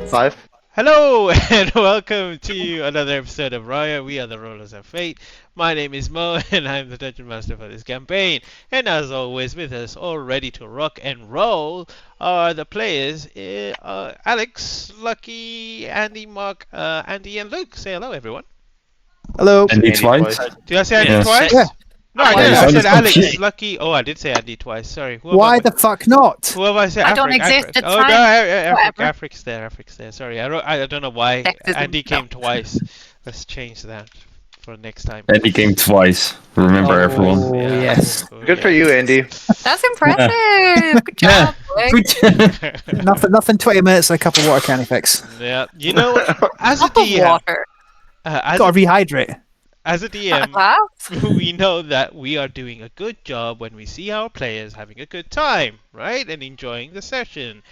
5. Hello and welcome to another episode of RAIA. We are the Rollers of Fate. My name is Mo and I'm the Dungeon Master for this campaign. And as always, with us, all ready to rock and roll, are the players Alex, Lucky, Andy, Mark, Andy, and Luke. Say hello, everyone. Hello. Andy twice. Did I say Andy Yes. twice? Yeah. No, I Why didn't. is I that said Alex, confusing? Lucky. Oh, I did say Andy twice. Sorry. Why the fuck not? Who have I said? I don't Afric, exist Afric. at Oh, time. no, Whatever. Afric's there. Afric's there. Sorry, I don't know why Sexism. Andy came No. twice. Let's change that for next time. Andy came twice. Remember, everyone. Oh, yes. Good for you, Andy. That's impressive. Good job. boy. Nothing 20 minutes and a cup of water can't fix. Yeah, you know, as a Cup of DM, water. Gotta rehydrate. as a DM, Glass? we know that we are doing a good job when we see our players having a good time, right, and enjoying the session.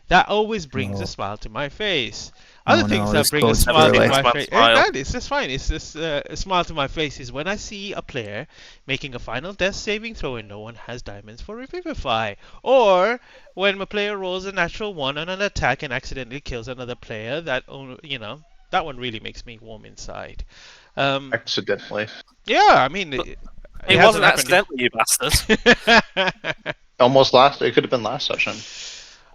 That always brings a smile to my face. Other Oh, things no, that this bring a goes smile to everywhere. my face. Smile. It's just fine. It's just a smile to my face is when I see a player making a final death saving throw and no one has diamonds for Revivify, or when a player rolls a natural one on an attack and accidentally kills another player. That one really makes me warm inside. Accidentally. Yeah, I mean, it It hasn't wasn't happened. accidentally, you bastards. Almost last. It could have been last session.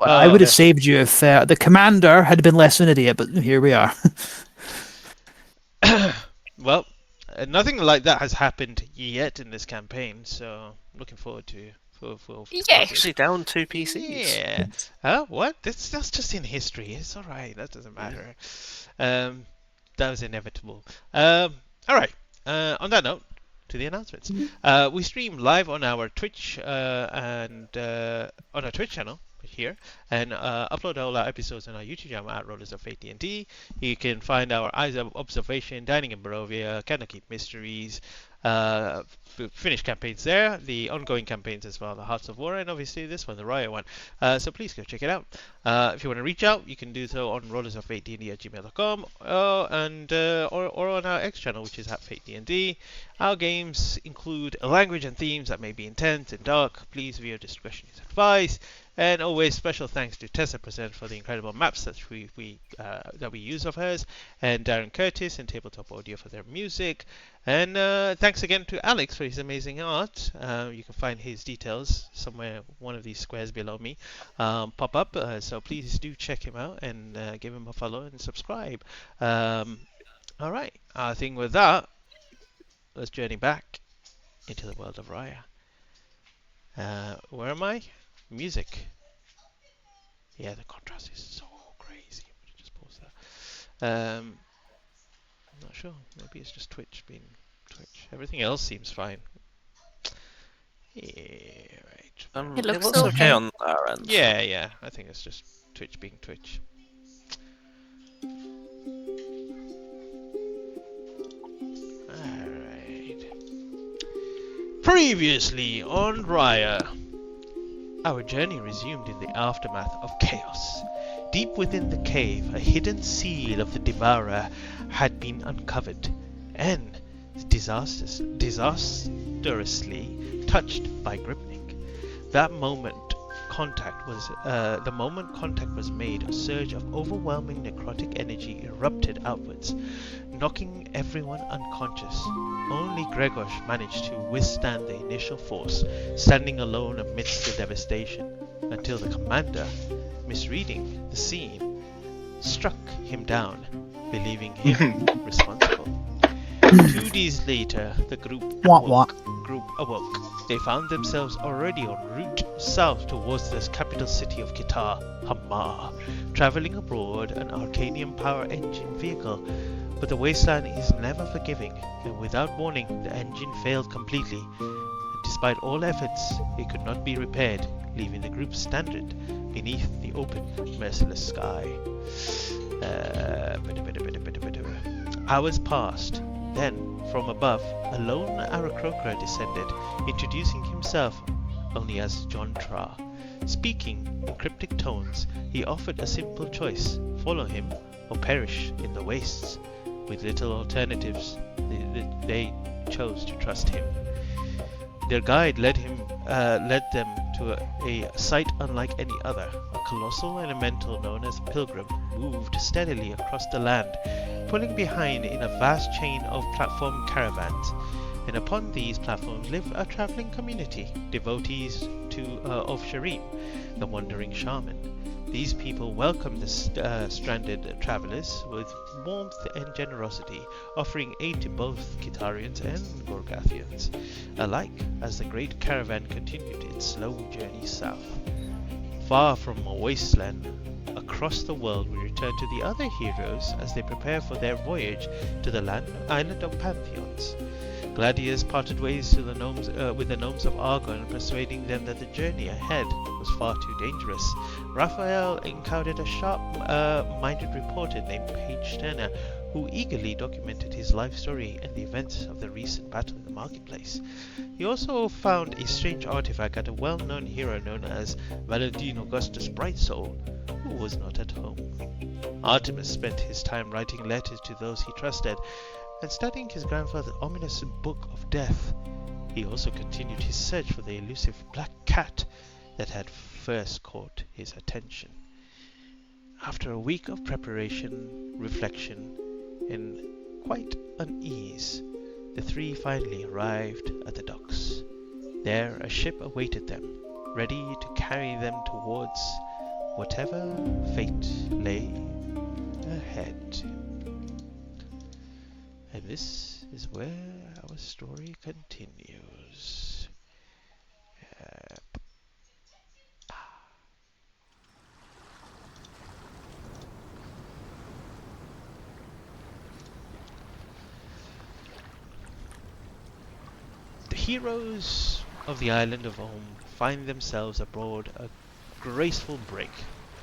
I would have saved you if the commander had been less of an idiot, but here we are. Well, nothing like that has happened yet in this campaign, so looking forward to for Yay. Actually, down 2 PCs. Yeah. Huh? What? That's just in history. It's all right. That doesn't matter. That was inevitable. All right. On that note, to the announcements. We stream live on our Twitch and on our Twitch channel here, and upload all our episodes on our YouTube channel at Rollers of Fate D&D. You can find our Eyes of Observation, Dining in Barovia, Candlekeep Mysteries, finished campaigns there, the ongoing campaigns as well, the Hearts of War, and obviously this one, the RAIA one. So please go check it out. If you want to reach out, you can do so on rollersoffatednd@gmail.com or on our X channel, which is at FateDND. Our games include a language and themes that may be intense and dark. Please view discretion is advised. And always special thanks to Tessa Present for the incredible maps that we use of hers, and Darren Curtis and Tabletop Audio for their music. And thanks again to Alex for his amazing art. You can find his details somewhere, one of these squares below me, pop up. So please do check him out and give him a follow and subscribe. All right, I think with that, let's journey back into the world of RAIA. Where am I? Music. Yeah, the contrast is so crazy. Let me just pause that. I'm not sure. Maybe it's just Twitch being Twitch. Everything else seems fine. Yeah, right. It looks looks okay. okay on our end. Yeah. I think it's just Twitch being Twitch. Alright. Previously on RAIA. Our journey resumed in the aftermath of chaos. Deep within the cave, a hidden seal of the Devourer had been uncovered, and disastrously touched by Gripnik. The moment contact was made, a surge of overwhelming necrotic energy erupted outwards, knocking everyone unconscious. Only Gregos managed to withstand the initial force, standing alone amidst the devastation, until the commander, misreading the scene, struck him down, believing him responsible. 2 days later, the group awoke. They found themselves already en route south towards the capital city of Kitar, Hamar, traveling aboard an Arcanium power engine vehicle. But the wasteland is never forgiving, and without warning, the engine failed completely. And despite all efforts, it could not be repaired, leaving the group stranded beneath the open, merciless sky. Hours passed. Then, from above, a lone Aarakocra descended, introducing himself only as John Tra. Speaking in cryptic tones, he offered a simple choice: follow him or perish in the wastes. With little alternatives, they chose to trust him. Their guide led them to to a sight unlike any other. A colossal elemental known as the Pilgrim moved steadily across the land, pulling behind in a vast chain of platform caravans. And upon these platforms lived a traveling community, devotees of Sharim, the wandering shaman. These people welcomed the stranded travelers with warmth and generosity, offering aid to both Kitarians and Gorgathians alike as the great caravan continued its slow journey south. Far from a wasteland across the world, we return to the other heroes as they prepare for their voyage to the island of Pantheons. Gladius parted ways with the gnomes of Argon, persuading them that the journey ahead was far too dangerous. Raphael encountered a sharp-minded reporter named Paige Turner, who eagerly documented his life story and the events of the recent battle in the marketplace. He also found a strange artifact at a well-known hero known as Valentine Augustus Brightsoul, who was not at home. Artemis spent his time writing letters to those he trusted, and studying his grandfather's ominous Book of Death. He also continued his search for the elusive black cat that had first caught his attention. After a week of preparation, reflection, and quite unease, the three finally arrived at the docks. There a ship awaited them, ready to carry them towards whatever fate lay ahead. And this is where our story continues. The heroes of the island of Om find themselves aboard a graceful brig,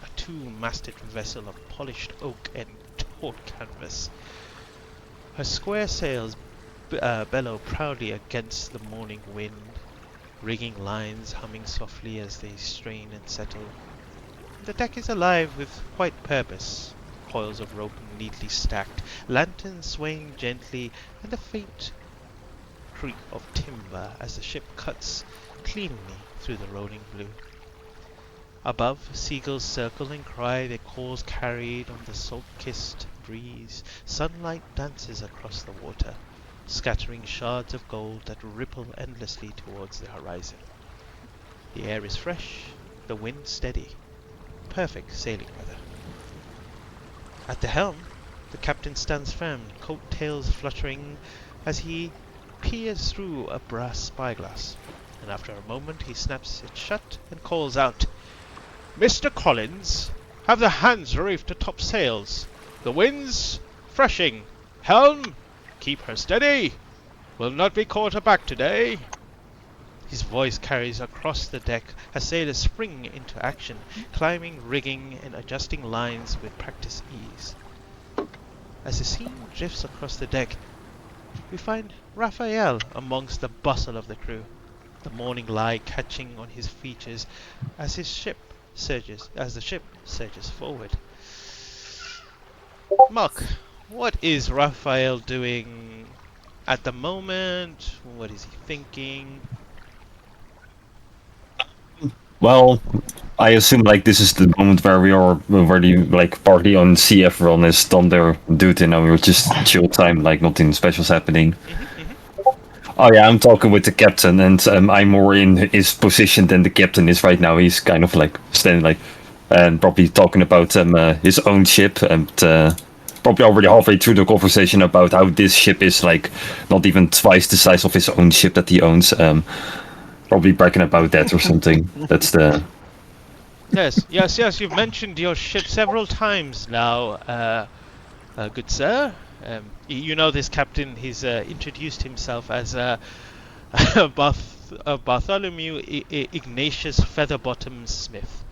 a two-masted vessel of polished oak and taut canvas. Her square sails bellow proudly against the morning wind, rigging lines humming softly as they strain and settle. The deck is alive with quite purpose, coils of rope neatly stacked, lanterns swaying gently, and a faint creak of timber as the ship cuts cleanly through the rolling blue. Above, seagulls circle and cry their calls carried on the salt-kissed breeze. Sunlight dances across the water, scattering shards of gold that ripple endlessly towards the horizon. The air is fresh, the wind steady. Perfect sailing weather. At the helm, the captain stands firm, coat-tails fluttering as he peers through a brass spyglass. And after a moment he snaps it shut and calls out, "Mr. Collins, have the hands reefed to top sails. The wind's freshening. Helm, keep her steady. We'll not be caught aback today." His voice carries across the deck as sailors spring into action, climbing rigging and adjusting lines with practiced ease. As the scene drifts across the deck, we find Raphael amongst the bustle of the crew, the morning light catching on his features as the ship surges forward. Mark, what is Raphael doing at the moment? What is he thinking? Well, I assume like this is the moment where we are already like partly on sea. Everyone has done their duty and now we're just chill time, like nothing special's happening. Oh yeah, I'm talking with the captain, and I'm more in his position than the captain is right now. He's kind of like standing like, and probably talking about his own ship, and probably already halfway through the conversation about how this ship is like not even twice the size of his own ship that he owns. Probably bragging about that or something. That's the. Yes. You've mentioned your ship several times now, good sir. You know this captain. He's introduced himself as Bartholomew Ignatius Featherbottom Smith.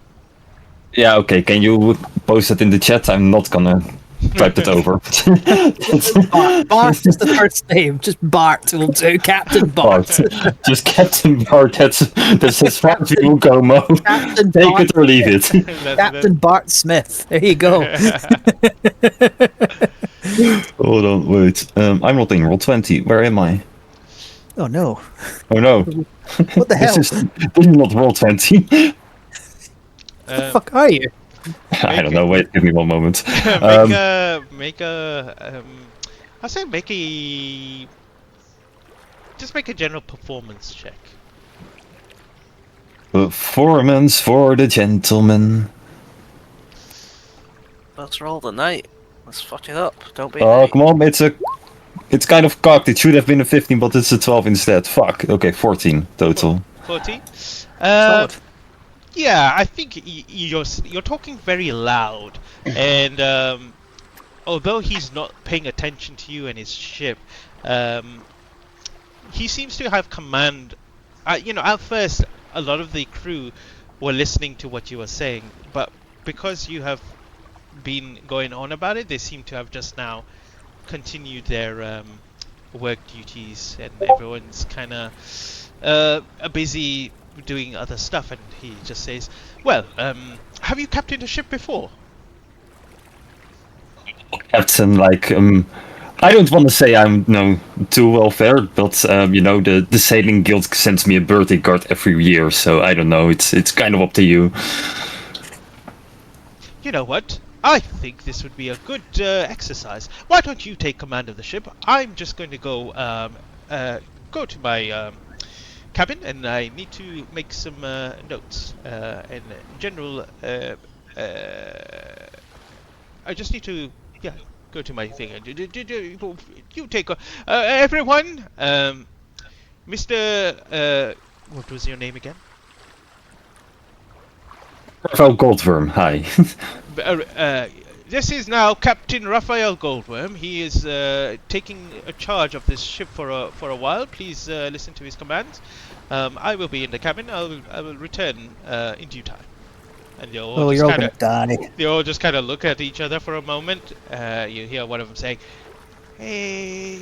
Yeah. Okay. Can you post it in the chat? I'm not gonna type that over. Bart is the first name. Just Bart will do. Captain Bart. Just Captain Bart. That's as far as we will go, Mo. Captain Take Bart. it or leave it. Captain Bart Smith. There you go. Hold on, wait. I'm not in roll 20. Where am I? Oh no! Oh no. What the hell? This is not Roll 20. What the fuck are you? I don't know. Wait, give me one moment. I'll say just make a general performance check. Performance for the gentleman. Let's roll the night. Let's fuck it up. Don't be. Oh, come on. It's kind of cocked. It should have been a 15, but it's a 12 instead. Fuck. Okay, 14 total. 14. Solid. Yeah, I think you're talking very loud, and although he's not paying attention to you and his ship, he seems to have command. At first, a lot of the crew were listening to what you were saying, but because you have been going on about it, they seem to have just now continued their work duties, and everyone's kind of busy doing other stuff, and he just says, well, have you captained a ship before? Captain, I don't want to say I'm too well fared, but the sailing guild sends me a birthday card every year, so I don't know. It's kind of up to you. You know what? I think this would be a good exercise. Why don't you take command of the ship? I'm just going to go to my cabin, and I need to make some notes. In general, I just need to go to my thing. You take everyone. Mr. What was your name again? Raphael Goldworm, hi. This is now Captain Raphael Goldworm. He is taking a charge of this ship for a while. Please listen to his commands. I will be in the cabin. I will return in due time. And you're all gonna die. They all just kind of look at each other for a moment. You hear one of them saying, "Hey,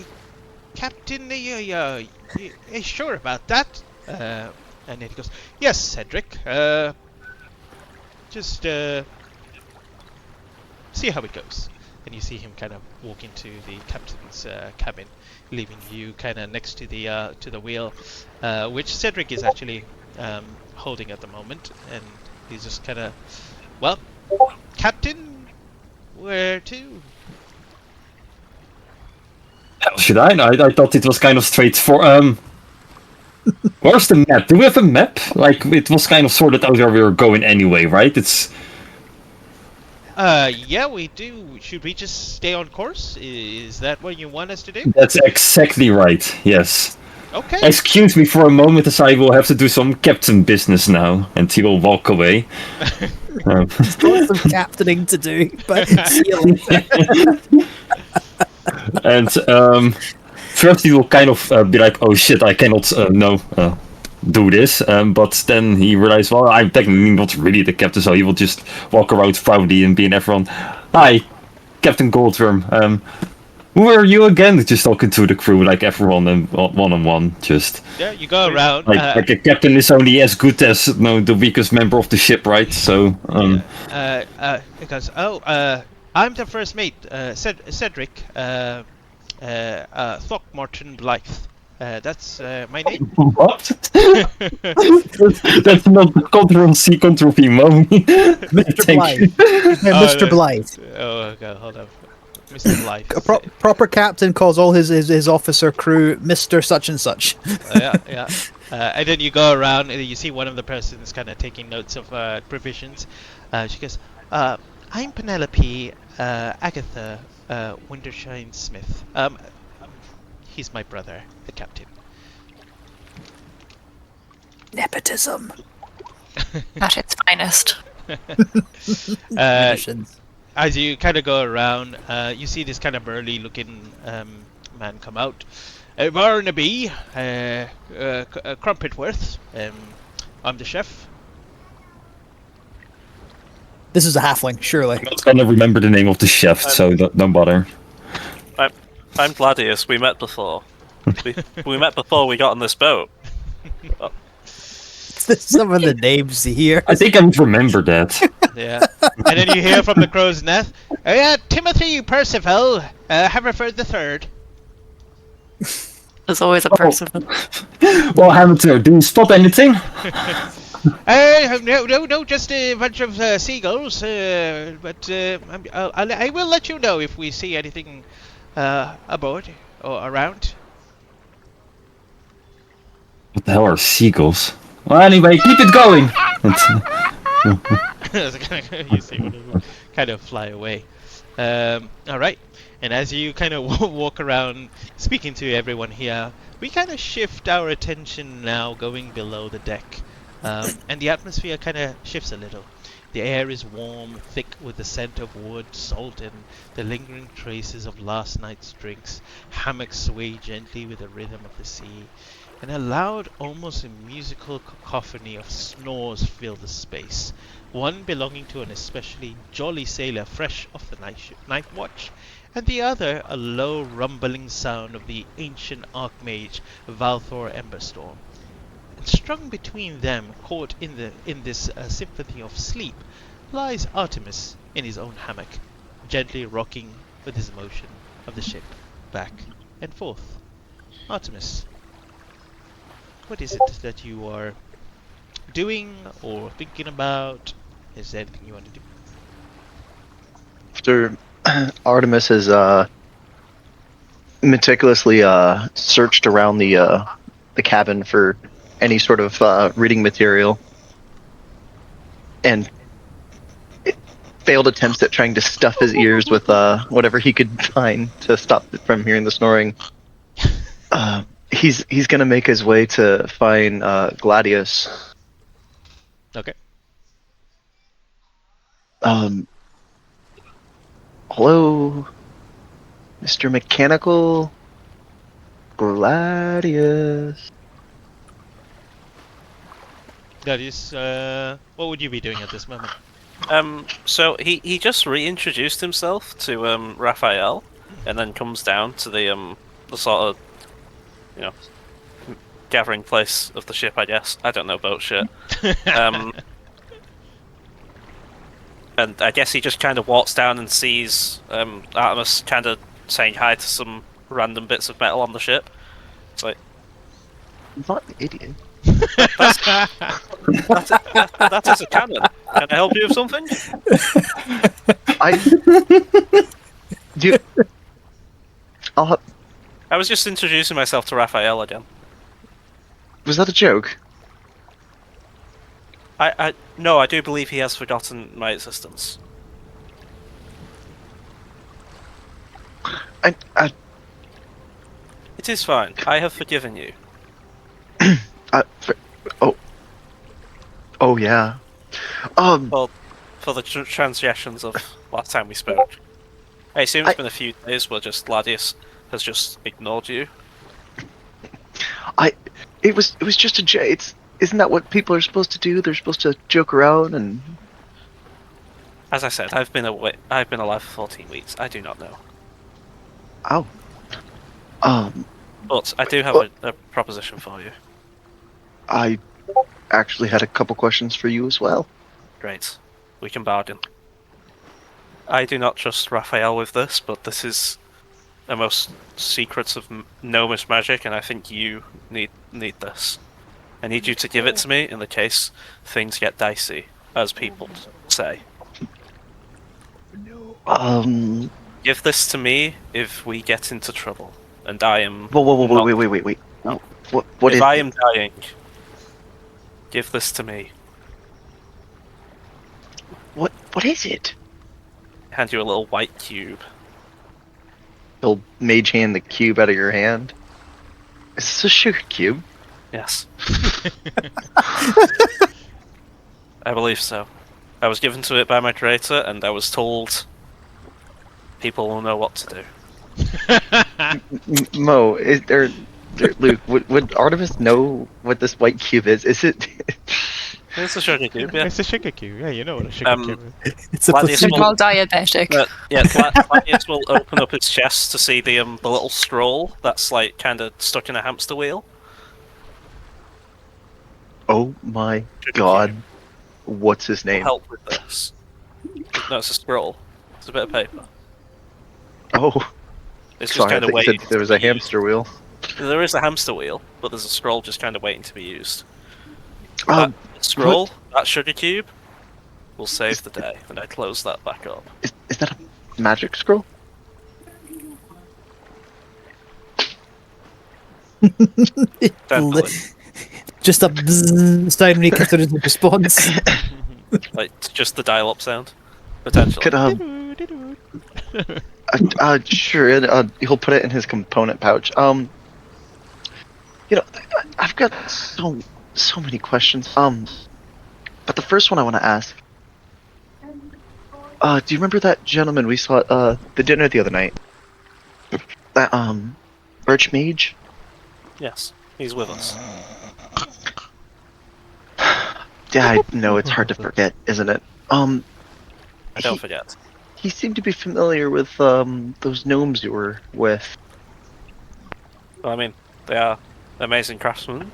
Captain, you sure about that?" And then he goes, "Yes, Cedric. Just see how it goes." And you see him kind of walk into the captain's cabin, leaving you kind of next to the wheel, which Cedric is actually holding at the moment, and he's just kind of, well, Captain, where to? Hell, should I? I thought it was kind of straightforward. Where's the map? Do we have a map? It was kind of sorted out where we were going anyway, right? Yeah, we do. Should we just stay on course? Is that what you want us to do? That's exactly right, yes. Okay. Excuse me for a moment, as I will have to do some captain business now, and he will walk away. He's got some captaining to do, but see you later. And first he will kind of be like, oh shit, I cannot do this, but then he realized, well, I'm technically not really the captain, so he will just walk around proudly and be in everyone, hi, Captain Goldworm, who are you again? Just talking to the crew, like everyone, and one-on-one, just... Yeah, you go around. Like a captain is only as good as the weakest member of the ship, right? So, He goes, I'm the first mate, Cedric, Throckmorton Blythe. That's my name. What? That's not Ctrl-C, Ctrl-V, mommy. Mr. Blythe. Mr. Blythe. Oh, okay, hold on. Mr. Blythe. A proper captain calls all his officer crew Mr. Such and Such. Yeah. And then you go around and you see one of the persons kind of taking notes of provisions. She goes, I'm Penelope Agatha Wintershine Smith. He's my brother, the captain. Nepotism. At its finest. As you kind of go around, you see this kind of burly-looking man come out. Barnaby, Crumpetworth. I'm the chef. This is a halfling, surely. I'm not gonna remember the name of the chef, so don't bother. I'm Gladius. We met before. We met before we got on this boat. Some of the names here. I think I would remember that. Yeah. And then you hear from the crow's nest, Timothy Percival, have referred the third. There's always a person. Well, Hamilton, do you spot anything? No, just a bunch of seagulls. But I will let you know if we see anything aboard or around. What the hell are seagulls? Well, anyway, keep it going. You see one of them kind of fly away. All right. And as you kind of walk around speaking to everyone here, we kind of shift our attention now going below the deck. And the atmosphere kind of shifts a little. The air is warm, thick with the scent of wood, salt, and the lingering traces of last night's drinks. Hammocks sway gently with the rhythm of the sea. And a loud, almost musical cacophony of snores fill the space. One belonging to an especially jolly sailor fresh off the night watch, and the other a low rumbling sound of the ancient archmage Valthor Emberstorm. And strung between them, caught in this symphony of sleep, lies Artemis in his own hammock, gently rocking with his motion of the ship back and forth. Artemis, what is it that you are doing or thinking about? Is there anything you want to do? After Artemis has meticulously searched around the cabin for any sort of reading material and failed attempts at trying to stuff his ears with whatever he could find to stop it from hearing the snoring, he's gonna make his way to find Gladius. Okay. Hello, Mr. Mechanical Gladius. That is, what would you be doing at this moment? So he just reintroduced himself to Raphael, and then comes down to the sort of, gathering place of the ship. I guess I don't know boat shit. And I guess he just kind of walks down and sees Artemis kind of saying hi to some random bits of metal on the ship. It's like, I'm not an idiot. that is a cannon. Can I help you with something? I was just introducing myself to Raphael again. Was that a joke? No, I do believe he has forgotten my existence. It is fine. I have forgiven you. Oh yeah. Well, for the transgressions of last time we spoke. I assume it's been a few days where just Gladius has just ignored you. It was just a joke. Isn't that what people are supposed to do? They're supposed to joke around and. As I said, I've been alive for 14 weeks. I do not know. Oh. But I do have a proposition for you. I actually had a couple questions for you as well. Great. We can bargain. I do not trust Raphael with this, but this is the most secrets of gnomish magic, and I think you need this. I need you to give it to me in the case things get dicey, as people say. Give this to me if we get into trouble, and I am. Wait. No. What if is I am dying, give this to me. What is it? Hand you a little white cube. He'll mage hand the cube out of your hand. Is this a sugar cube? Yes. I believe so. I was given to it by my creator, and I was told people will know what to do. Mo, Luke, would Artemis know what this white cube is? Is it? It's a sugar cube, yeah. It's a sugar cube, yeah, you know what a sugar cube is. It's a Gladius They're placebo. all diabetic. Gladius will open up his chest to see the little scroll that's like kind of stuck in a hamster wheel. Oh my god. What's his name? Help with this. No, it's a scroll. It's a bit of paper. Oh. It's just Sorry, I kind of thought you waiting. said there was a hamster wheel. There is a hamster wheel, but there's a scroll just kind of waiting to be used. Um, That scroll, that sugar cube, will save the day, and I close that back up. is that a magic scroll? Definitely. Just a bzzz sound when he gets his response. Like, just the dial-up sound, potentially. Could sure. He'll put it in his component pouch. I've got so many questions. But the first one I want to ask. Do you remember that gentleman we saw at the dinner the other night? That Archmage? Yes, he's with us. Yeah, I know it's hard to forget, isn't it? I don't forget. He seemed to be familiar with those gnomes you were with. Well, I mean, they are amazing craftsmen.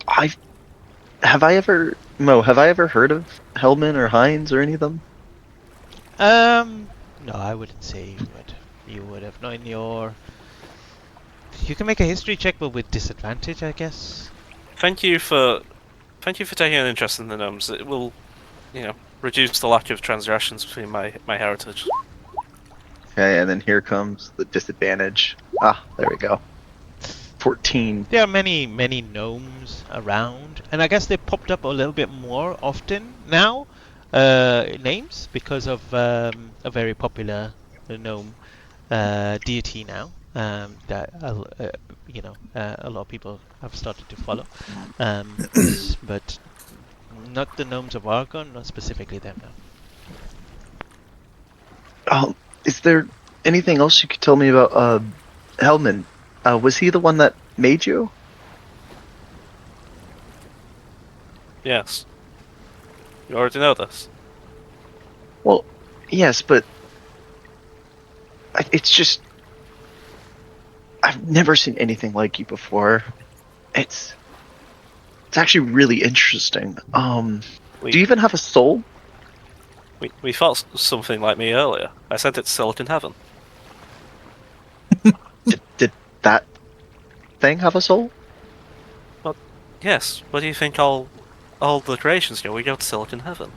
Have I ever heard of Hellman or Hines or any of them? No, I wouldn't say you would. You would have known your. You can make a history check, but with disadvantage, I guess. Thank you for taking an interest in the gnomes. It will, reduce the lack of transgressions between my heritage. Okay, and then here comes the disadvantage. Ah, there we go. 14. There are many gnomes around, and I guess they popped up a little bit more often now. Names because of a very popular gnome deity now that a lot of people have started to follow, but not the gnomes of Argon, not specifically them now. Is there anything else you could tell me about Hellman? Was he the one that made you? Yes. You already know this. Well, yes, but it's just I've never seen anything like you before. It's actually really interesting. Do you even have a soul? We felt something like me earlier. I sent it to Silicon Heaven. Did that thing have a soul? Well, yes. Where do you think all the creations go? We go to Silicon Heaven.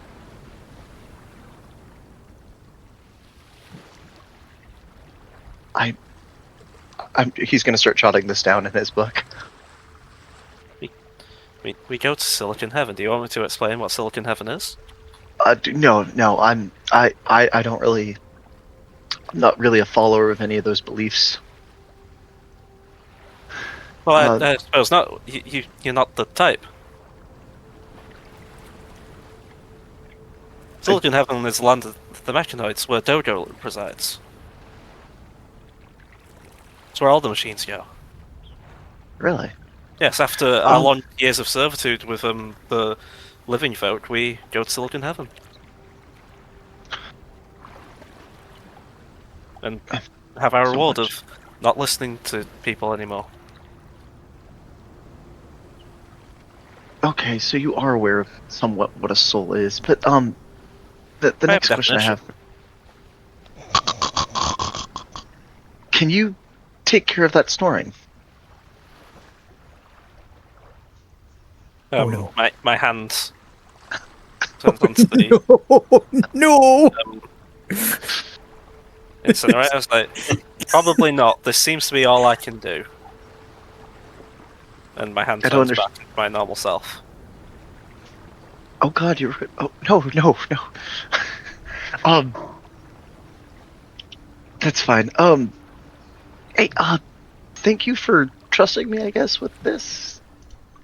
He's going to start jotting this down in his book. We go to Silicon Heaven. Do you want me to explain what Silicon Heaven is? No. I don't really. I'm not really a follower of any of those beliefs. Well, I suppose not. You're not the type. Silicon Heaven is the land of the mechanoids, where Dojo presides. It's where all the machines go. Really? Yes, after our long years of servitude with the living folk, we go to Silicon Heaven. And have our reward of not listening to people anymore. Okay, so you are aware of somewhat what a soul is, but the next question I have. Can you take care of that snoring? No. My hands turned onto the No! incinerator. I was like, probably not. This seems to be all I can do. And my hand turns back to my normal self. Oh God, you're. Oh no. That's fine. Hey, thank you for trusting me, I guess, with this.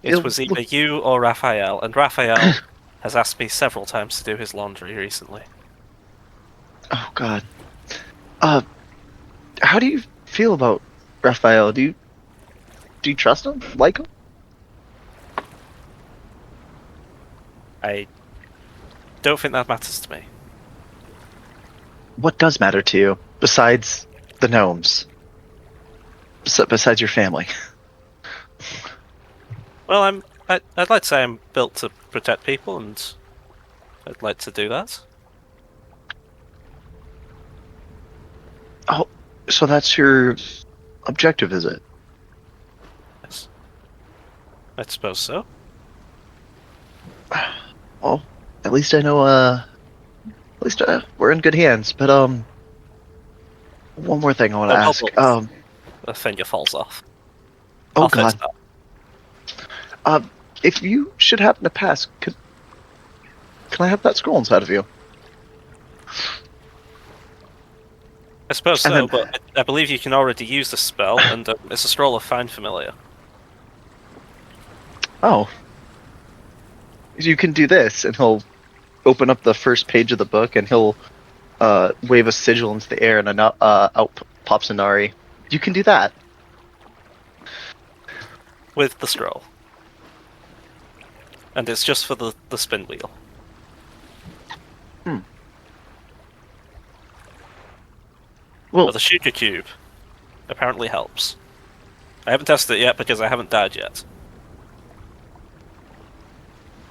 It was either you or Raphael, and Raphael has asked me several times to do his laundry recently. Oh God. How do you feel about Raphael? Do you trust him? Like him? I don't think that matters to me. What does matter to you besides the gnomes? Besides your family? Well, I'd like to say I'm built to protect people, and I'd like to do that. Oh, so that's your objective is it? Yes. I suppose so. Well, at least I know. At least we're in good hands. But one more thing I want to ask. The finger falls off. Oh I'll fix God. that. If you should happen to pass, can I have that scroll inside of you? I suppose And so, then- but I believe you can already use the spell, and it's a scroll of Find Familiar. Oh. You can do this, and he'll open up the first page of the book, and he'll wave a sigil into the air, and out pops Inari. You can do that. With the scroll. And it's just for the spin wheel. Well, But the Shuka Cube apparently helps. I haven't tested it yet because I haven't died yet.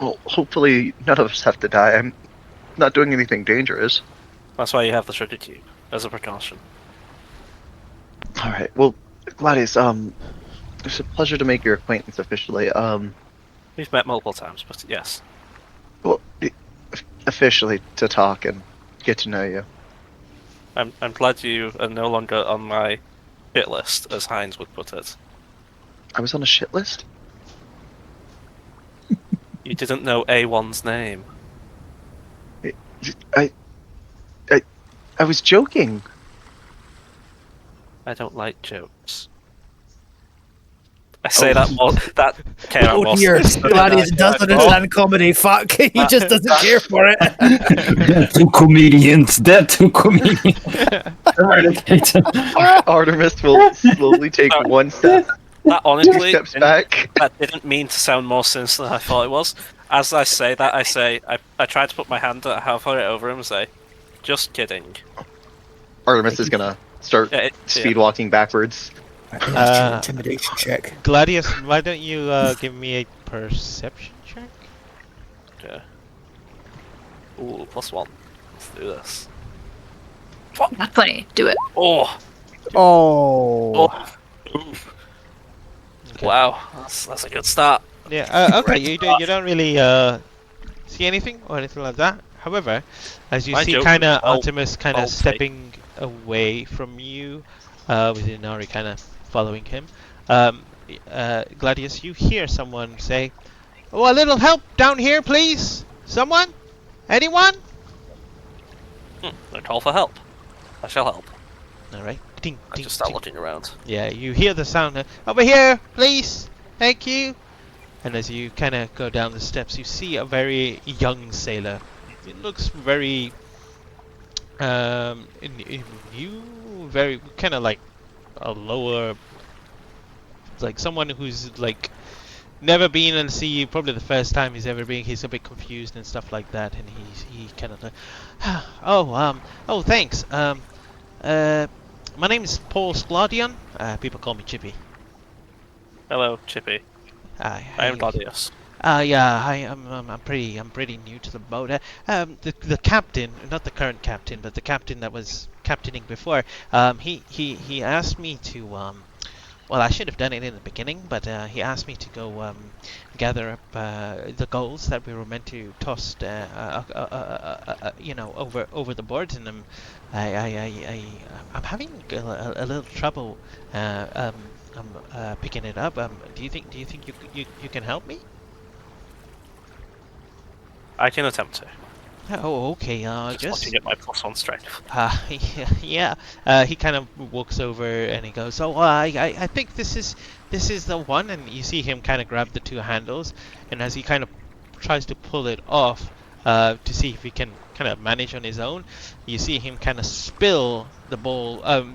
well, hopefully none of us have to die. I'm not doing anything dangerous. That's why you have the Shuka Cube, as a precaution. All right. Well, Gladius, it's a pleasure to make your acquaintance officially. We've met multiple times, but yes. Well, officially to talk and get to know you. I'm glad you are no longer on my hit list, as Heinz would put it. I was on a shit list. You didn't know A1's name. I was joking. I don't like jokes. I say that more. That came out Oh more dear, sense than Gladius I- does understand comedy. Fuck, he just doesn't care for it. Dead to comedians. Dead to comedians. Eradicate them. Artemis will slowly take one step, That two honestly, steps back. that didn't mean to sound more sinister than I thought it was. As I say that, I tried to put my hand halfway over him and say, "Just kidding." Artemis is gonna start Yeah, speed walking backwards. Intimidation check. Gladius, why don't you give me a perception check? Okay. Ooh, +1. Let's do this. Not 20. Do it. Oh, Oh. Oof. Wow, that's a good start. Yeah. Okay. You don't really see anything or anything like that. However, as you My see, joke kind of was Artemis kind well of stepping away from you, with Inari kind of following him. Gladius, you hear someone say, "Oh, a little help down here, please! Someone? Anyone?" A call for help. I shall help. All right. Ding, I ding, just start ding. looking around. Yeah, you hear the sound. Over here, please. Thank you. And as you kind of go down the steps, you see a very young sailor. It looks very, new, very kind of like a lower, like someone who's like never been on sea. Probably the first time he's ever been. He's a bit confused and stuff like that. And he kind of like, oh, thanks. My name is Paul Skladion. People call me Chippy. Hello, Chippy. I am Gladius. Yeah, I'm pretty new to the boat. The captain, not the current captain, but the captain that was captaining before. He asked me to well, I should have done it in the beginning, but he asked me to go gather up the goals that we were meant to toss, over the boards, and I'm having a little trouble picking it up. Do you think you can help me? I can attempt to. Oh, okay. Just looking at my +1 strength. Yeah. He kind of walks over and he goes, "Oh, I think this is the one." And you see him kind of grab the two handles, and as he kind of tries to pull it off, to see if he can kind of manage on his own, you see him kind of spill the ball, the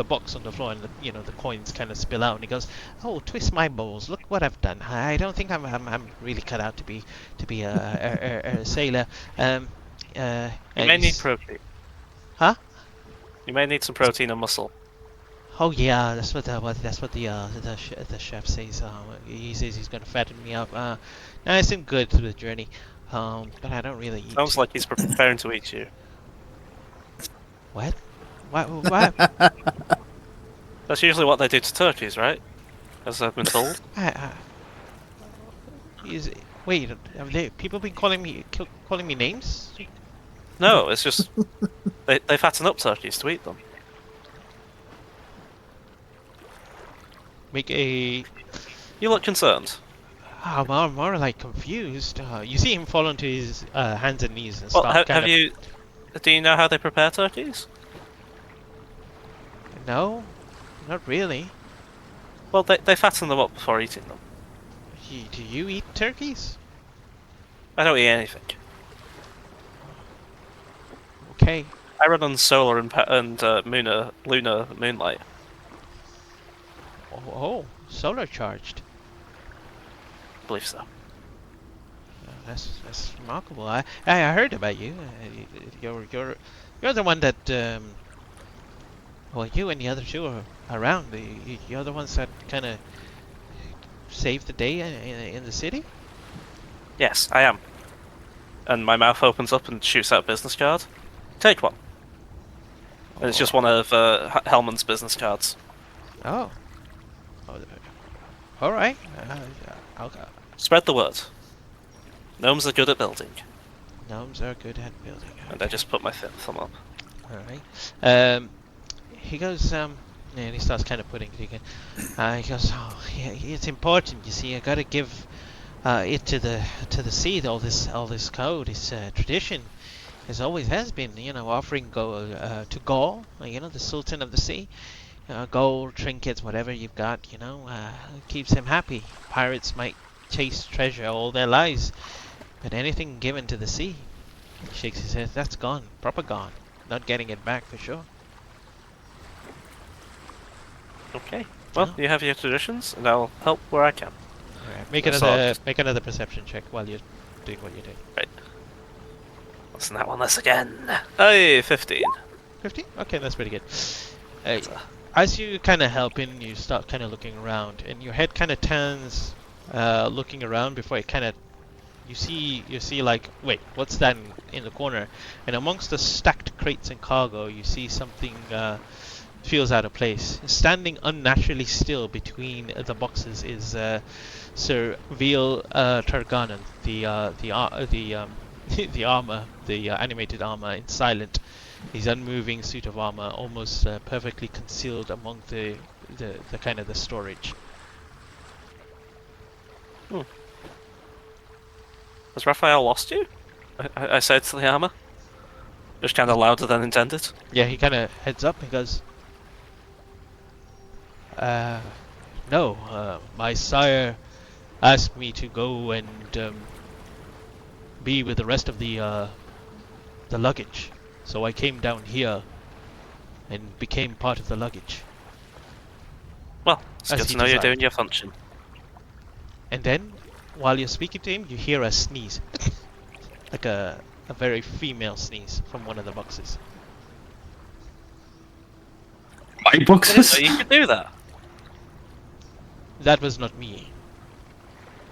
box on the floor, and the coins kind of spill out, and he goes, "Oh, twist my balls! Look what I've done! I don't think I'm really cut out to be a sailor." You may need protein. Huh? You may need some protein and muscle. Oh yeah, that's what the chef says. He says he's gonna fatten me up. Nice and good through the journey. But I don't really eat. Sounds like he's preparing to eat you. What? What? That's usually what they do to turkeys, right? As I've been told. Is wait, have people been calling me names? No, it's just they fatten up turkeys to eat them. Make a. You look concerned. I'm more like confused. You see him fall onto his hands and knees and Well, start kind have of. you? Do you know how they prepare turkeys? No, not really. Well, they fatten them up before eating them. Do you eat turkeys? I don't eat anything. Okay. I run on solar and lunar moonlight. Oh, solar charged. I believe so. That's remarkable. I heard about you. You're the one that well, you and the other two are around. You're the ones that kind of saved the day in the city. Yes, I am. And my mouth opens up and shoots out a business card. Take one. And it's just one of Hellman's business cards. Oh. All right. I'll Spread the word. Gnomes are good at building. Gnomes are good at building. And I just put my thumb up. All right. He goes, and he starts kind of putting it again. He goes, oh, yeah, it's important. You see, I gotta give it to the sea. All this code, this tradition, as always has been. You know, offering to Gaul, the Sultan of the Sea, gold, trinkets, whatever you've got. Keeps him happy. Pirates might chase treasure all their lives, but anything given to the sea, he shakes his head. That's gone, proper gone. Not getting it back for sure. Okay. Well, you have your traditions, and I'll help where I can. Alright, make That's another perception check while you're doing what you're doing. Right. Let's not on this again. Hey, 15. 15? Okay, that's pretty good. As you kind of help in, you start kind of looking around, and your head kind of turns, looking around before it kind of. You see like, wait, what's that in the corner? And amongst the stacked crates and cargo, you see something feels out of place. Standing unnaturally still between the boxes is Sir Veal Targanan, the armor, the animated armor in silent. His unmoving suit of armor, almost perfectly concealed among the kind of the storage. Has Raphael lost you? I said to the armor. Just kind of louder than intended. Yeah, he kind of heads up and goes, no, my sire asked me to go and be with the rest of the luggage. So I came down here and became part of the luggage. Well, it's As good he to know you're desired. doing your function. And then, while you're speaking to him, you hear a sneeze. Like a very female sneeze from one of the boxes. My boxes? So you could do that. That was not me,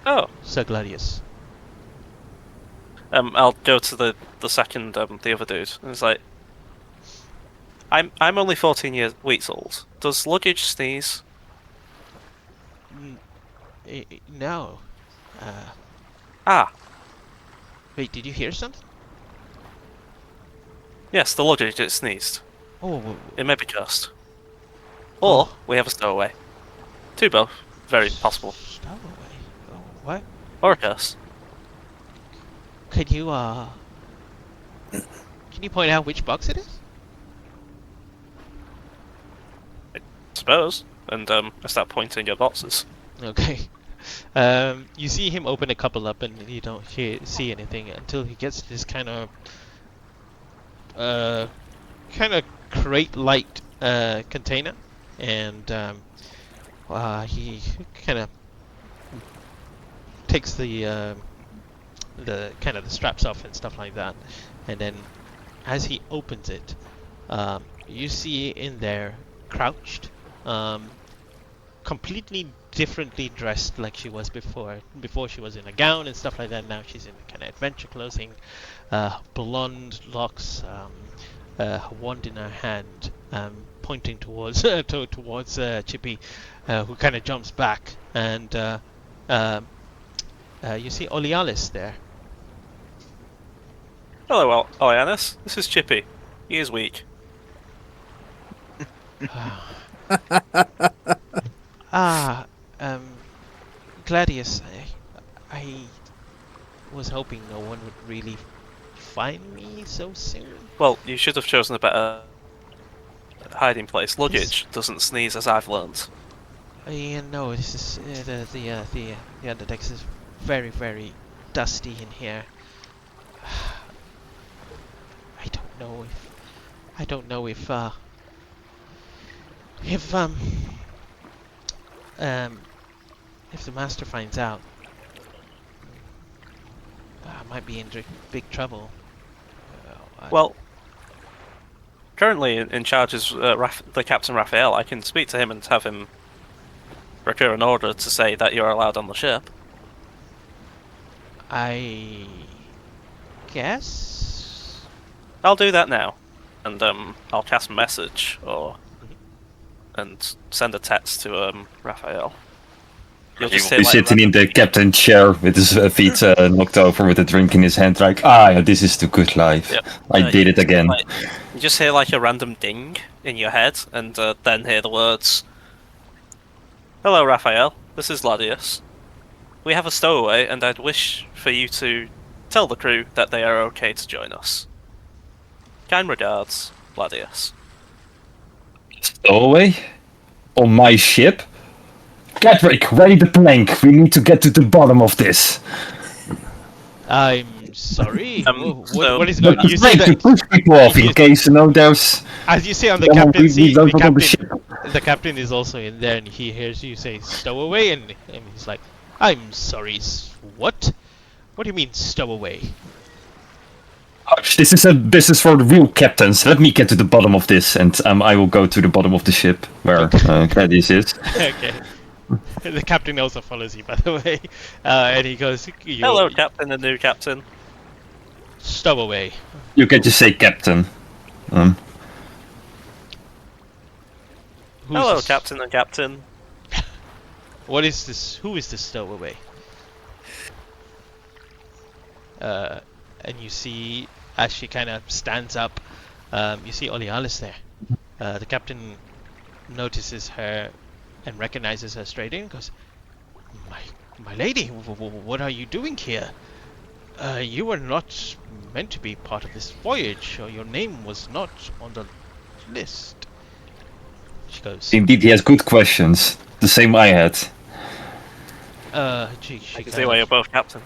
Oh. Sir Gladius. I'll go to the second, the other dude. And it's like, I'm only 14 weeks old. Does luggage sneeze? No. Ah, Wait, did you hear something? yes, the luggage, it sneezed. Oh, It may be cursed. Or, we have a stowaway. Two both. Very possible. stowaway. Oh, what? Or a curse. Can you point out which box it is? Suppose. And, I start pointing at boxes. Okay. You see him open a couple up, and you don't see anything until he gets this kind of crate-like container, and he kind of takes the kind of the straps off and stuff like that, and then as he opens it, you see in there, crouched, completely differently dressed like she was before. Before she was in a gown and stuff like that. Now she's in kind of adventure clothing, blonde locks, a wand in her hand, pointing towards towards Chippy, who kind of jumps back, and you see Olealis there. Hello, Olianis. This is Chippy. He is weak. Ah, Gladius, I was hoping no one would really find me so soon. Well, you should have chosen a better hiding place. Luggage doesn't sneeze, as I've learned. Yeah, no, this is the underdeck is very, very dusty in here. I don't know if the master finds out, I might be in big trouble. Well, currently in charge is the Captain Raphael. I can speak to him and have him procure an order to say that you're allowed on the ship. I guess. I'll do that now, and I'll cast a message and send a text to Raphael. You'll He just will say be sitting in the captain's chair with his feet knocked over with a drink in his hand, like, yeah, this is the good life. Yep. I did it again. You just hear like a random ding in your head, and then hear the words, "Hello, Raphael. This is Ladius. We have a stowaway, and I'd wish for you to tell the crew that they are okay to join us. Kind regards, Ladius." Stowaway? On my ship? Catwick, ready the plank. We need to get to the bottom of this. I'm sorry. So- what is going? You see Plank to that push people off in case there's. as you see on the Come on, captain we seat. don't want on the ship. The captain is also in there, and he hears you say "stowaway," and he's like, "I'm sorry. What? What do you mean stowaway?" Hush, this is for the real captains. Let me get to the bottom of this, and I will go to the bottom of the ship where Gladius is. Okay. The captain also follows you, by the way, and he goes, Hello, Captain and new Captain. Stowaway." You can just say captain. Who's Hello, this- Captain and Captain. What is this? Who is this stowaway? And you see, as she kind of stands up, you see Olealis there. The captain notices her and recognizes her straight in and goes, My lady, what are you doing here? You were not meant to be part of this voyage, or your name was not on the list. She goes, Indeed, he has good questions. The same I had. she I can kind see why of- you're both captains.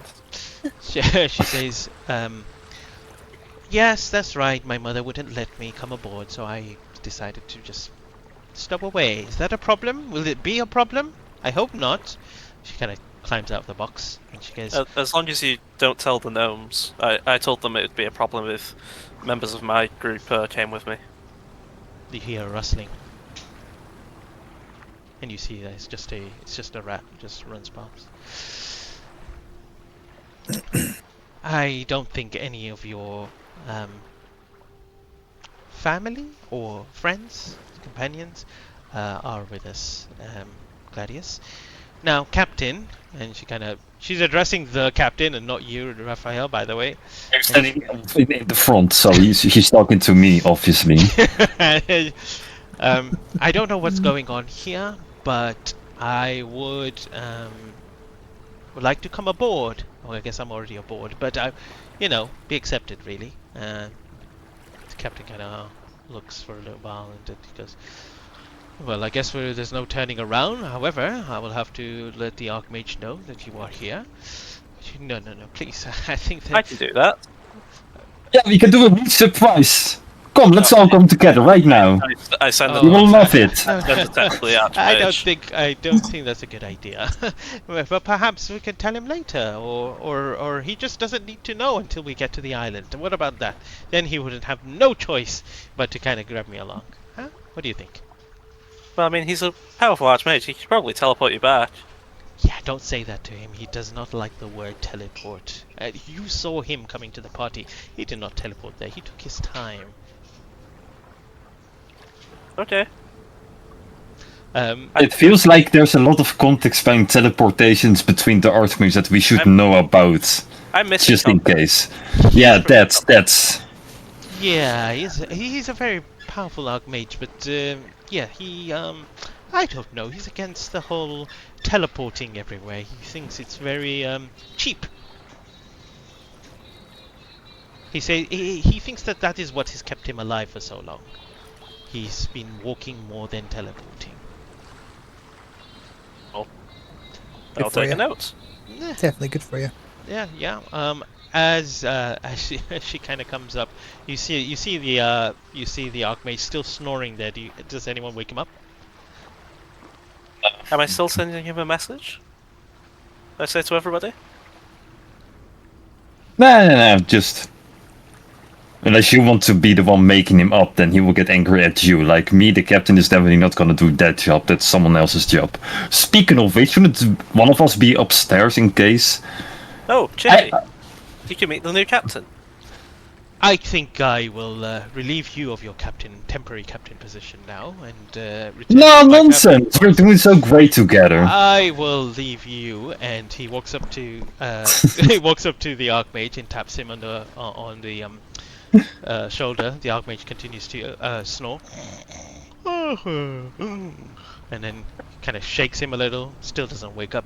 she says, yes, that's right, my mother wouldn't let me come aboard, so I decided to just stop away. Is that a problem? Will it be a problem? I hope not. She kind of climbs out of the box, and she goes, As long as you don't tell the gnomes. I told them it would be a problem if members of my group came with me. you hear a rustling. And you see that it's just a rat, just runs past. I don't think any of your family or friends, companions, are with us, Gladius. Now, Captain, and she's addressing the captain and not you, Raphael, by the way. I'm standing in the front, so he's talking to me, obviously. I don't know what's going on here, but I would like to come aboard. Oh, I guess I'm already aboard, but be accepted, really. The captain kind of looks for a little while, and then he goes, "Well, I guess there's no turning around. However, I will have to let the Archmage know that you are here." No, please. I think that I can do that. Yeah, we can do a big surprise. Come, let's all come together right now. I send Oh. You them will love it. send the text to the I Archmage. don't think that's a good idea. But perhaps we can tell him later, or he just doesn't need to know until we get to the island. What about that? Then he wouldn't have no choice but to kind of grab me along. Huh? What do you think? Well, I mean, he's a powerful Archmage. He could probably teleport you back. Yeah, don't say that to him. He does not like the word teleport. You saw him coming to the party. He did not teleport there. He took his time. Okay. It feels like there's a lot of context behind teleportations between the archmages that we should know about. I'm missing Just in context. case. Yeah, that's. Yeah, he's a very powerful archmage, but yeah, I don't know. He's against the whole teleporting everywhere. He thinks it's very cheap. He thinks that is what has kept him alive for so long. He's been walking more than teleporting. I'll for take you. a note. Eh, Definitely good for you. yeah. As she kind of comes up, you see the archmage still snoring there. Does anyone wake him up? Am I still sending him a message? I say to everybody? No, just. Unless you want to be the one making him up, then he will get angry at you. Like me, the captain is definitely not gonna do that job. That's someone else's job. Speaking of which, shouldn't one of us be upstairs in case? Oh, Jimmy! You can meet the new captain. I think I will relieve you of your temporary captain position now, and return No to my nonsense! captain We're post. doing so great together. I will leave you, and he walks up to he walks up to the archmage and taps him on the shoulder. The archmage continues to snore, and then kind of shakes him a little. Still doesn't wake up,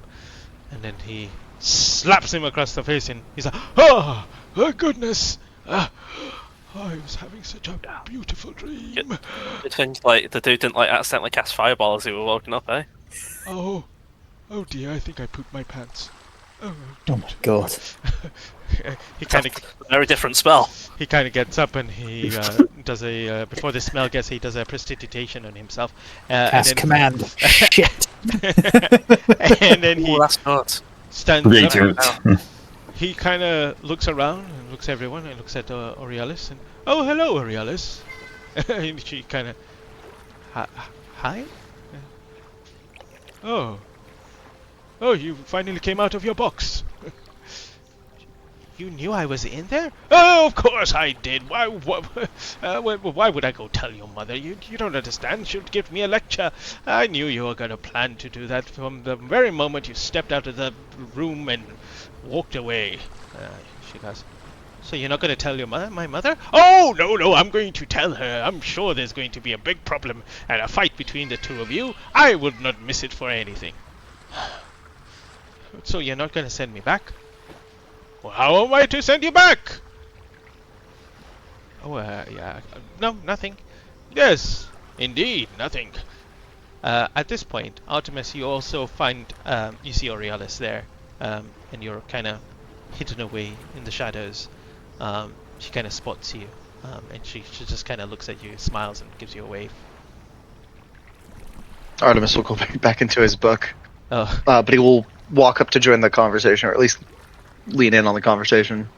and then he slaps him across the face, and he's like, "Oh, my goodness! I was having such a beautiful dream. It seems like the dude didn't accidentally cast fireball as he was walking up, eh? Oh dear, I think I pooped my pants. Oh Oh my god. he kind of Very different spell. gets up and he does a before the smell gets, he does a prestidigitation on himself. Cast command. Shit. And then he Oh, that's not. stands Great, up. dude. He kind of looks around and looks at everyone and looks at Aurealis and, oh, hello, Aurealis. And she kind of, hi? Oh, you finally came out of your box. You knew I was in there? Oh, of course I did. Why would I go tell your mother? You don't understand. She'll give me a lecture. I knew you were going to plan to do that from the very moment you stepped out of the room and walked away. She goes, so you're not going to tell your mother, my mother? Oh, no, I'm going to tell her. I'm sure there's going to be a big problem and a fight between the two of you. I would not miss it for anything. So you're not going to send me back? Well, how am I to send you back? Oh, yeah. No, nothing. Yes, indeed, nothing. At this point, Artemis, you also find, you see Aurealis there, and you're kind of hidden away in the shadows. She kind of spots you, and she just kind of looks at you, smiles, and gives you a wave. Artemis will go back into his book, Oh, but he will walk up to join the conversation, or at least lean in on the conversation.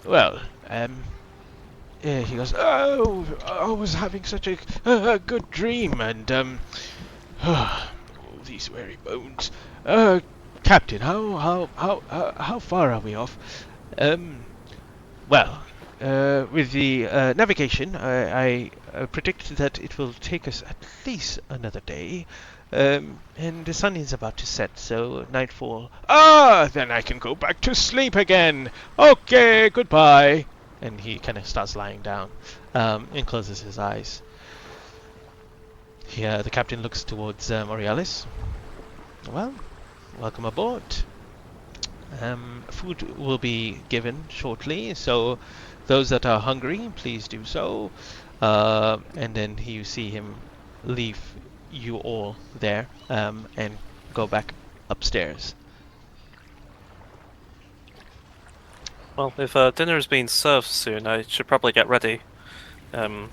well, yeah, he goes, oh, I was having such a good dream, and oh, these weary bones. Captain, how far are we off? Well, with the navigation, I predict that it will take us at least another day. And the sun is about to set, so nightfall. Ah, then I can go back to sleep again. Okay, goodbye. And he kind of starts lying down, and closes his eyes. Yeah, the captain looks towards Aurealis. Well, welcome aboard. Food will be given shortly, so those that are hungry, please do so. And then you see him leave you all there, and go back upstairs. Well, if dinner is being served soon, I should probably get ready. Some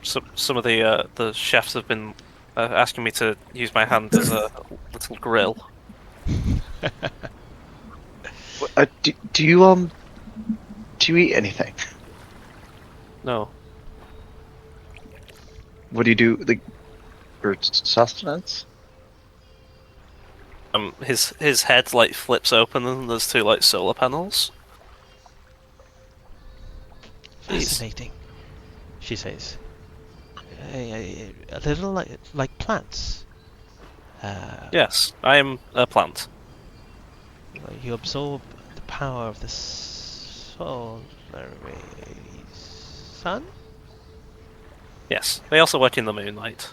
of the chefs have been asking me to use my hand as a little grill. Do you eat anything? No. What do you do, like, for sustenance? His head flips open and there's two solar panels. Fascinating, she says. a little like plants. Yes, I am a plant. You absorb the power of the solar sun. Yes, they also work in the moonlight.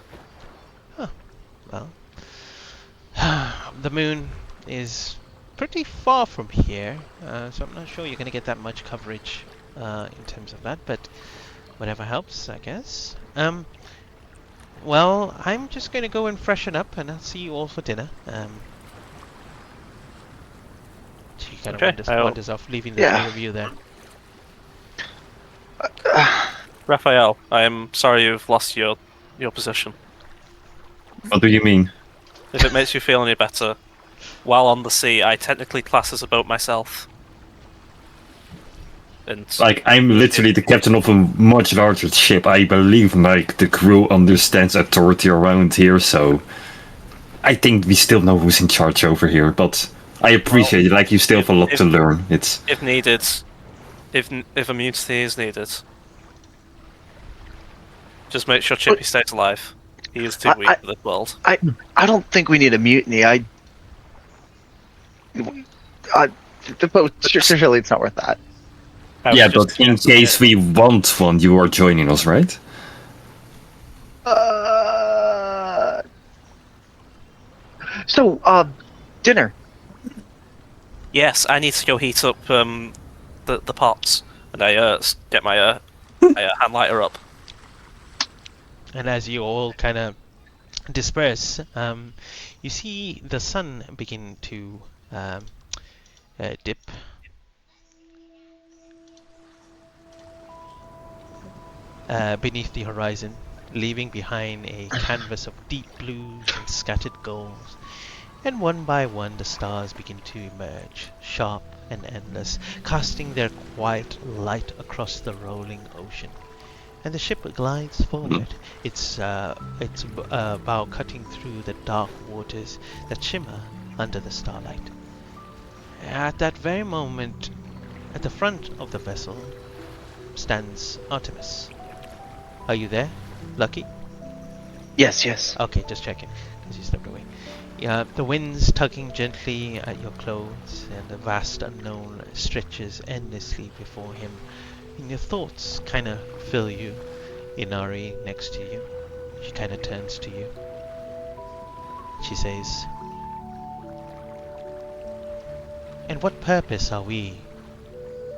Well, the moon is pretty far from here, so I'm not sure you're going to get that much coverage in terms of that, but whatever helps, I guess. Well, I'm just going to go and freshen up, and I'll see you all for dinner. She kind of Okay, wanders off, leaving the Yeah. three of you there. Raphael, I am sorry you've lost your position. What do you mean? If it makes you feel any better, while on the sea, I technically class as a boat myself. And Like, I'm literally the captain of a much larger ship. I believe, like, the crew understands authority around here, so I think we still know who's in charge over here, but I appreciate it. Like, you still have a lot to learn. It's if needed, if immunity is needed, just make sure Chippy stays alive. He is too weak for this world. I don't think we need a mutiny. The boat, surely it's not worth that. I was yeah, just but in suggesting case it. we want one, you are joining us, right? So, dinner. Yes, I need to go heat up the pots, and I get my hand lighter up. And as you all kind of disperse, you see the sun begin to dip. Beneath the horizon, leaving behind a canvas of deep blues and scattered golds. And one by one the stars begin to emerge, sharp and endless, casting their quiet light across the rolling ocean. And the ship glides forward, its bow cutting through the dark waters that shimmer under the starlight. At that very moment, at the front of the vessel, stands Artemis. Are you there, Lucky? Yes. Okay, just checking, because you stepped away. Yeah, the wind's tugging gently at your clothes, and the vast unknown stretches endlessly before him. And your thoughts kind of fill you. Inari next to you. She kind of turns to you. She says, "And what purpose are we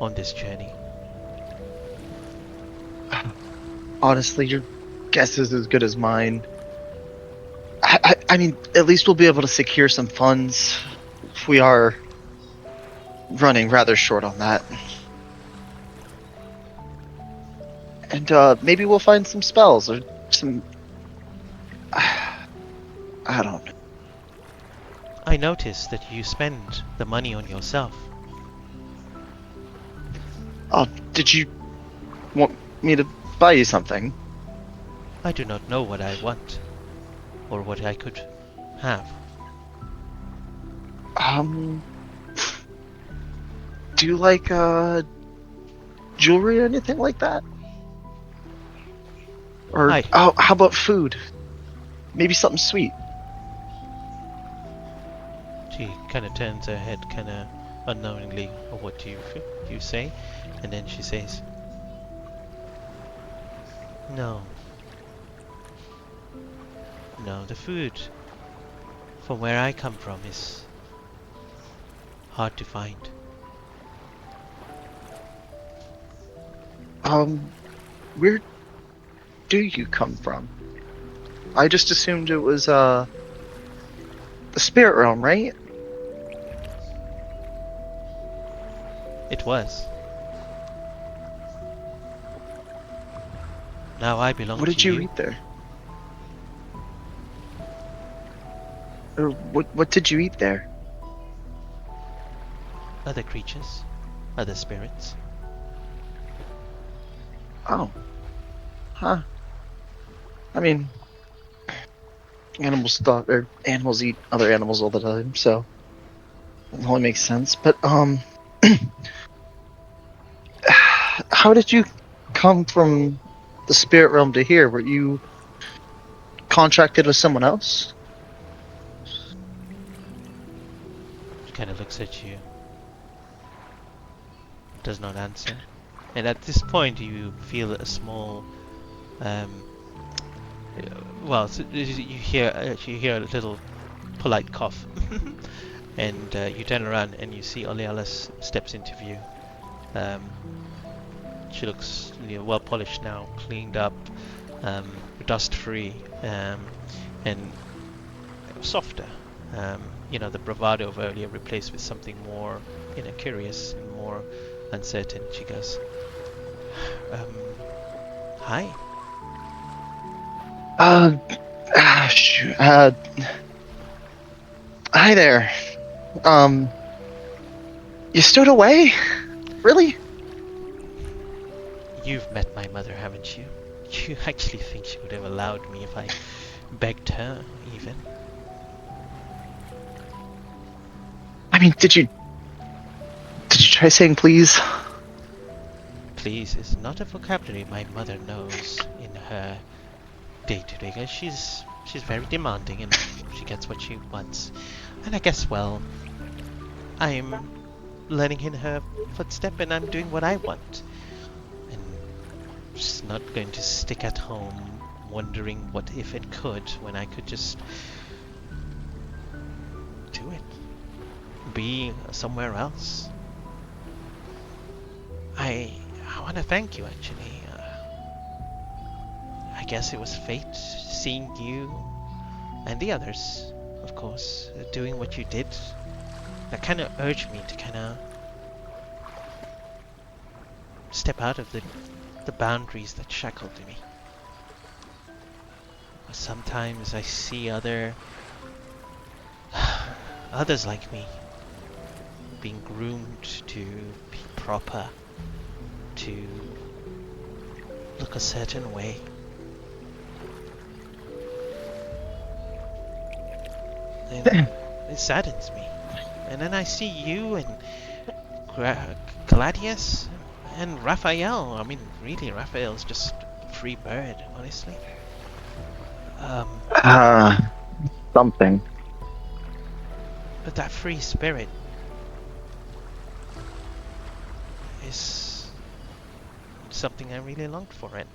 on this journey?" Honestly, your guess is as good as mine. I mean, at least we'll be able to secure some funds. We are running rather short on that. And maybe we'll find some spells or some... I don't know. I notice that you spend the money on yourself. Oh, did you want me to buy you something? I do not know what I want, or what I could have. Do you like jewelry or anything like that? Or Hi. oh, how about food? Maybe something sweet. She kind of turns her head, kind of unknowingly, of what you say, and then she says, "No, the food from where I come from is hard to find." Where do you come from? I just assumed it was the spirit realm, right? It was. Now I belong What to did you eat there? Or what did you eat there? Other creatures, other spirits. Oh. Huh. I mean, animals eat other animals all the time, so it only makes sense. But how did you come from the spirit realm to here? Were you contracted with someone else? She kind of looks at you. Does not answer. And at this point, you feel a small, you hear a little polite cough, and you turn around and you see Olealis steps into view. She looks well polished now, cleaned up, dust free, and softer. The bravado of earlier replaced with something more, curious and more uncertain. She goes, "Hi." Shoot, hi there. You stowed away? Really? You've met my mother, haven't you? You actually think she would have allowed me if I begged her, even? I mean, did you try saying please? Please is not a vocabulary my mother knows in her day-to-day. She's very demanding, and she gets what she wants. And I guess, well, I'm learning in her footstep, and I'm doing what I want. And just not going to stick at home wondering what if it could when I could just do it. Be somewhere else. I want to thank you, actually. I guess it was fate seeing you and the others, of course, doing what you did. That kind of urged me to kind of step out of the boundaries that shackled me. Sometimes I see others like me being groomed to be proper, to look a certain way. And it saddens me. And then I see you and Gladius and Raphael. I mean, really, Raphael's just a free bird, honestly. Something. But that free spirit is something I really longed for. And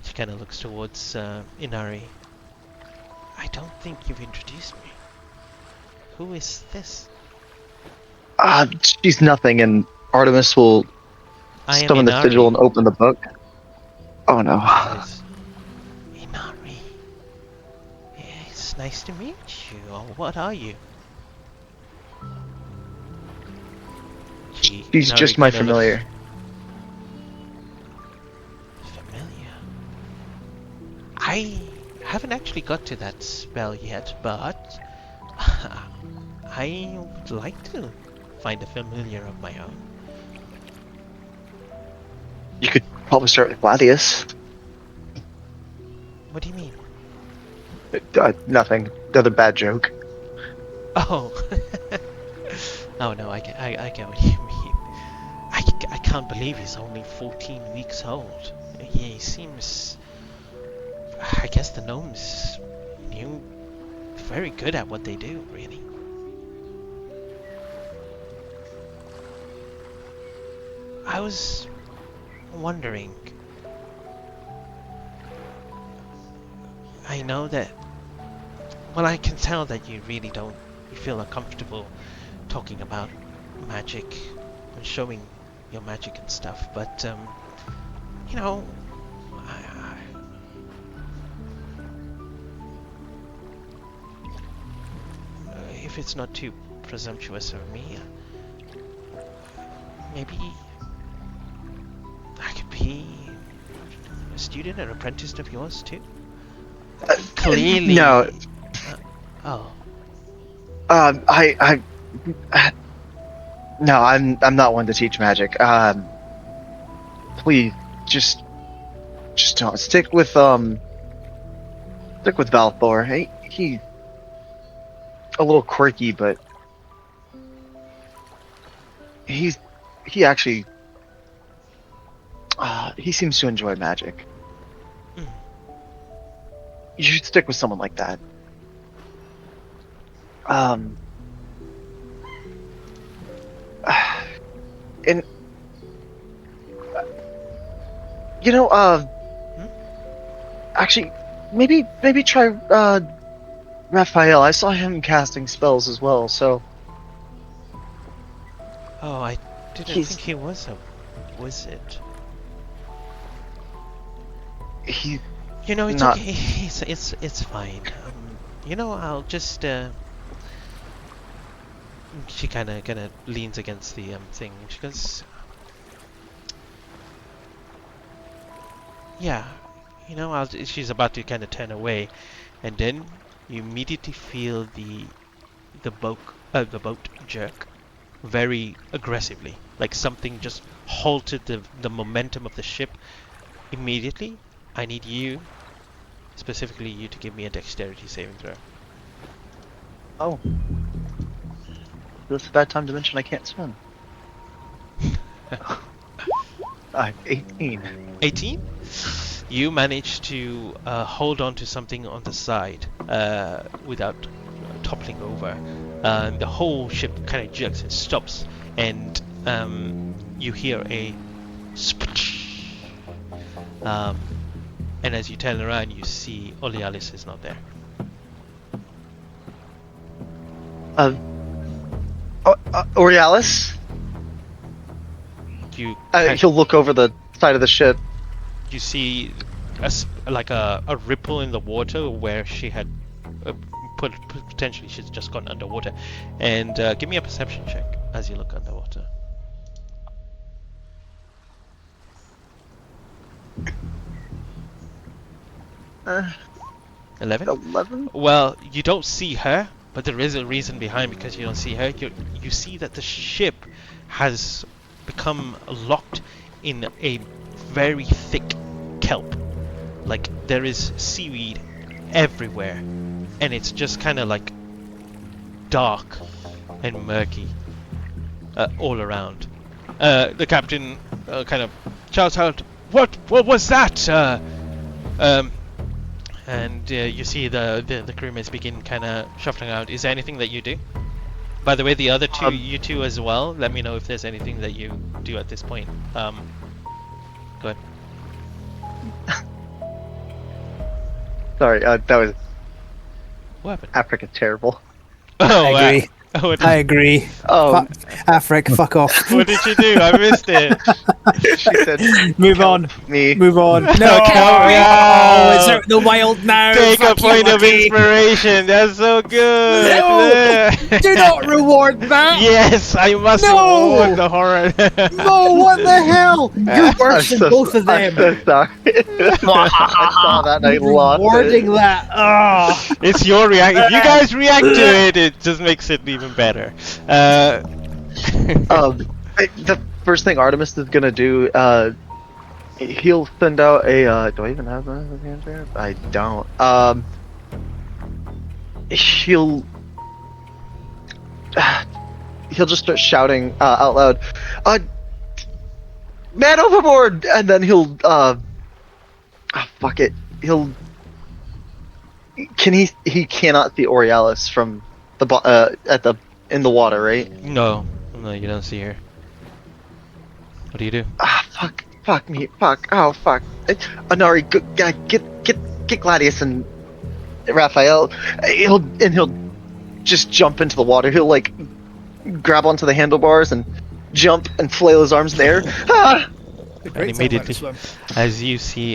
she kind of looks towards Inari. I don't think you've introduced me. Who is this? She's nothing, and Artemis will I am summon the Inari. sigil and open the book. Oh no. Yes. Inari. It's nice to meet you. What are you? She's Inari just my kinda looks familiar. Familiar. I haven't actually got to that spell yet, but I would like to find a familiar of my own. You could probably start with Gladius. What do you mean? Nothing. Another bad joke. Oh. Oh no, I get what you mean. I can't believe he's only 14 weeks old. He seems... I guess the gnomes knew very good at what they do, really. I was wondering... I know that... Well, I can tell that you really don't... You feel uncomfortable talking about magic and showing your magic and stuff, but, you know... if it's not too presumptuous of me, maybe I could be a student, an apprentice of yours too. Clearly. No. Oh. No, I'm not one to teach magic. Please, just don't stick with Valthor. He a little quirky, but he actually he seems to enjoy magic. you should stick with someone like that. And you know, actually, maybe try Raphael. I saw him casting spells as well, so Oh, I didn't He's- think he was a wizard. he. You know, it's Not- okay. It's fine. You know, I'll just. She kind of leans against the thing. She goes, yeah. You know, she's about to kind of turn away, and then you immediately feel the boat jerk very aggressively, like something just halted the momentum of the ship immediately. I need you, specifically you, to give me a dexterity saving throw. Oh, this is a bad time to mention I can't swim. 18. 18? You manage to hold on to something on the side without toppling over. The whole ship kind of jerks and stops, and you hear a sploosh. And as you turn around, you see Olealis is not there. Aurealis? You He'll look over the side of the ship. you see like a ripple in the water where she had potentially she's just gone underwater, and give me a perception check as you look underwater. Uh, 11? 11? Well, you don't see her, but there is a reason behind because you don't see her. You see that the ship has become locked in a very thick kelp. Like, there is seaweed everywhere, and it's just kind of like dark and murky all around. The captain kind of shouts out, What was that? And you see the crewmates begin kind of shuffling out. Is there anything that you do? By the way, the other two, you two as well, let me know if there's anything that you do at this point. Go ahead. Sorry, that was What happened? Africa terrible. Oh, I agree. What I agree. Oh, Afric, fuck off. what did you do? I missed it. she said, Move on. me. Move on. No, yeah. it's out the wild now. Take a Fuck you, point of Lucky. inspiration. That's so good. No! Do not reward that. Yes, I must No! reward the horror. No, what the hell? You're worse than both of them. I'm so sorry. I saw that and I lost Rewarding it. that. Oh. It's your react. If you guys react to it, it just makes it even better. The first thing Artemis is gonna do, he'll send out a. Do I even have that answer? I don't. He'll just start shouting out loud, "Man overboard!" And then he'll fuck it. He cannot see Aurealis from the in the water, right? No, you don't see her. What do you do? Fuck me, oh fuck. Anari, get Gladius and Raphael. He'll just jump into the water. He'll like grab onto the handlebars and jump and flail his arms in the air. Ah! And immediately, as you see,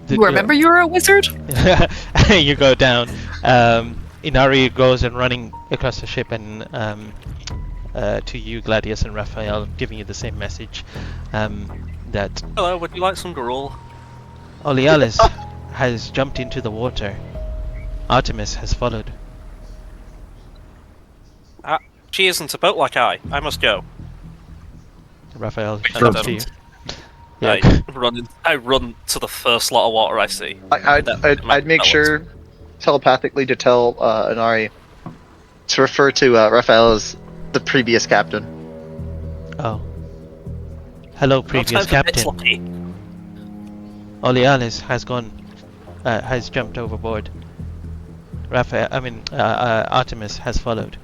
You remember you were a wizard? you go down. Inari goes and running across the ship and to you, Gladius and Raphael, giving you the same message that Hello, would you like some gruel? Olealis has jumped into the water. Artemis has followed. She isn't a boat like I must go. Raphael, Which shouts I to you. I run to the first lot of water I see. I'd make sure telepathically to tell Inari to refer to Raphael as the previous captain. Oh. Hello, previous No time for bits, captain. Lucky. Olealis has gone has jumped overboard. Artemis has followed.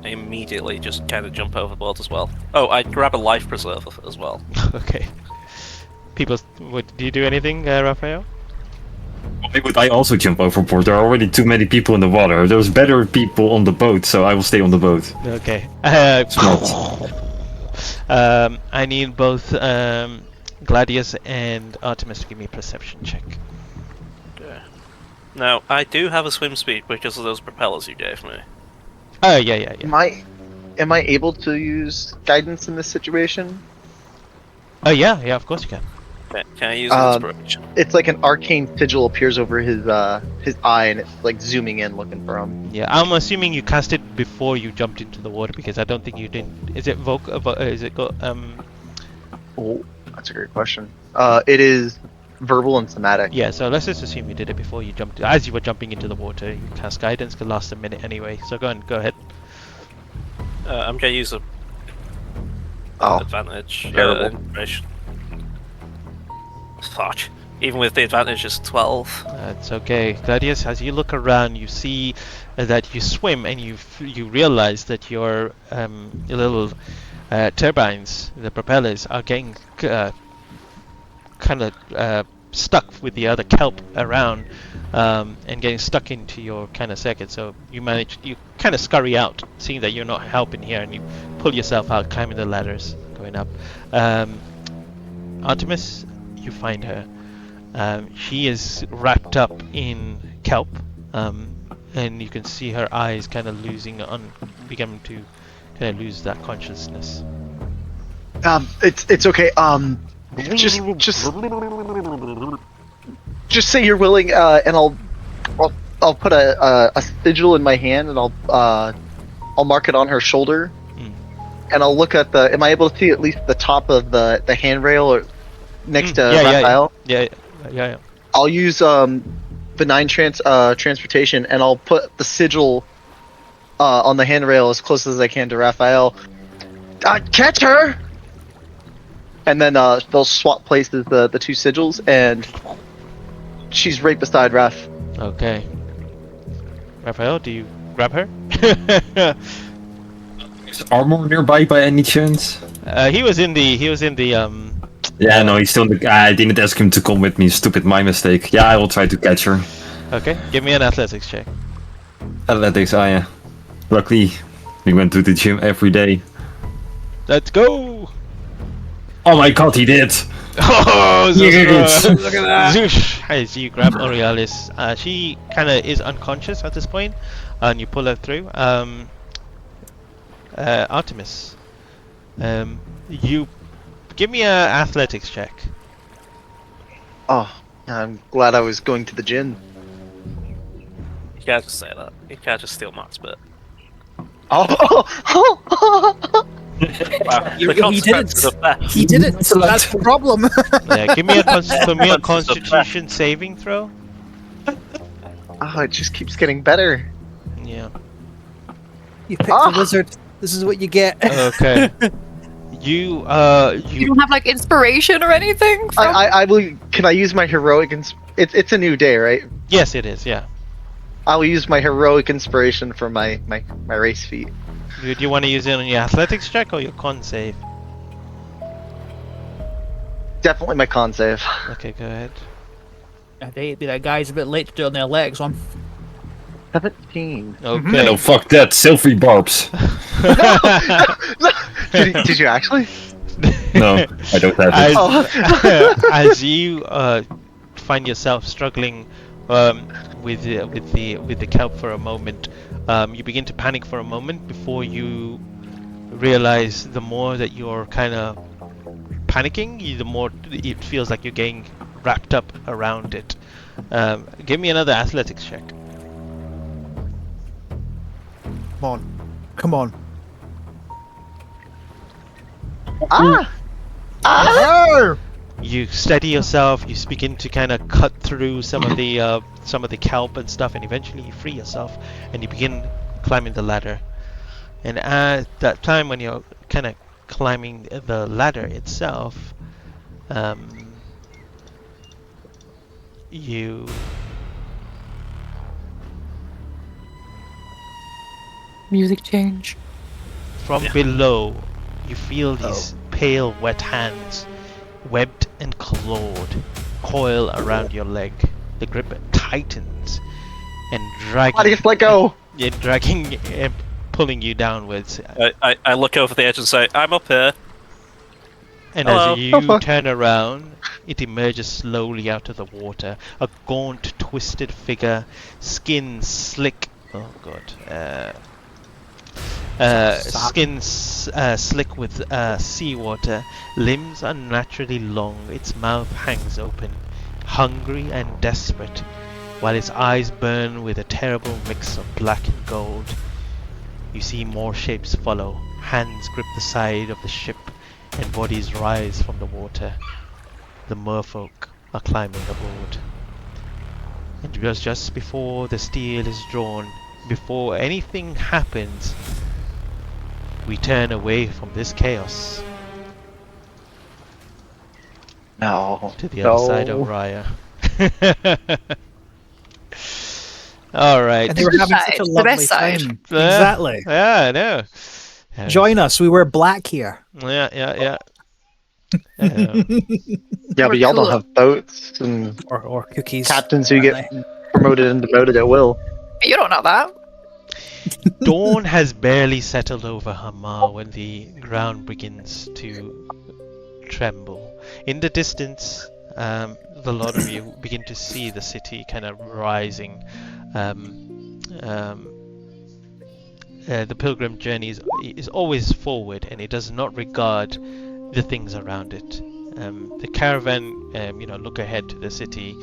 I immediately just kind of jump overboard as well. Oh, I grab a life preserver as well. Okay. People, do you do anything, Raphael? Why would I also jump overboard? There are already too many people in the water. There's better people on the boat, so I will stay on the boat. Okay. Smart. I need both Gladius and Artemis to give me a perception check. Okay. Now, I do have a swim speed because of those propellers you gave me. Oh, yeah. Am I able to use guidance in this situation? Oh, yeah, of course you can. Can I use an inspiration? It's like an arcane sigil appears over his eye, and it's like zooming in, looking for him. Yeah, I'm assuming you cast it before you jumped into the water because I don't think you didn't. Is it Oh, that's a great question. It is verbal and somatic. Yeah, so let's just assume you did it before you jumped. As you were jumping into the water, you cast guidance. Could last a minute anyway. So go ahead. I'm gonna use a advantage. Terrible. Inspiration. Fuck. Even with the advantage, it's 12. It's okay. Gladius, as you look around, you see that you swim and you realize that your little turbines, the propellers, are getting kind of stuck with the other kelp around and getting stuck into your kind of circuit. So you kind of scurry out, seeing that you're not helping here, and you pull yourself out, climbing the ladders, going up. Artemis, you find her. She is wrapped up in kelp, and you can see her eyes kind of beginning to kind of lose that consciousness. It's okay. Just say you're willing, and I'll put a sigil in my hand, and I'll mark it on her shoulder, and I'll look at am I able to see at least the top of the handrail or next to Raphael? Yeah. I'll use benign transportation, and I'll put the sigil on the handrail as close as I can to Raphael. Catch her! And then they'll swap places, the two sigils, and she's right beside Raph. Okay. Raphael, do you grab her? Is Armor nearby by any chance? He was in the Yeah, no, he's still in the... I didn't ask him to come with me, stupid, my mistake. Yeah, I will try to catch her. Okay, give me an athletics check. Athletics, yeah. Luckily, we went to the gym every day. Let's go! Oh my god, he did! Oh, Yes. Look at that. Zoosh! As you grab Aurealis, she kind of is unconscious at this point, and you pull her through. Artemis, you give me an athletics check. Oh, I'm glad I was going to the gym. You can't just say that. You can't just steal Mark's bit. Oh! Wow. He The did consequences it. of that. He did it. So that's the problem. Yeah, give me a Constitution saving throw. Oh, it just keeps getting better. Yeah. You picked a wizard. This is what you get. Okay. You You don't have like inspiration or anything? From... I will. Can I use my heroic? It's a new day, right? Yes, it is. Yeah. I will use my heroic inspiration for my race feat. Do you want to use it on your athletics check or your con save? Definitely my con save. Okay, go ahead. That guy's a bit late to do on the athletics one. 17. Okay. No, fuck that, Sylphie Barbs. Did you actually? No, I don't have it. As you find yourself struggling with the kelp for a moment, you begin to panic for a moment before you realize the more that you're kind of panicking, the more it feels like you're getting wrapped up around it. Give me another athletics check. Come on. You steady yourself. You begin to kind of cut through some of the kelp and stuff, and eventually you free yourself and you begin climbing the ladder. And at that time, when you're kind of climbing the ladder itself, you Music change. from below, you feel these pale, wet hands, webbed and clawed, coil around your leg. The grip tightens and Claudius, let go! dragging, pulling you downwards. I look over the edge and say, I'm up here. And Hello. as Oh, you fuck. turn around, it emerges slowly out of the water. A gaunt, twisted figure, skin slick. Oh god. Skin slick with seawater, limbs unnaturally long, its mouth hangs open, hungry and desperate, while its eyes burn with a terrible mix of black and gold. You see more shapes follow, hands grip the side of the ship, and bodies rise from the water. The merfolk are climbing aboard. And it was just before the steel is drawn, before anything happens, we turn away from this chaos No. to the other side of RAIA. Alright. And they were having such a The lovely best side. time. Exactly. Yeah, I know. Join us. We wear black here. Yeah. Yeah, but We're y'all cool. don't have boats and Or cookies. captains who get apparently. promoted and demoted at will. You don't know that. Dawn has barely settled over Hamar when the ground begins to tremble. In the distance, the lot of you begin to see the city kind of rising. The pilgrim journey is always forward, and it does not regard the things around it. The caravan, look ahead to the city.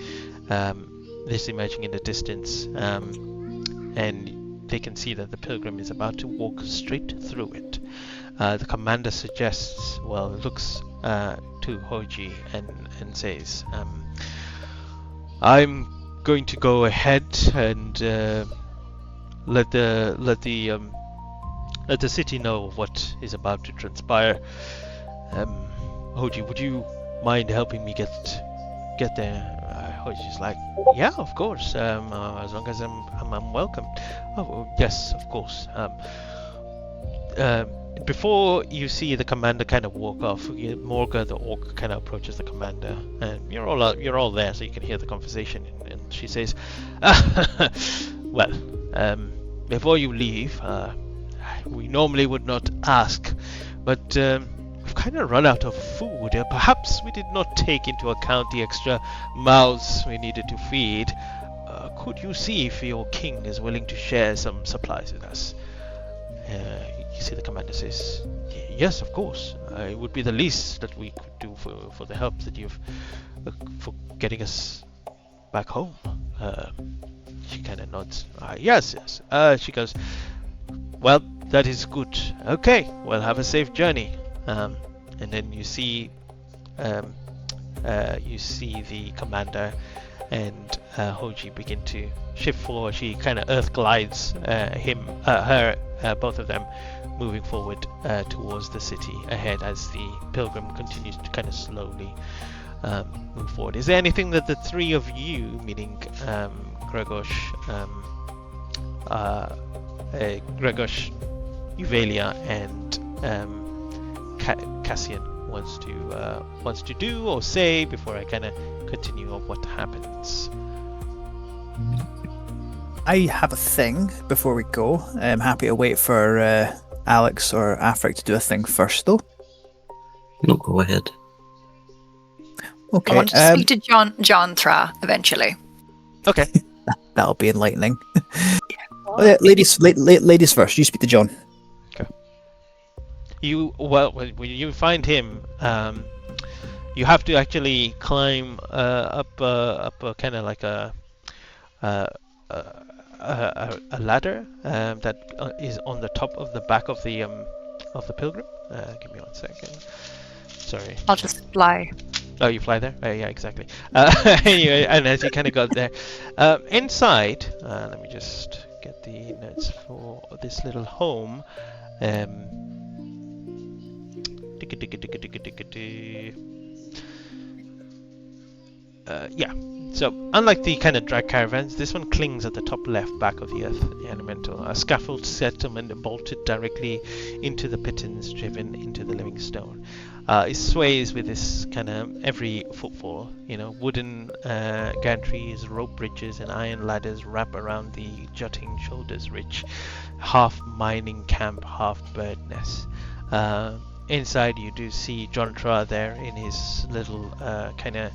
This emerging in the distance, and they can see that the pilgrim is about to walk straight through it. The commander suggests, looks to Hoji and says, "I'm going to go ahead and let the city know of what is about to transpire. Hoji, would you mind helping me get there?" Hoji's like, "Yeah, of course. As long as I'm welcome." "Oh, yes, of course." Before you see the commander kind of walk off, Morga the orc kind of approaches the commander, and you're all there, so you can hear the conversation. And she says, "Well, before you leave, we normally would not ask, but we've kind of run out of food. Perhaps we did not take into account the extra mouths we needed to feed. Could you see if your king is willing to share some supplies with us?" You see the commander says, "Yes, of course. It would be the least that we could do for the help that you've for getting us back home." She kind of nods. Yes. She goes, "Well, that is good. Okay, well, have a safe journey." And then you see the commander and Hoji begin to shift forward. She kind of earth glides both of them, moving forward towards the city ahead as the pilgrim continues to kind of slowly move forward. Is there anything that the three of you, meaning Gregos, Uvalia, and Cassian wants to do or say before I kind of continue on what happens? I have a thing before we go. I'm happy to wait for Alex or Afric to do a thing first, though. No, go ahead. Okay. I want to speak to John Thra eventually. Okay. That'll be enlightening. Ladies first. You speak to John. When you find him, you have to actually climb up kind of like a ladder that is on the top of the back of the pilgrim. Give me 1 second. Sorry. I'll just fly. Oh, you fly there? Yeah, exactly. Anyway, and as you kind of got there, inside, let me just get the notes for this little home. yeah. So, unlike the kind of drag caravans, this one clings at the top left back of the earth elemental. A scaffold settlement bolted directly into the pittons driven into the living stone. It sways with this kind of every footfall. Wooden gantries, rope bridges, and iron ladders wrap around the jutting shoulders ridge. Half mining camp, half bird nest. Inside, you do see John Tra there in his little kind of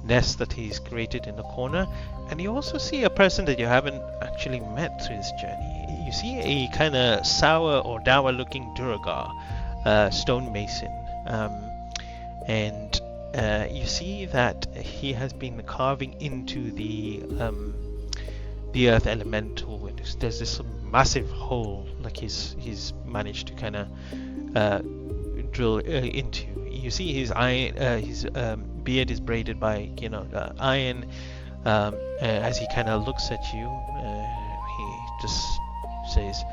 nest that he's created in the corner, and you also see a person that you haven't actually met through this journey. You see a kind of sour or dour looking Duragar, stonemason, and you see that he has been carving into the earth elemental. There's this massive hole, like he's managed to kind of drill into. You see his beard is braided by iron. As he kind of looks at you, he just says,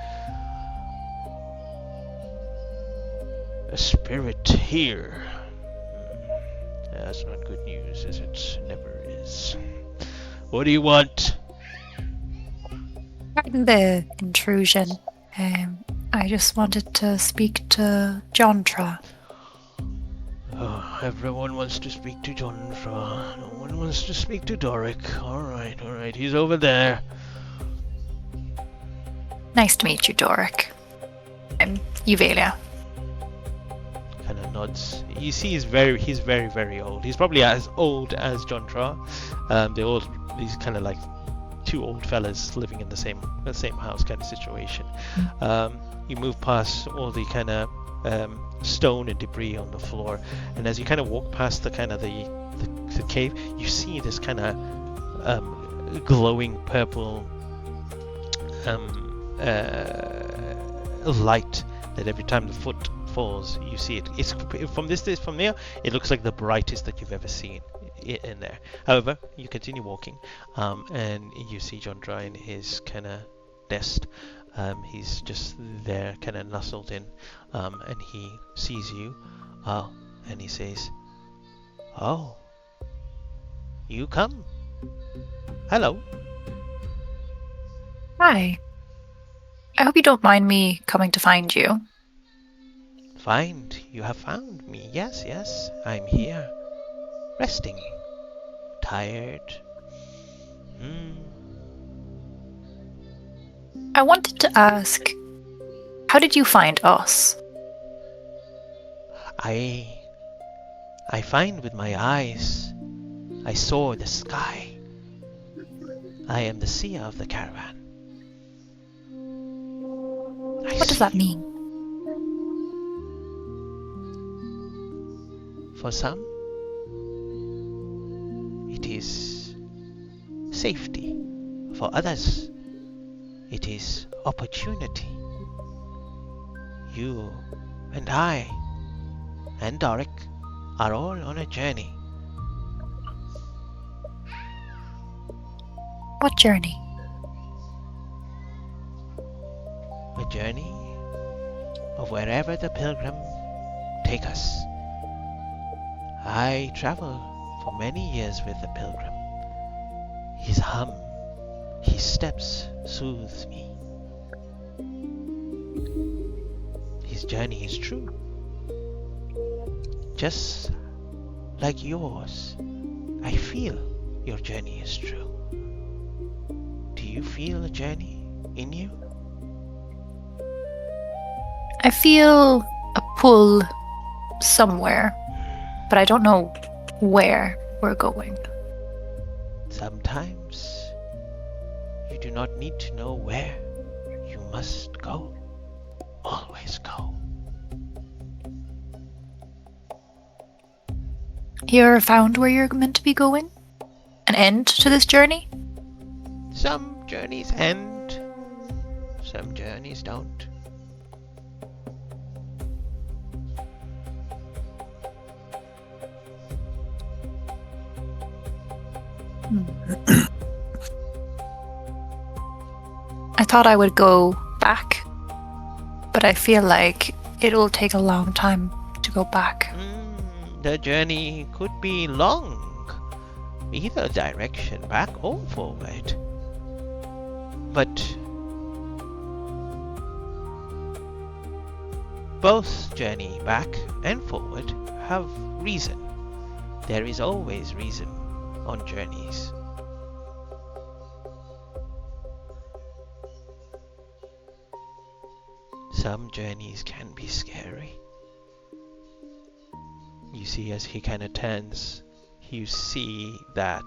"A spirit here. That's not good news, as it never is. What do you want?" Pardon the intrusion. I just wanted to speak to Jontra. Oh, everyone wants to speak to Jontra. No one wants to speak to Doric. All right. He's over there. Nice to meet you, Doric. I'm Euvelia. Kind of nods. You see, he's very, very old. He's probably as old as Jontra. These kind of like two old fellas living in the same house kind of situation. You move past all the kind of stone and debris on the floor, and as you kind of walk past the kind of the cave, you see this kind of glowing purple light that every time the foot falls, you see it. It's from there, it looks like the brightest that you've ever seen in there. However, you continue walking, and you see John Dry in his kind of nest. He's just there, kind of nestled in, and he sees you, and he says, "Oh, you come? Hello." Hi. I hope you don't mind me coming to find you. Find? You have found me. Yes, I'm here. Resting. Tired. I wanted to ask, how did you find us? I find with my eyes. I saw the sky. I am the seer of the caravan. What does that mean? For some, it is safety. For others, it is opportunity. You and I and Doric are all on a journey. What journey? A journey of wherever the pilgrim take us. I travel for many years with the pilgrim. His hum, his steps soothes me. His journey is true. Just like yours, I feel your journey is true. Do you feel a journey in you? I feel a pull somewhere, but I don't know where we're going. Sometimes you do not need to know where. You must go. Always go. You found where you're meant to be going? An end to this journey? Some journeys end, some journeys don't. I thought I would go back, but I feel like it'll take a long time to go back. The journey could be long. either direction, back or forward. But both journey back and forward have reason. There is always reason on journeys. Some journeys can be scary. You see, as he kind of turns, you see that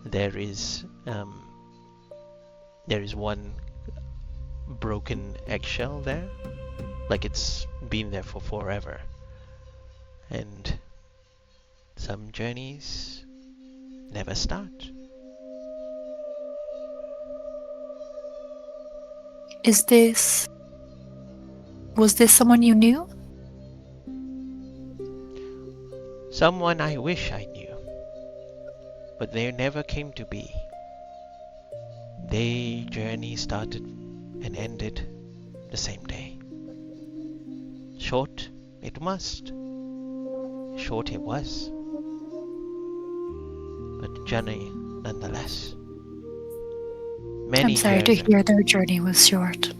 there is one broken eggshell there, like it's been there for forever. And some journeys never start. Was this someone you knew? Someone I wish I knew, but they never came to be. Their journey started and ended the same day. Short it must. Short it was. But journey nonetheless. I'm sorry to years hear their journey was short.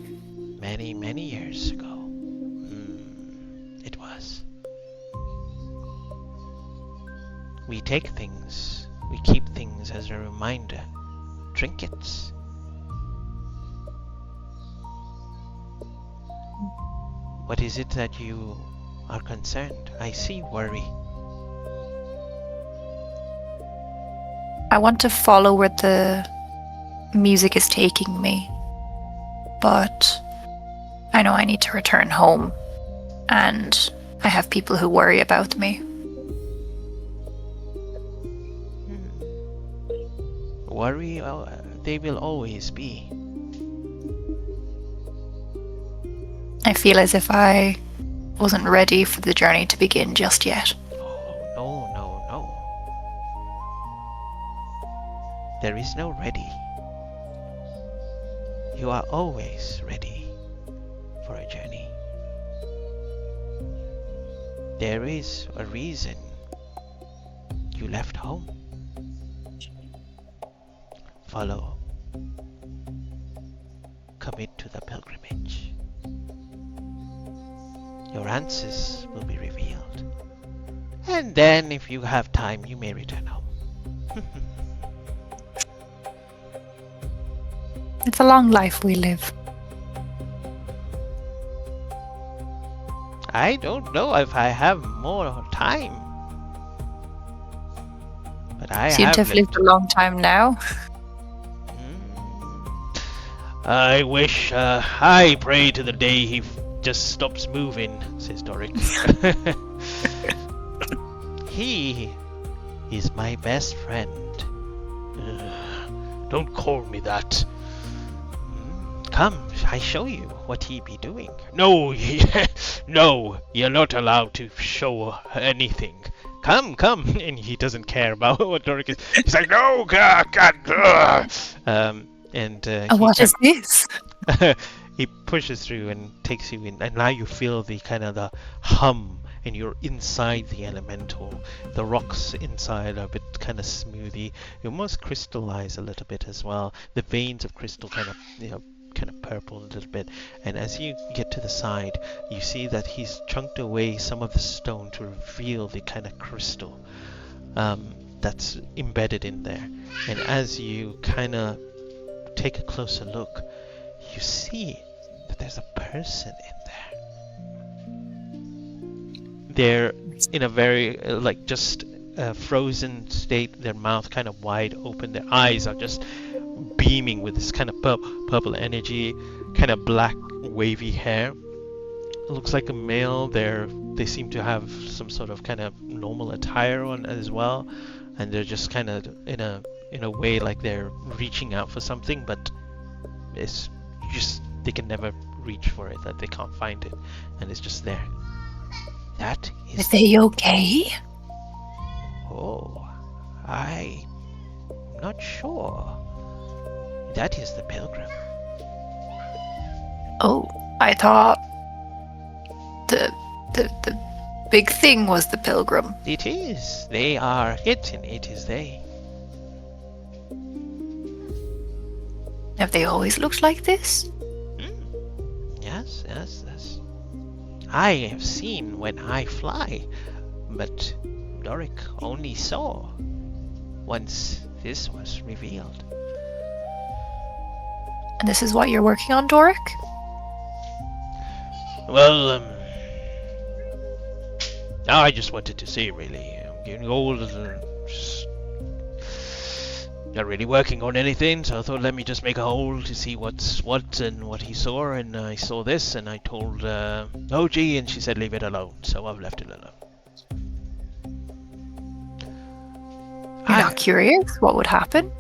many years ago. It was. We take things, we keep things as a reminder. Trinkets. What is it that you are concerned? I see worry. I want to follow where the music is taking me, but I know I need to return home, and I have people who worry about me. Worry, they will always be. I feel as if I wasn't ready for the journey to begin just yet. Oh, no. There is no ready. You are always ready for a journey. There is a reason you left home. Follow. Commit to the pilgrimage. Your answers will be revealed. And then, if you have time, you may return home. It's a long life we live. I don't know if I have more time. But I Seem to have lived a long time now. I wish, I pray to the day he just stops moving, says Doric. He is my best friend. Don't call me that. Come, I show you what he be doing. No, no, you're not allowed to show anything. Come, and he doesn't care about what Doric is. He's like, no, God. What is this? He pushes through and takes you in, and now you feel the kind of the hum, and you're inside the elemental. The rocks inside are a bit kind of smoothie. You almost crystallize a little bit as well. The veins of crystal kind of purple a little bit. And as you get to the side, you see that he's chunked away some of the stone to reveal the kind of crystal that's embedded in there. And as you kind of take a closer look, you see that there's a person in there. They're in a very just frozen state, their mouth kind of wide open, their eyes are just beaming with this kind of purple energy, kind of black wavy hair. It looks like a male. They seem to have some sort of kind of normal attire on as well, and they're just kind of in a way like they're reaching out for something, but it's just they can never reach for it, that they can't find it, and it's just there. That is. Are they okay? Oh, I'm not sure. That is the pilgrim. Oh, I thought the big thing was the pilgrim. It is. They are it, and it is they. Have they always looked like this? Yes, yes, yes. I have seen when I fly, but Doric only saw once this was revealed. And this is what you're working on, Doric? Well, I just wanted to see, really. I'm getting old and just not really working on anything, so I thought let me just make a hole to see what's what and what he saw, and I saw this, and I told OG, and she said leave it alone, so I've left it alone. You're not curious what would happen?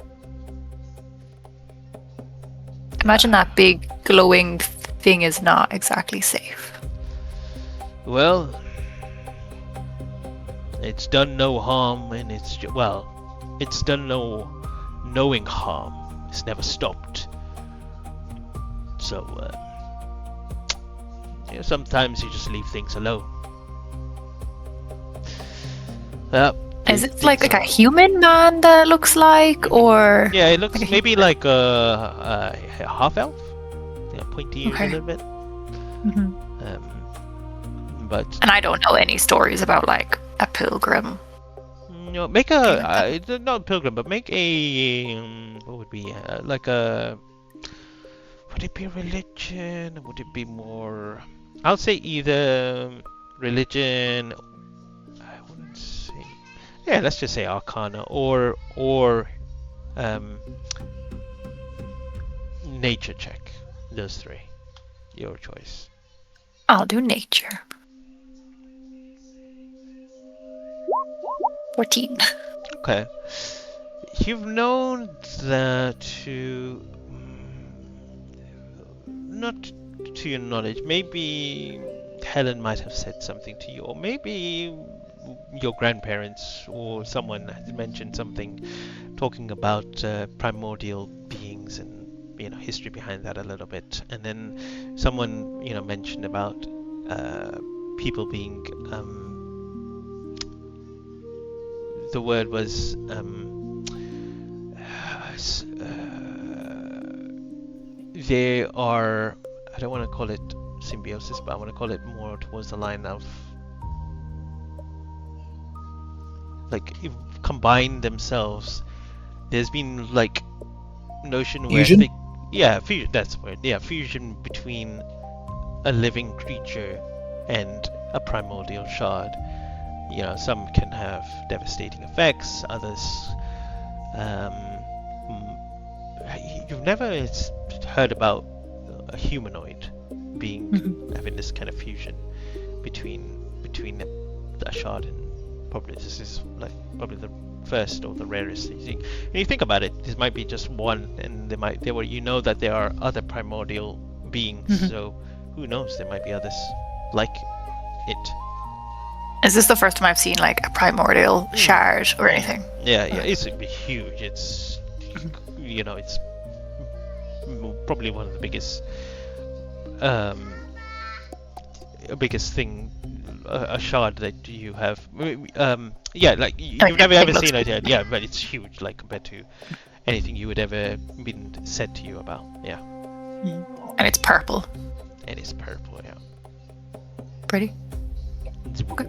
Imagine that big glowing thing is not exactly safe. Well, it's done no harm, and it's it's done no knowing harm. It's never stopped. So, sometimes you just leave things alone. Is it like a human man that looks like, or? Yeah, it looks like maybe like a half elf. Yeah, pointy ears a little bit. Mhm. But And I don't know any stories about like a pilgrim. make a not a pilgrim, but make a what would be like a. Would it be religion? Would it be more? I'll say either religion. I wouldn't say. Yeah, let's just say Arcana or nature check. Those three, your choice. I'll do nature. 14. Okay. You've known that to not to your knowledge. Maybe Helen might have said something to you, or maybe your grandparents or someone has mentioned something talking about primordial beings and history behind that a little bit, and then someone mentioned about people being the word was they are, I don't want to call it symbiosis, but I want to call it more towards the line of like combine themselves. There's been like notion Fusion? where fusion, that's the word. Yeah, fusion between a living creature and a primordial shard. Some can have devastating effects, others you've never heard about a humanoid being having this kind of fusion between a shard and probably this is like probably the first or the rarest thing. When you think about it, this might be just one, and that there are other primordial beings. So who knows? There might be others like it. Is this the first time I've seen like a primordial shard or anything? Yeah, it's huge. It's it's probably one of the biggest thing, a shard that you have. Like you've never ever seen it yet. Yeah, but it's huge, like compared to anything you would ever been said to you about. Yeah. And it's purple. And it's purple. Yeah. Pretty. Okay.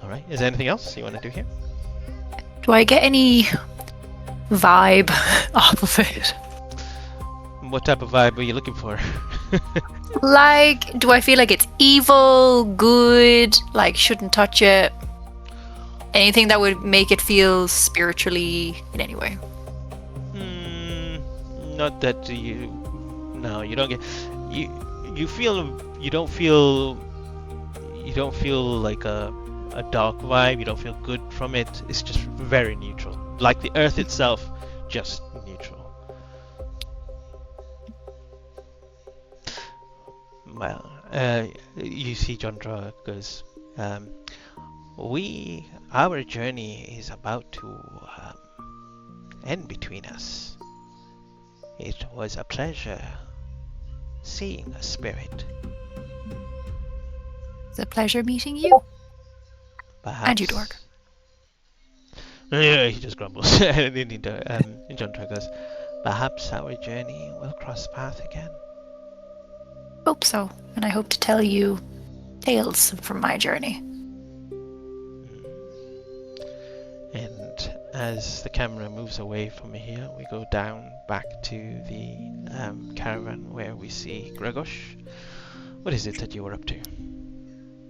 All right. Is there anything else you want to do here? Do I get any vibe off of it? What type of vibe are you looking for? Like, do I feel like it's evil, good, like shouldn't touch it? Anything that would make it feel spiritually in any way? Not that you. No, you don't get. You feel. You don't feel like a dark vibe. You don't feel good from it. It's just very neutral. Like the earth itself, just neutral. Well, you see Jondra goes, our journey is about to end between us. It was a pleasure seeing a spirit. It's a pleasure meeting you. Perhaps. And you, Dork. Yeah, he just grumbles. And Jondra goes, Perhaps our journey will cross paths again. Hope so, and I hope to tell you tales from my journey. And as the camera moves away from here, we go down back to the caravan where we see Gregos. What is it that you were up to?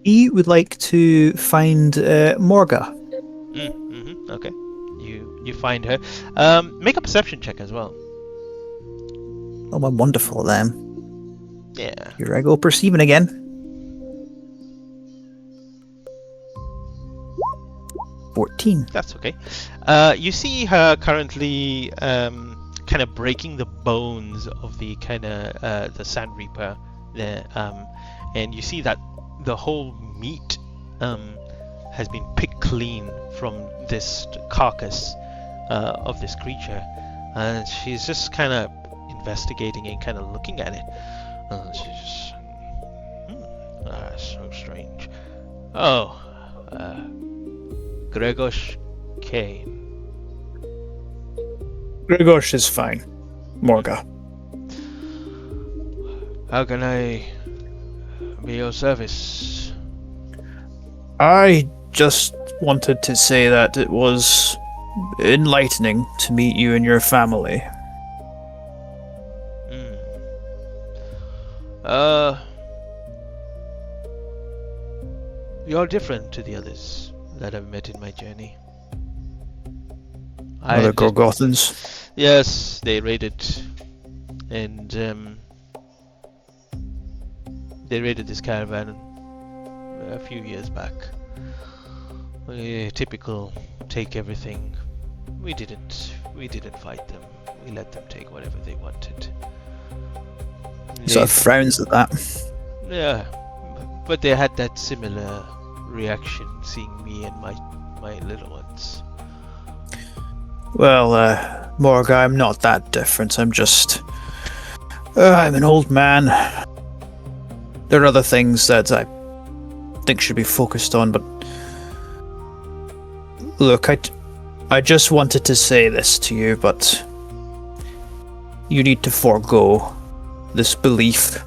He would like to find Morga. Okay. You find her. Make a perception check as well. Oh, I'm wonderful then. Yeah. Here I go perceiving again. 14. That's okay. You see her currently kind of breaking the bones of the the Sand Reaper there, and you see that the whole meat has been picked clean from this carcass of this creature, and she's just kind of investigating and kind of looking at it. She's so strange. Oh, Gregos Kane. Gregos is fine. Morga. How can I be your service? I just wanted to say that it was enlightening to meet you and your family. You're different to the others that I've met in my journey. Other Gorgothans. Yes, they raided, and they raided this caravan a few years back. Typical, take everything. We didn't fight them. We let them take whatever they wanted. He sort of frowns at that. Yeah, but they had that similar reaction seeing me and my little ones. Well, Morga, I'm not that different. I'm just... I'm an old man. There are other things that I think should be focused on, but... Look, I just wanted to say this to you, but... You need to forego this belief.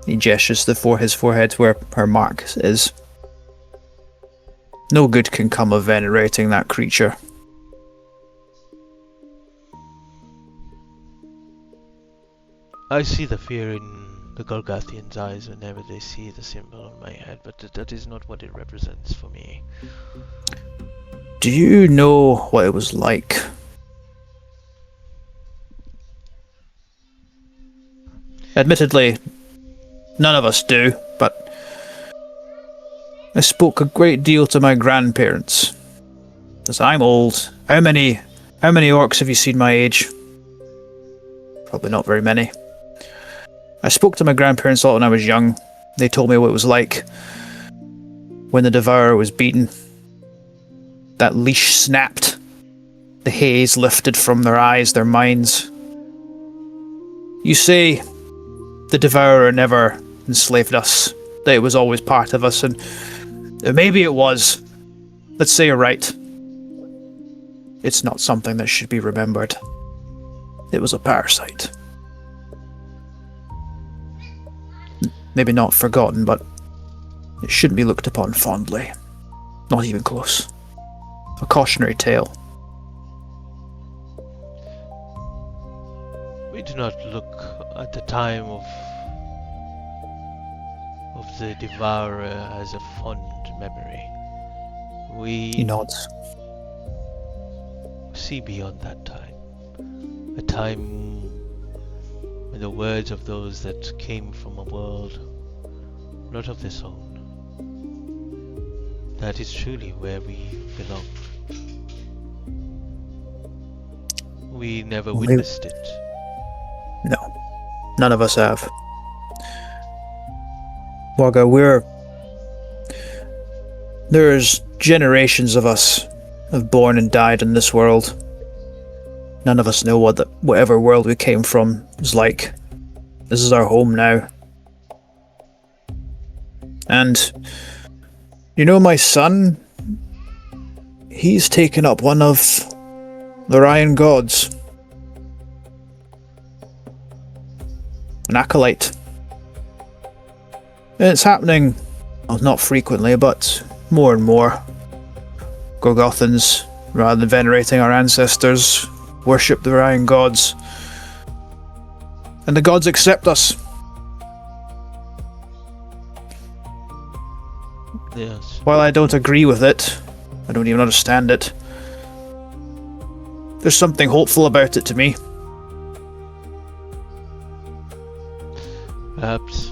He gestures to his forehead where her mark is. No good can come of venerating that creature. I see the fear in the Golgothians' eyes whenever they see the symbol on my head, but that is not what it represents for me. Do you know what it was like? Admittedly, none of us do, but I spoke a great deal to my grandparents. As I'm old, how many orcs have you seen my age? Probably not very many. I spoke to my grandparents a lot when I was young. They told me what it was like when the Devourer was beaten. That leash snapped. The haze lifted from their eyes, their minds. You say the Devourer never enslaved us, that it was always part of us, and maybe it was. Let's say you're right. It's not something that should be remembered. It was a parasite. Maybe not forgotten, but it shouldn't be looked upon fondly. Not even close. A cautionary tale. We do not look at the time of the Devourer as a fond memory. He nods. See beyond that time. A time when the words of those that came from a world not of this own. That is truly where we belong. We never witnessed it. No. None of us have. Morga, there's generations of us have born and died in this world. None of us know whatever world we came from is like. This is our home now. And, you know, my son, he's taken up one of the Ryan gods. an acolyte. It's happening, well, not frequently, but more and more. Gorgothans, rather than venerating our ancestors, worship the RAIA gods. And the gods accept us. Yes. While I don't agree with it, I don't even understand it, there's something hopeful about it to me. Perhaps.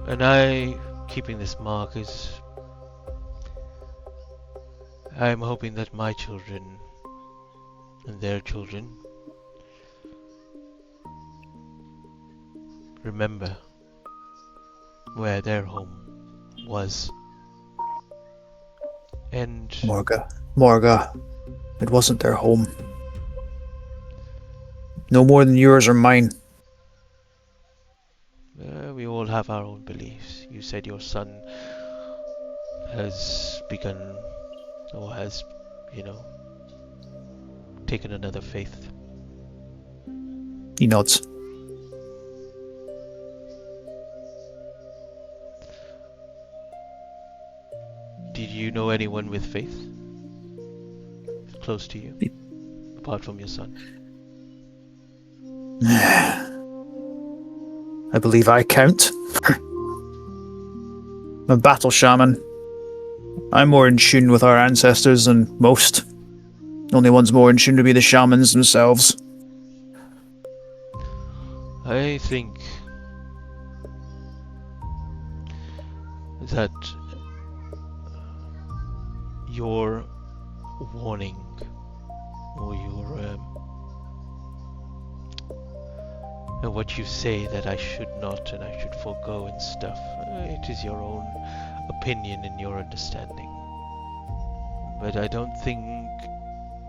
And I, keeping this mark, is I'm hoping that my children and their children remember where their home was. And Morga, it wasn't their home. No more than yours or mine. We all have our own beliefs. You said your son has begun, or has, taken another faith. He nods. Did you know anyone with faith close to you, apart from your son? I believe I count. I'm a battle shaman. I'm more in tune with our ancestors than most. The only ones more in tune to be the shamans themselves. I think that your warning, or and what you say that I should not and I should forego and stuff, it is your own opinion and your understanding. But I don't think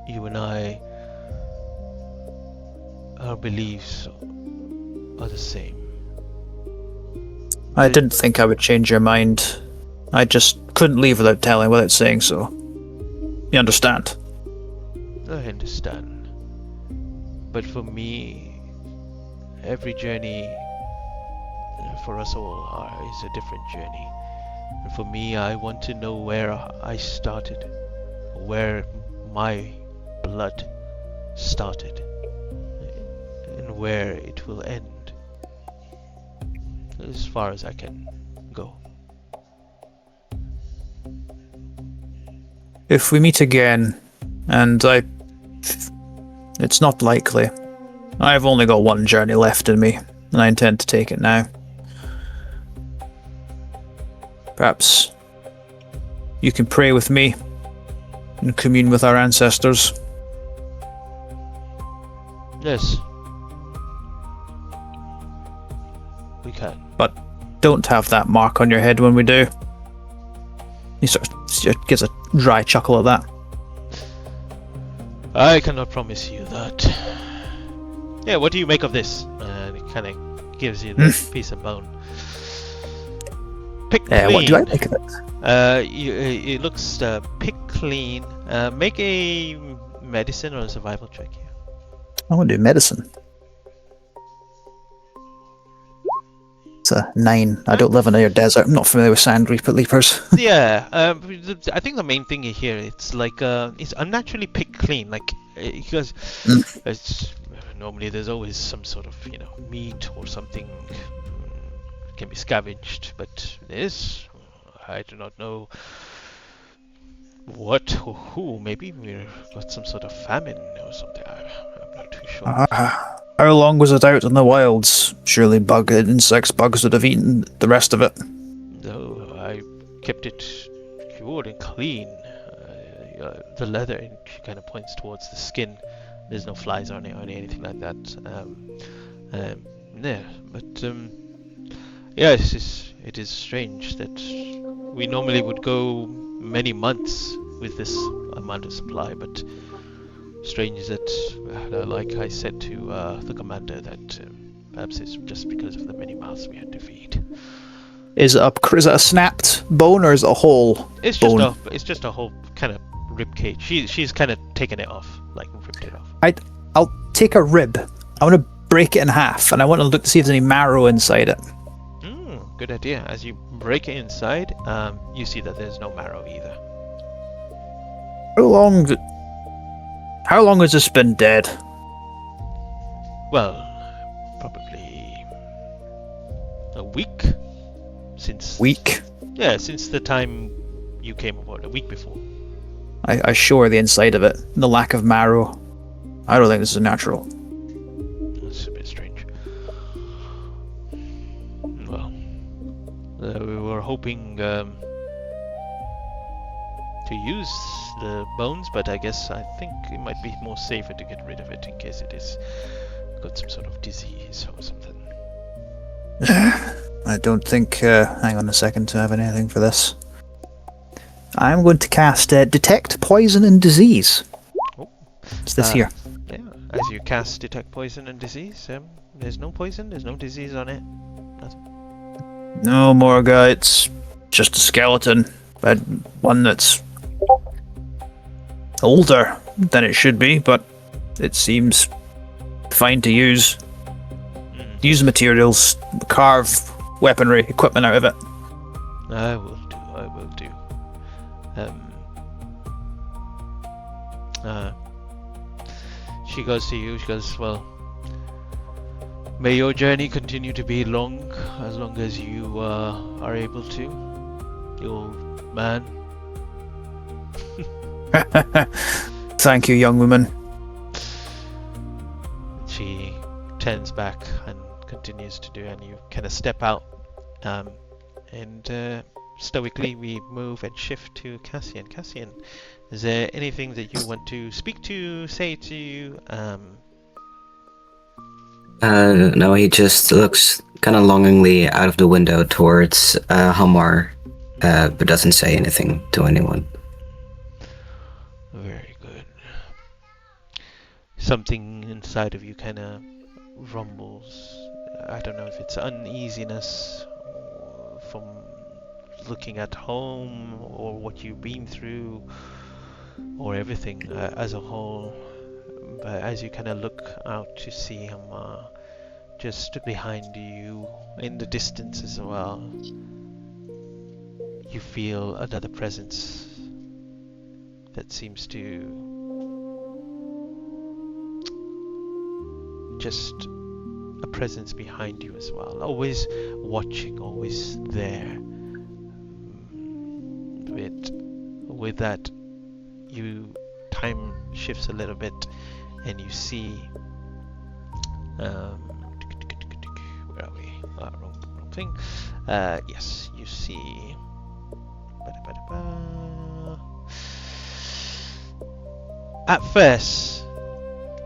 you and I, our beliefs are the same. I didn't think I would change your mind. I just couldn't leave without telling, without saying so. You understand? I understand. But for me, every journey for us all is a different journey. And for me, I want to know where I started, where my blood started, and where it will end, as far as I can go. If we meet again, and it's not likely. I've only got one journey left in me, and I intend to take it now. Perhaps you can pray with me and commune with our ancestors. Yes. We can. But don't have that mark on your head when we do. He sort of gives a dry chuckle at that. I cannot promise you that. Yeah, what do you make of this? And it kind of gives you this piece of bone. Pick clean. What do I make of it? It looks pick clean. Make a medicine or a survival check here. I want to do medicine. It's a 9. I don't live in a desert. I'm not familiar with sand leapers. Yeah, I think the main thing here, it's like it's unnaturally picked clean, like because it's, normally there's always some sort of meat or something can be scavenged, but this I do not know what or who. Maybe we've got some sort of famine or something. I'm not too sure. How long was it out in the wilds? Surely bugs would have eaten the rest of it. No, I kept it cured and clean. The leather, and she kind of points towards the skin. There's no flies on it or anything like that. Yeah, but yeah, it is strange that we normally would go many months with this amount of supply, but strange that, like I said to the commander, that perhaps it's just because of the many mouths we had to feed. Is it a snapped bone or is it a whole It's bone? just a whole kind of rib cage. She's kind of taken it off, like ripped it off. I'll take a rib. I want to break it in half, and I want to look to see if there's any marrow inside it. Good idea. As you break it inside, you see that there's no marrow either. How long has this been dead? Well, probably a week since. Week. Yeah, since the time you came aboard. A week before. I show her the inside of it. The lack of marrow. I don't think this is natural. That's a bit strange. Well, we were hoping to use the bones, but I guess I think it might be more safer to get rid of it in case it is got some sort of disease or something. I don't think. Hang on a second to have anything for this. I'm going to cast Detect Poison and Disease. Oh. It's this here. Yeah, as you cast Detect Poison and Disease, there's no poison, there's no disease on it. Nothing. No, Morga, it's just a skeleton. But one that's older than it should be, but it seems fine to use. Use materials, carve weaponry, equipment out of it. I will do. She goes to you, she goes, well, may your journey continue to be long as you are able to, you old man. Thank you, young woman. She turns back and continues to do, and you kind of step out, and stoically we move and shift to Cassian. Cassian, is there anything that you want to speak to, say to? No, he just looks kind of longingly out of the window towards Hamar, but doesn't say anything to anyone. Very good. Something inside of you kind of rumbles. I don't know if it's uneasiness from looking at home or what you've been through or everything as a whole. But as you kind of look out to see him just behind you in the distance as well, you feel another presence that seems to just a presence behind you as well, always watching, always there. With that, time shifts a little bit, and you see. Where are we? Wrong thing. Yes, you see. At first,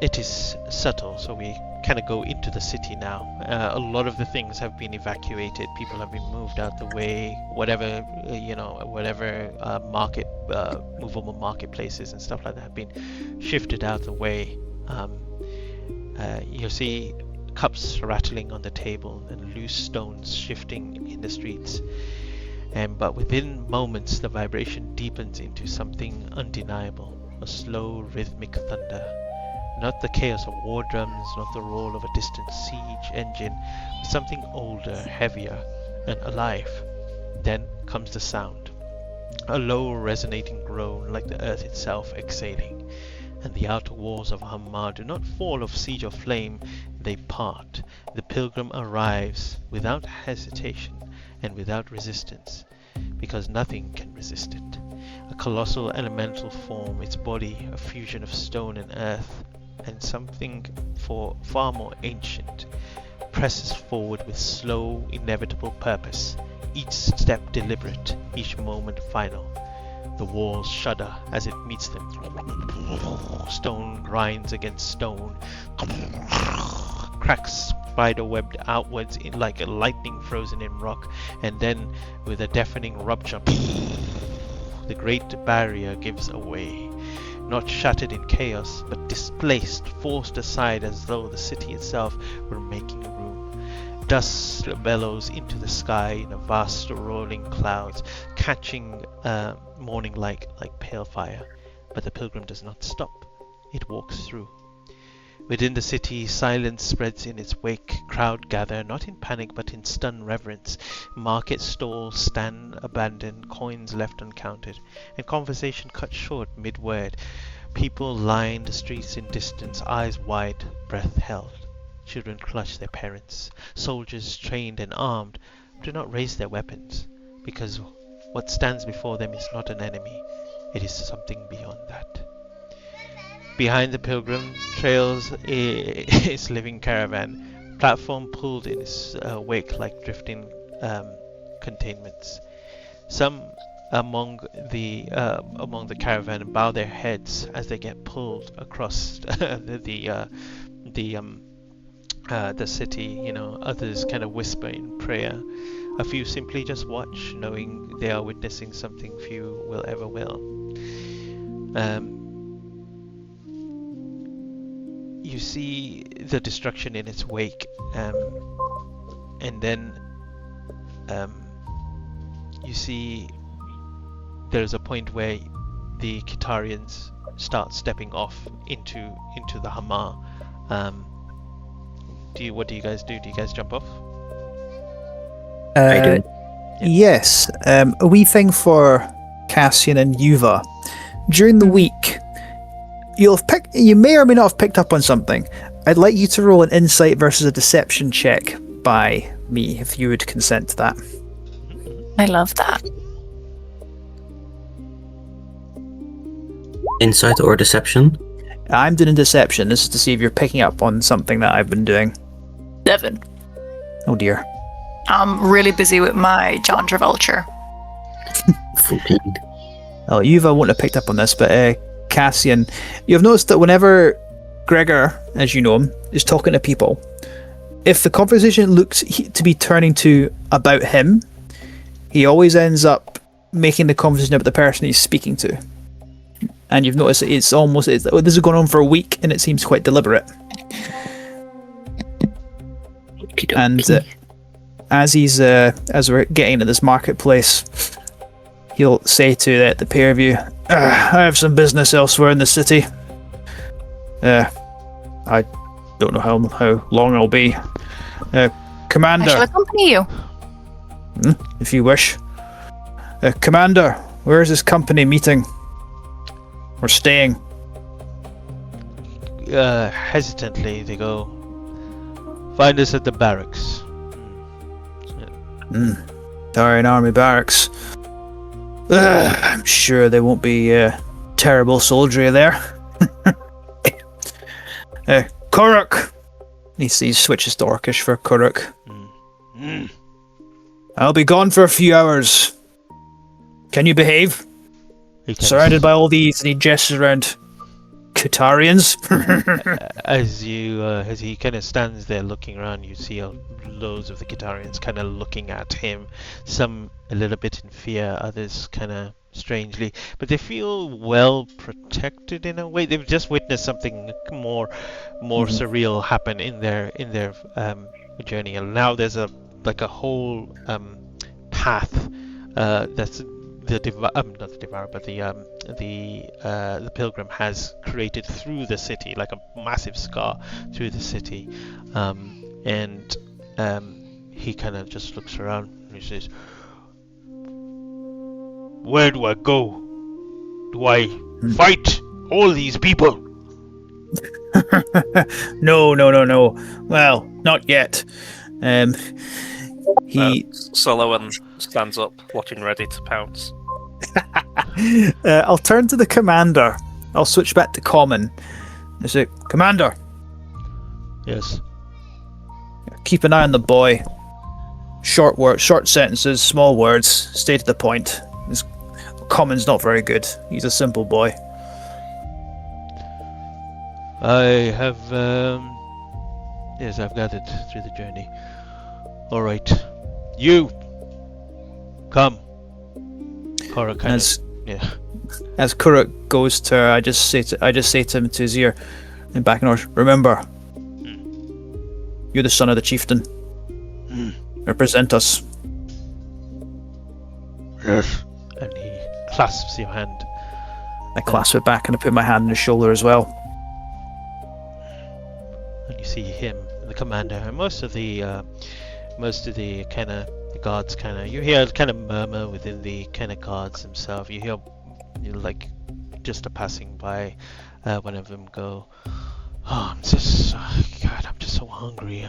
it is subtle, so we kind of go into the city now. A lot of the things have been evacuated. People have been moved out the way. Whatever movable marketplaces and stuff like that have been shifted out the way. You'll see cups rattling on the table and loose stones shifting in the streets. But within moments, the vibration deepens into something undeniable, a slow, rhythmic thunder. Not the chaos of war drums, not the roar of a distant siege engine, but something older, heavier, and alive. Then comes the sound. A low, resonating groan like the earth itself exhaling. And the outer walls of Hamar do not fall of siege or flame, they part. The pilgrim arrives without hesitation and without resistance, because nothing can resist it. A colossal elemental form, its body a fusion of stone and earth, and something far more ancient, presses forward with slow, inevitable purpose, each step deliberate, each moment final. The walls shudder as it meets them. Stone grinds against stone. Cracks spider-webbed outwards like a lightning frozen in rock, and then, with a deafening rupture, the great barrier gives away. Not shattered in chaos, but displaced, forced aside as though the city itself were making room. Dust bellows into the sky in a vast rolling clouds, catching morning light like pale fire. But the pilgrim does not stop. It walks through. Within the city, silence spreads in its wake. Crowd gather, not in panic but in stunned reverence. Market stalls stand abandoned, coins left uncounted, and conversation cut short mid-word. People line the streets in distance, eyes wide, breath held. Children clutch their parents. Soldiers trained and armed do not raise their weapons, because what stands before them is not an enemy. It is something beyond that. Behind the pilgrim trails is living caravan, platform pulled in its wake like drifting containments. Some among the caravan bow their heads as they get pulled across the city. Others kind of whisper in prayer. A few simply just watch, knowing they are witnessing something few will ever will. You see the destruction in its wake, and then you see there's a point where the Kitarians start stepping off into the Hamar. What do you guys do? Do you guys jump off? I do. Yes. A wee thing for Cassian and Yuva. During the week, you may or may not have picked up on something. I'd like you to roll an insight versus a deception check by me, if you would consent to that. I love that. Insight or deception? I'm doing deception. This is to see if you're picking up on something that I've been doing. 7. Oh dear. I'm really busy with my John Travolta. 14. Well, Yuva wouldn't have picked up on this, but Cassian, you've noticed that whenever Gregor, as you know him, is talking to people, if the conversation looks to be turning to about him, he always ends up making the conversation about the person he's speaking to. And you've noticed this has gone on for a week, and it seems quite deliberate. And as we're getting into this marketplace, he'll say to the pair of you, I have some business elsewhere in the city. I don't know how long I'll be. Commander. I shall accompany you. If you wish. Commander, where is this company meeting? Or staying? Hesitantly, they go, find us at the barracks. Tarian Army barracks. I'm sure there won't be terrible soldiery there. Kuruk! He switches to Orcish for Kuruk. I'll be gone for a few hours. Can you behave? Surrounded by all these, and he gestures around Kitarians. As he kind of stands there looking around, you see loads of the Kitarians kind of looking at him. Some a little bit in fear, others kind of strangely, but they feel well protected in a way. They've just witnessed something more surreal happen in their journey, and now there's a whole path that's the pilgrim has created through the city, like a massive scar through the city, and he kind of just looks around and he says, where do I go? Do I fight all these people? No. Well, not yet. Solowan stands up, looking ready to pounce. I'll turn to the commander. I'll switch back to common. I say, Commander. Yes. Keep an eye on the boy. Short sentences, small words, stay to the point. His common's not very good. He's a simple boy. I have, yes, I've gathered through the journey. All right, you come. Kuruk kind as Kuruk goes to her, I just say to him to his ear, in back north. Remember, you're the son of the chieftain. Represent us. Yes. And he clasps your hand. I clasp it back and I put my hand on his shoulder as well. you see him, the commander, and most of the kind of guards you hear kind of murmur within the kind of guards themselves. You hear like just a passing by, one of them go, "Oh, I'm just God, I'm just so hungry.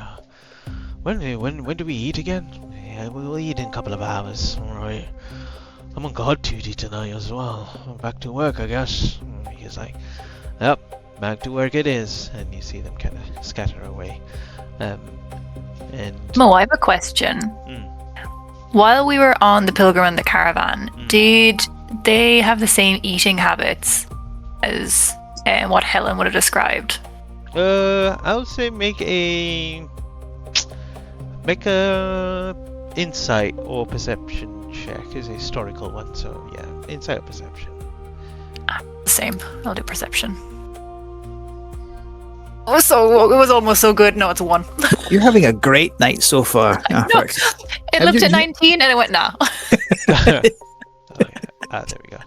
When do we eat again? Yeah, we'll eat in a couple of hours. All right. I'm on guard duty tonight as well. I'm back to work, I guess." And he's like, "Yep, back to work it is." And you see them kind of scatter away. And Mo, I have a question. While we were on the pilgrim and the caravan, did they have the same eating habits as what Helen would have described? I would say make a insight or perception check. Is a historical one, so yeah, insight or perception. Same. I'll do perception. Oh, so it was almost so good. No, it's a 1. You're having a great night so far. No, it Have looked you- at 19 and it went nah. Okay. There we go.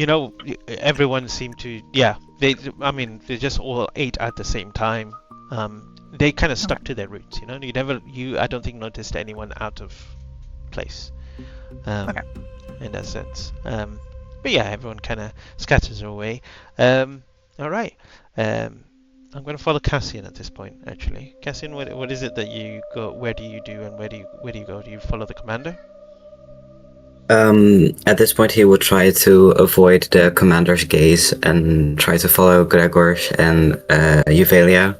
Well, everyone seemed to, they just all ate at the same time. They kind of stuck to their roots, I don't think noticed anyone out of place, in that sense. But yeah, everyone kind of scatters away. All right. I'm going to follow Cassian at this point, actually. Cassian, what is it that you go? Where do you do, and where do you go? Do you follow the commander? At this point, he would try to avoid the commander's gaze and try to follow Gregor and Euvelia.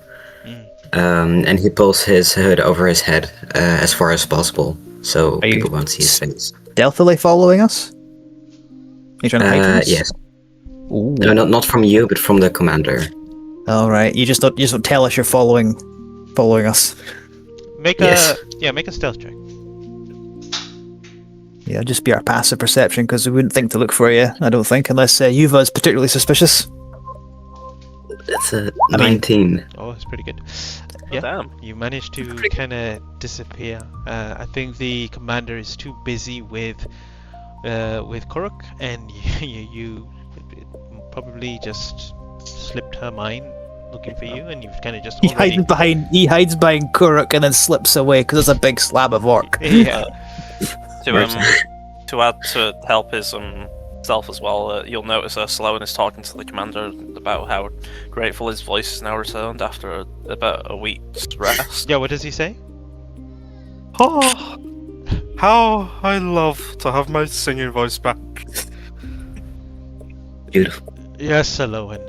And he pulls his hood over his head as far as possible, so Are you people won't see his face. Stealthily following us? Are you trying to hide from us? Yes. Ooh. No, not from you, but from the commander. All right. You just don't tell us you're following us. Make Yes. make a stealth check. Yeah, just be our passive perception because we wouldn't think to look for you. I don't think, unless Yuva's particularly suspicious. It's a 19. Oh, that's pretty good. Oh, Yeah, damn. you managed to kind of disappear. I think the commander is too busy with Korok, and you probably just slipped her mind looking for you, and you've kind of just He already... hides behind Kuruk and then slips away because it's a big slab of orc. Yeah. To add to help his self as well, you'll notice Sloan is talking to the commander about how grateful his voice is now returned after about a week's rest. Yeah, what does he say? Oh, how I love to have my singing voice back. Beautiful. Yes, hello, and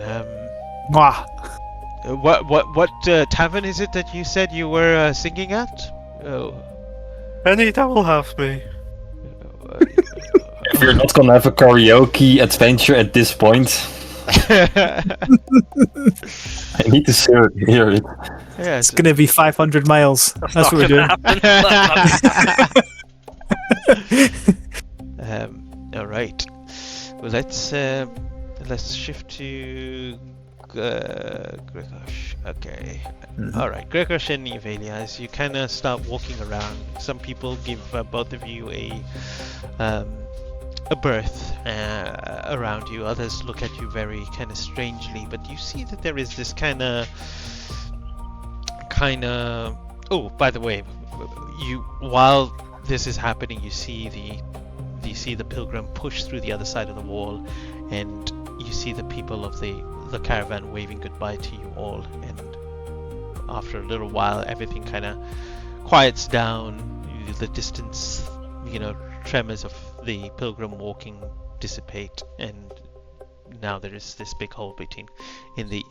Mwah. what tavern is it that you said you were singing at? Oh. Any that will have me. If you're not gonna have a karaoke adventure at this point, I need to hear it. Yeah, It's going to be 500 miles. That's what we're doing. All right. Well, let's shift to Gregosh. Okay. All right, Gregosh and Euvelia, as you kind of start walking around, some people give both of you a berth around you. Others look at you very kind of strangely, but you see that there is this kind of. Oh, by the way, while this is happening, you see the pilgrim push through the other side of the wall, and you see the people of the caravan waving goodbye to you all. And after a little while, everything kind of quiets down. The distance, tremors of the pilgrim walking dissipate, and now there is this big hole between in the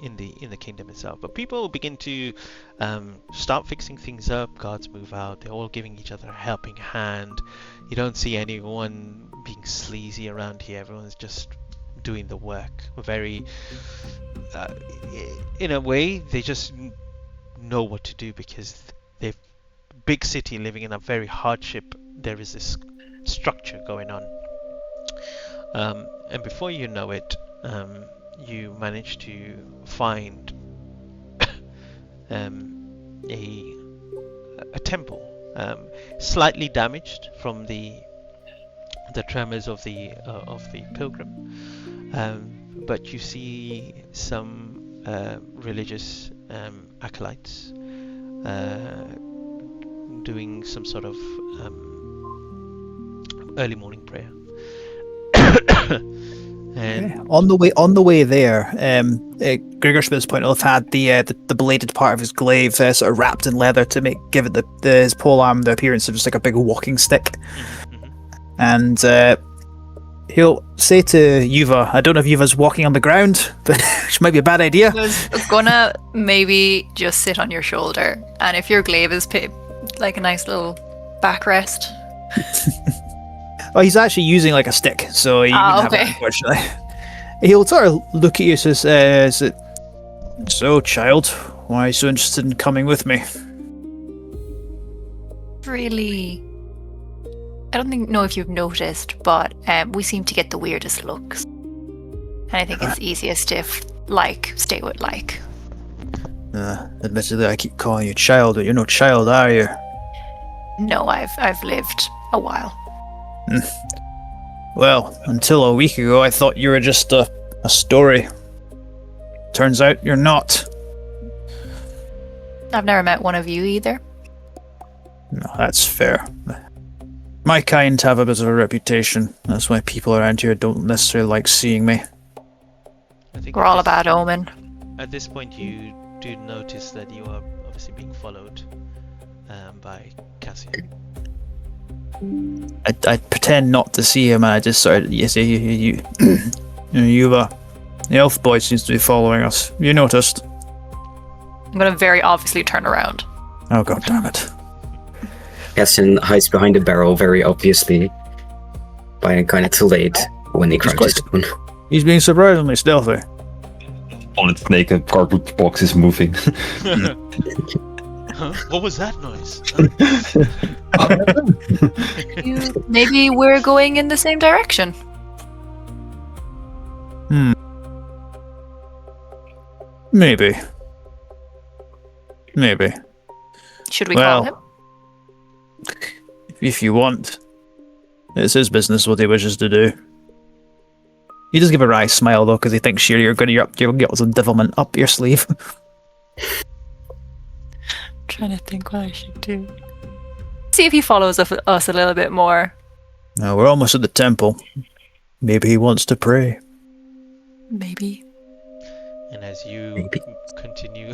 kingdom itself. But people begin to start fixing things up. Guards move out. They're all giving each other a helping hand. You don't see anyone being sleazy around here. Everyone's just doing the work. Very, in a way, they just know what to do because they're big city living in a very hardship. There is this structure going on. And before you know it, you manage to find a temple, slightly damaged from the tremors of the pilgrim, but you see some religious acolytes doing some sort of early morning prayer. And On the way there, Gregor Schmidt's point will have had the bladed part of his glaive sort of wrapped in leather to give it his pole arm the appearance of just like a big walking stick. And he'll say to Yuva, I don't know if Yuva's walking on the ground, but which might be a bad idea. I was gonna maybe just sit on your shoulder, and if your glaive is like a nice little backrest. Oh, he's actually using like a stick, so he wouldn't have it, okay. unfortunately. He'll sort of look at you and says, so, child, why are you so interested in coming with me? Really, I don't know if you've noticed, but we seem to get the weirdest looks. And I think it's easiest if stay with like. Admittedly, I keep calling you child, but you're no child, are you? No, I've lived a while. Well, until a week ago, I thought you were just a story. Turns out you're not. I've never met one of you either. No, that's fair. My kind have a bit of a reputation. That's why people around here don't necessarily like seeing me. I think We're all a bad omen. At this point, you do notice that you are obviously being followed by Cassian. I pretend not to see him, and I just sort of you the elf boy seems to be following us. You noticed? I'm gonna very obviously turn around. Oh god damn it! Cassian hides behind the barrel very obviously, but kind of too late when he crouches down. He's being surprisingly stealthy. On its naked cardboard box is moving. Huh? What was that noise? Maybe we're going in the same direction. Maybe. Should we call him? If you want. It's his business what he wishes to do. He does give a wry smile though, because he thinks sure you'll get some devilment up your sleeve. Trying to think what I should do. See if he follows us a little bit more. Now we're almost at the temple. Maybe he wants to pray. Maybe. And as you continue,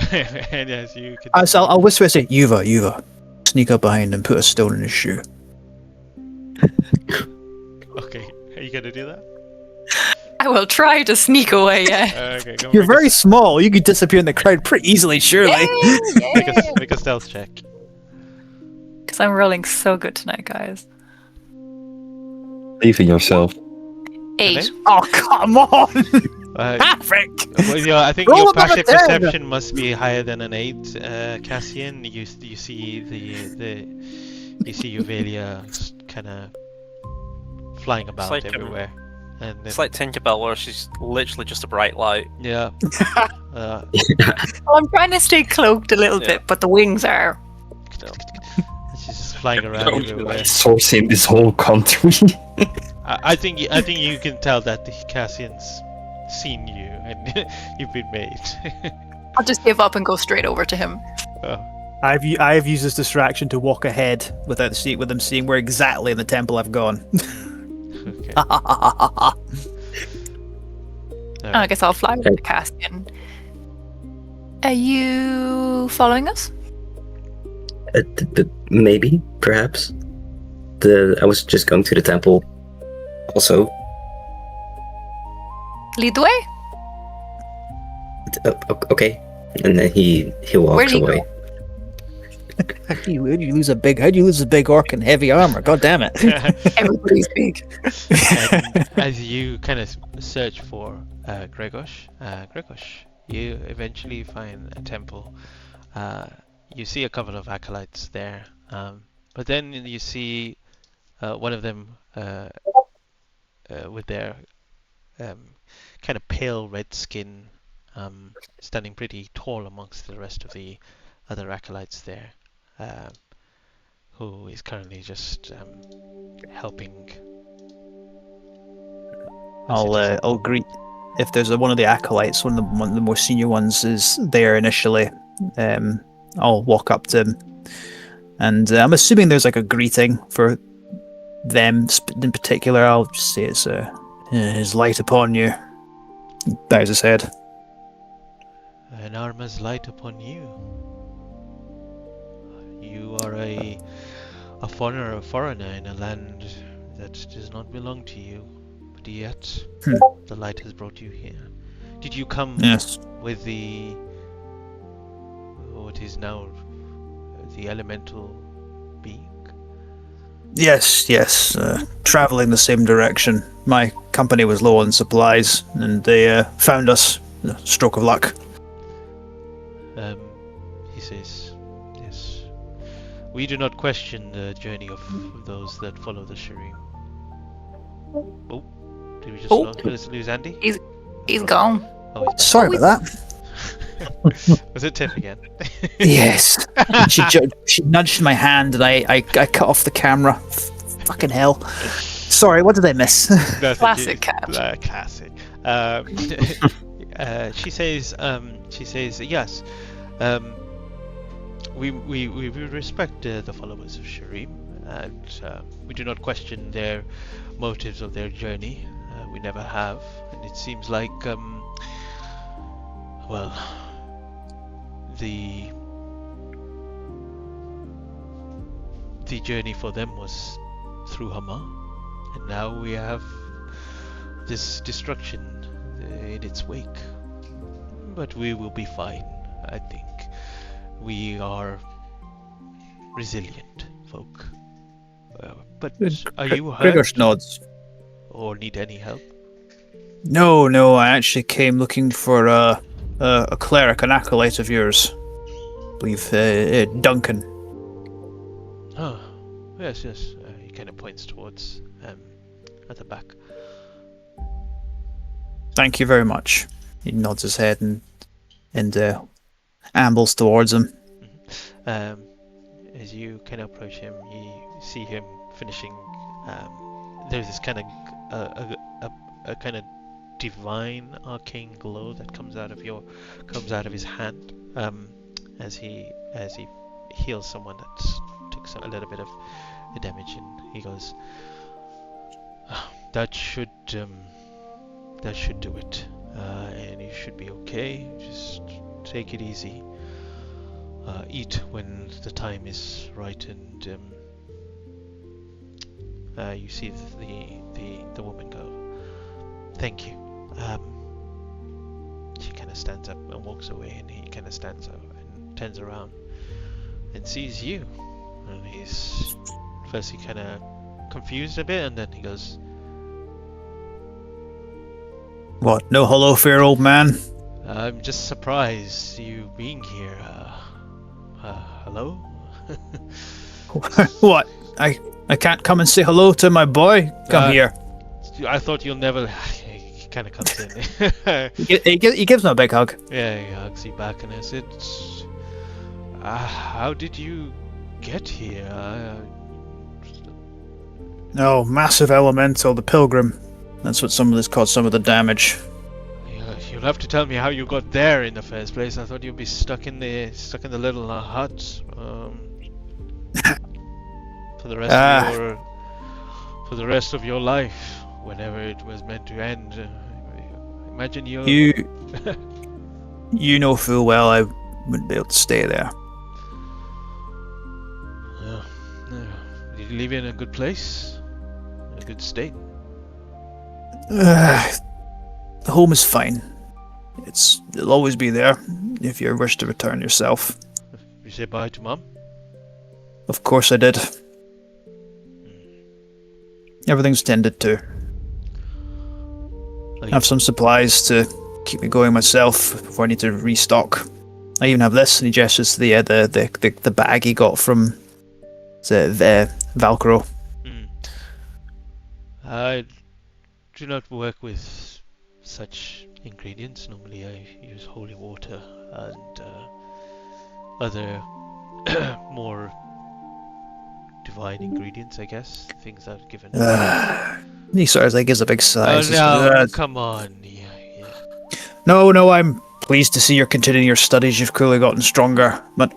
I'll whisper and say, Yuva. Sneak up behind and put a stone in his shoe. Okay, are you gonna do that? I will try to sneak away, yeah. Okay, go You're very small. You could disappear in the crowd pretty easily, surely. make a stealth check. Because I'm rolling so good tonight, guys. Believe in yourself. 8. Oh, come on! Perfect! Well, yeah, I think Roll your above a passive 10. perception must be higher than an 8, Cassian. You see you see Uvalia kind of flying about like, everywhere. And then, It's like Tinkerbell, where she's literally just a bright light. yeah. I'm trying to stay cloaked a little bit, but the wings are. She's just flying around everywhere. Source in this whole country. I think you can tell that Cassian's seen you and you've been made. I'll just give up and go straight over to him. I've used this distraction to walk ahead with them seeing where exactly in the temple I've gone. Okay. I guess I'll fly with Cassian. Are you following us? Maybe, perhaps. I was just going to the temple. Also, Lead the way? okay. And then he walks Where'd he away. go? How'd you lose a big orc in heavy armor? God damn it! Everybody's big. And as you kind of search for Gregos, you eventually find a temple. You see a couple of acolytes there, but then you see one of them with their kind of pale red skin, standing pretty tall amongst the rest of the other acolytes there, who is currently just helping. I'll greet if there's one of the acolytes, one of the more senior ones, is there initially, I'll walk up to him, and I'm assuming there's like a greeting for them in particular. I'll just say it's his light upon you. He bows his head. An armor's light upon you. You are a foreigner in a land that does not belong to you, but yet the light has brought you here. Did you come Yes. with what is now the elemental being? Yes, traveling the same direction. My company was low on supplies, and they found us. Stroke of luck. He says, yes. We do not question the journey of those that follow the Shireen. Oh, did we just lose Andy? He's gone. Oh, he's back. Sorry about that. Was it Tiff again? Yes. She nudged my hand, and I cut off the camera. Fucking hell. Sorry, what did I miss? Classic cat. Classic. She says, yes. We respect the followers of Shireen, and we do not question their motives of their journey. We never have, and it seems like, well, the journey for them was through Hama, and now we have this destruction in its wake. But we will be fine, I think. We are resilient folk. But are you Gregor hurt nods. or need any help? No, I actually came looking for a cleric, an acolyte of yours. I believe Duncan. Oh, yes. He kind of points towards at the back. Thank you very much. He nods his head and ambles towards him. As you kind of approach him, you see him finishing. There's this kind of a kind of divine arcane glow that comes out of his hand as he heals someone that took a little bit of damage, and he goes, that should do it, and you should be okay. Just take it easy. Eat when the time is right, and you see the woman go, thank you. She kind of stands up and walks away, and he kind of stands up and turns around and sees you, and he's first kind of confused a bit, and then he goes, What? No hello, fair old man? I'm just surprised you being here. Hello? What? I can't come and say hello to my boy? Come here. I thought you'll never... He kind of comes in. He gives me a big hug. Yeah, he hugs you back, and I said, how did you get here? No, massive elemental, the pilgrim. That's what some of this caused some of the damage. You'll have to tell me how you got there in the first place. I thought you'd be stuck in the little hut for the rest of your life, whenever it was meant to end. Imagine you. You know full well I wouldn't be able to stay there. Did you leave in a good place, a good state? The home is fine. It'll always be there if you wish to return yourself. You say bye to Mum? Of course I did. Everything's tended to. I have some supplies to keep me going myself before I need to restock. I even have this, and he gestures to the bag he got from the Valkyro. I do not work with such ingredients. Normally I use holy water and other more divine ingredients, I guess. Things that are given. He sort of gives a big sigh. Oh no, come on. Yeah. No, I'm pleased to see you're continuing your studies. You've clearly gotten stronger. But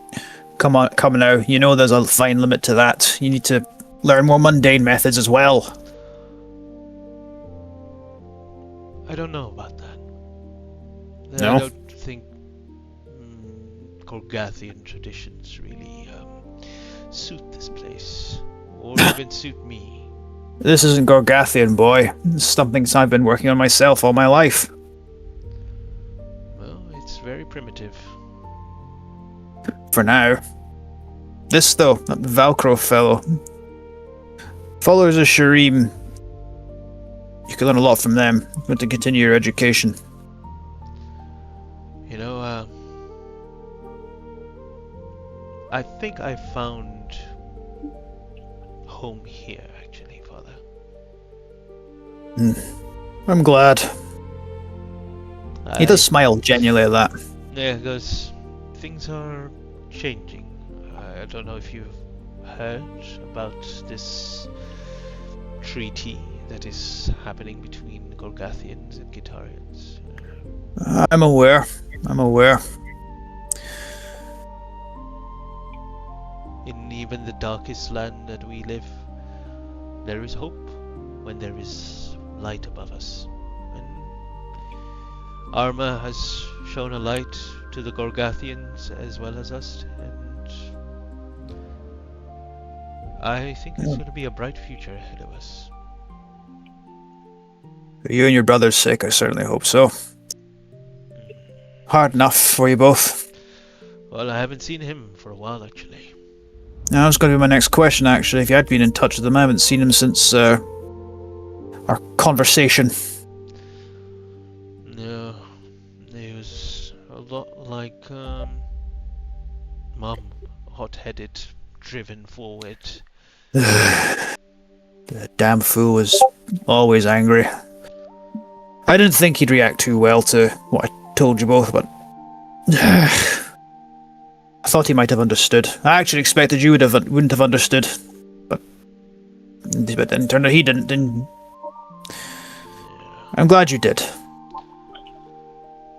come now. You know there's a fine limit to that. You need to learn more mundane methods as well. I don't know about that. No? I don't think Gorgathian traditions really suit this place, or even suit me. This isn't Gorgathian, boy. It's something I've been working on myself all my life. Well, it's very primitive. For now. This, though, that Valcro fellow. Followers of Shireen. You can learn a lot from them, but to continue your education. You know, I think I found home here, actually, Father. I'm glad. He does smile genuinely at that. Yeah, because things are changing. I don't know if you've heard about this treaty that is happening between Gorgathians and Guitarians. I'm aware. In even the darkest land that we live, there is hope when there is light above us. And Arma has shown a light to the Gorgathians as well as us, and I think it's going to be a bright future ahead of us. For you and your brother's sake, I certainly hope so. Hard enough for you both. Well, I haven't seen him for a while, actually. Now, that's going to be my next question, actually. If you had been in touch with him, I haven't seen him since our conversation. No, he was a lot like Mum, hot-headed, driven forward. The damn fool was always angry. I didn't think he'd react too well to what I told you both, but I thought he might have understood. I actually expected you wouldn't have understood, but then it turned out he didn't. And I'm glad you did.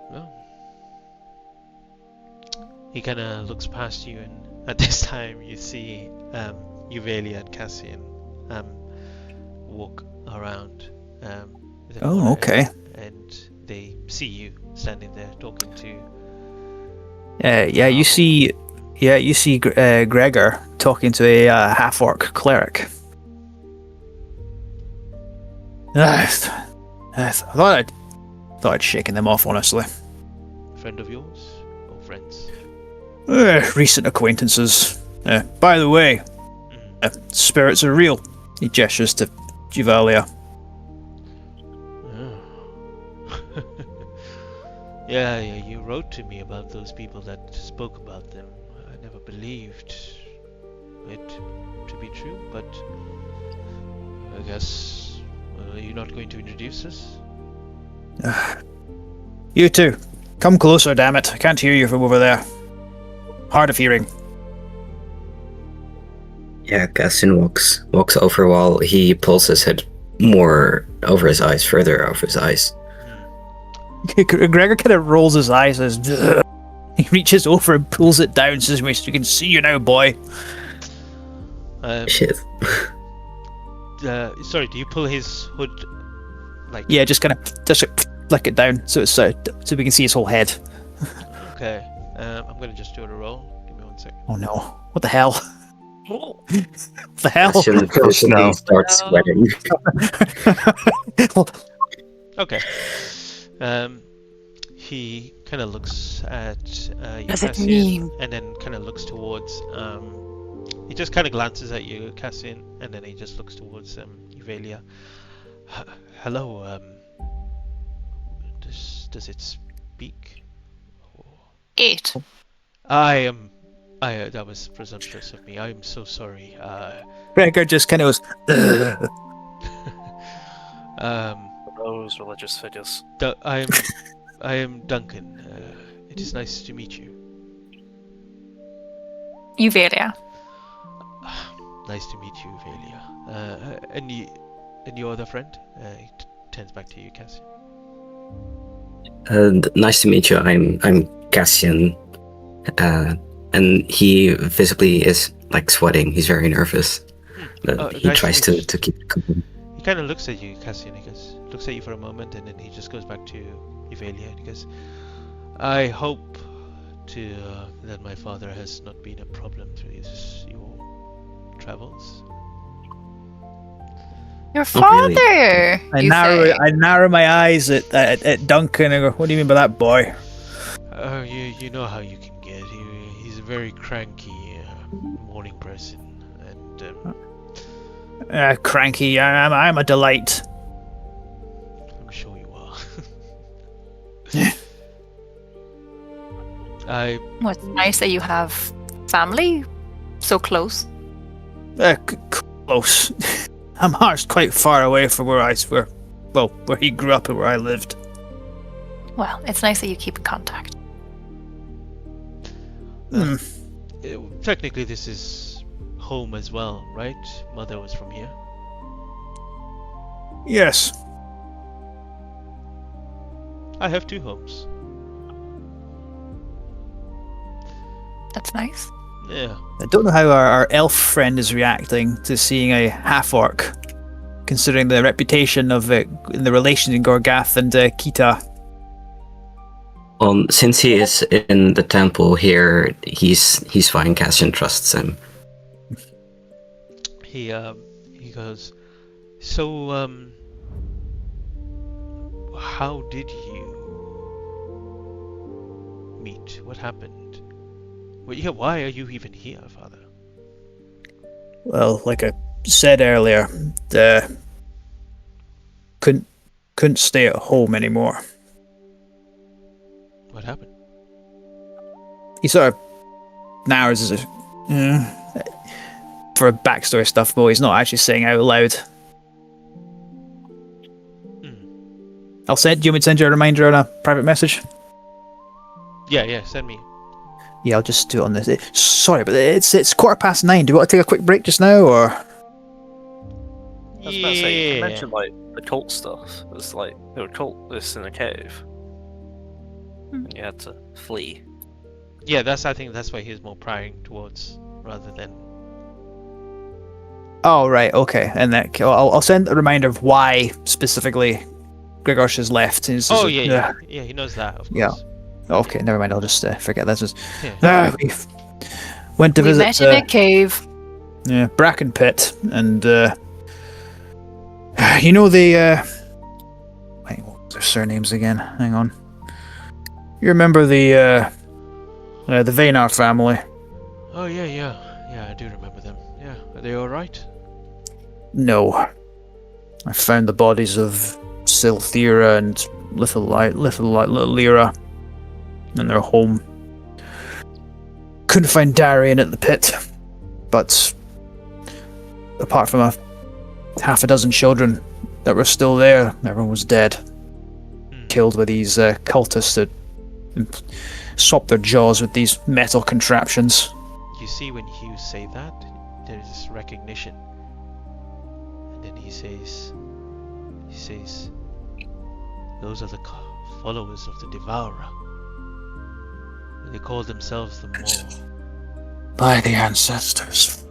Well, he kind of looks past you, and at this time you see Uvalia and Cassian walk around. The corner, Okay. And they see you standing there talking to. You see Gregor talking to a half-orc cleric. I thought I'd shaken them off, honestly. Friend of yours or friends? Recent acquaintances. By the way, spirits are real. He gestures to Juvalia. Yeah, you wrote to me about those people that spoke about them. I never believed it to be true, but I guess you're not going to introduce us? You two, come closer, damn it! I can't hear you from over there. Hard of hearing. Yeah, Gaston walks over while he pulls his head more over his eyes, further over his eyes. Gregor kind of rolls his eyes as he reaches over and pulls it down, says, "We can see you now, boy." Shit. Sorry, do you pull his hood? Like Yeah, just kind of just flick it down so it's so we can see his whole head. okay, I'm gonna just do a roll. Give me 1 second. Oh no! What the hell? What the hell? Gaston personally starts sweating. Okay. He kind of looks at you, Does it Cassian, mean? and then kind of looks towards. He just kind of glances at you, Cassian, and then he just looks towards Uvalia. Hello. Does it speak? It. That was presumptuous of me. I am so sorry. Gregor just kind of goes. Those religious figures. I am Duncan. It is nice to meet you. Uvalia. Nice to meet you, Uvalia. And your other friend? He turns back to you, Cassian. Nice to meet you. I'm Cassian, and he visibly is like sweating. He's very nervous, but he nice to tries meet to keep it calm. He kind of looks at you, Cassian. He looks at you for a moment, and then he just goes back to Evalia. And he goes, "I hope that my father has not been a problem through your travels." Your Not really. father! I narrow my eyes at Duncan and go, "What do you mean by that, boy?" Oh, you know how you can get. He's a very cranky morning person, and Cranky, I'm a delight. I'm sure you are. Yeah. Well, it's nice that you have family so close. Close. Amhar's quite far away from where he grew up and where I lived. Well, it's nice that you keep in contact. Technically, this is home as well, right? Mother was from here. Yes. I have 2 homes. That's nice. Yeah. I don't know how our elf friend is reacting to seeing a half-orc, considering the reputation of it in the relations in Gorgath and Kita. Since he is in the temple here, he's fine. Cassian trusts him. He goes, "So, how did you meet? What happened? Well, yeah, why are you even here, Father?" Well, like I said earlier, couldn't stay at home anymore. What happened? He sort of narrows his for backstory stuff, but he's not actually saying out loud. I'll send. Do you want me to send you a reminder on a private message? Yeah, send me. Yeah, I'll just do it on this. Sorry, but it's 9:15. Do you want to take a quick break just now, or? I was about to say, you mentioned like the cult stuff. It was like there were cultists in a cave. And you had to flee. Yeah, I think that's why he's more prying towards rather than. Oh right, okay. And that I'll send a reminder of why specifically Gregorsh has left. Yeah, he knows that. Of course. Yeah. Okay, never mind. I'll just forget. That's just. Yeah. We went to We visit. met in a cave. Yeah, Bracken Pit, and you know the wait, what was their surnames again? Hang on. You remember the Vaynar family? Oh yeah, I do remember them. Yeah, are they all right? No. I found the bodies of Silthira and little Lyra in their home. Couldn't find Darian at the pit, but apart from half a dozen children that were still there, everyone was dead. Killed by these cultists that sopped their jaws with these metal contraptions. You see, when Hugh say that, there is this recognition, and then he says, "Those are the followers of the Devourer. They call themselves the Maw." By the ancestors.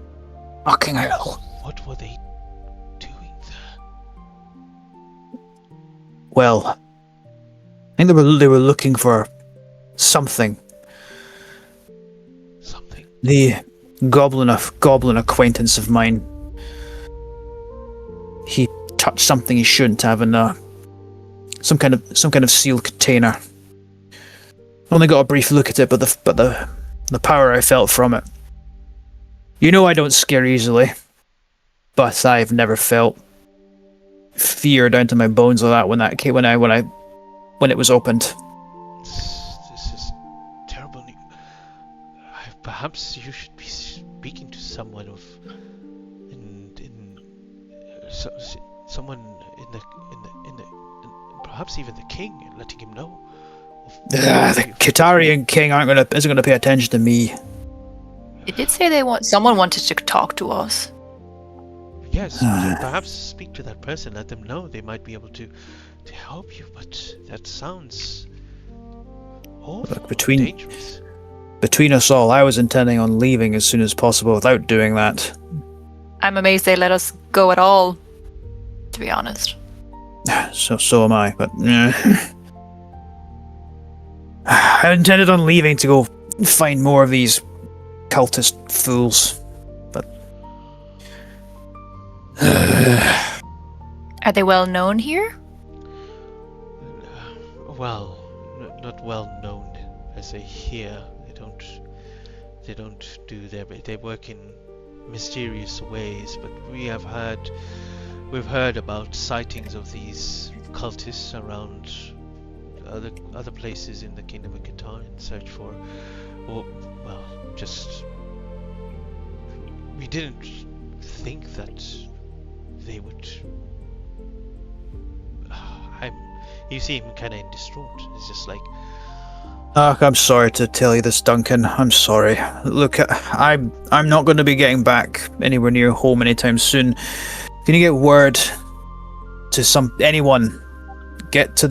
Fucking hell. What were they doing there? Well, I think they were looking for something. Something. The goblin acquaintance of mine. He touched something he shouldn't have in some kind of sealed container. Only got a brief look at it, but the power I felt from it. You know I don't scare easily, but I've never felt fear down to my bones like that when it was opened. This is terrible news. Perhaps you should be speaking to someone someone perhaps even the king, and letting him know. The Qitarian king isn't gonna pay attention to me. They did say someone wanted to talk to us. Yes, perhaps speak to that person. Let them know. They might be able to help you, but that sounds awful. Look, between- dangerous. Between us all, I was intending on leaving as soon as possible without doing that. I'm amazed they let us go at all, to be honest. So am I, but I intended on leaving to go find more of these cultist fools, but Are they well known here? Well, not well known as they here. They don't do their bit. They work in mysterious ways, but we've heard about sightings of these cultists around other places in the Kingdom of Qatar in search for, we didn't think that they would. You see him kind of in distraught. It's just like, I'm sorry to tell you this, Duncan. I'm sorry. Look, I'm not going to be getting back anywhere near home anytime soon. Can you get word to anyone? Get to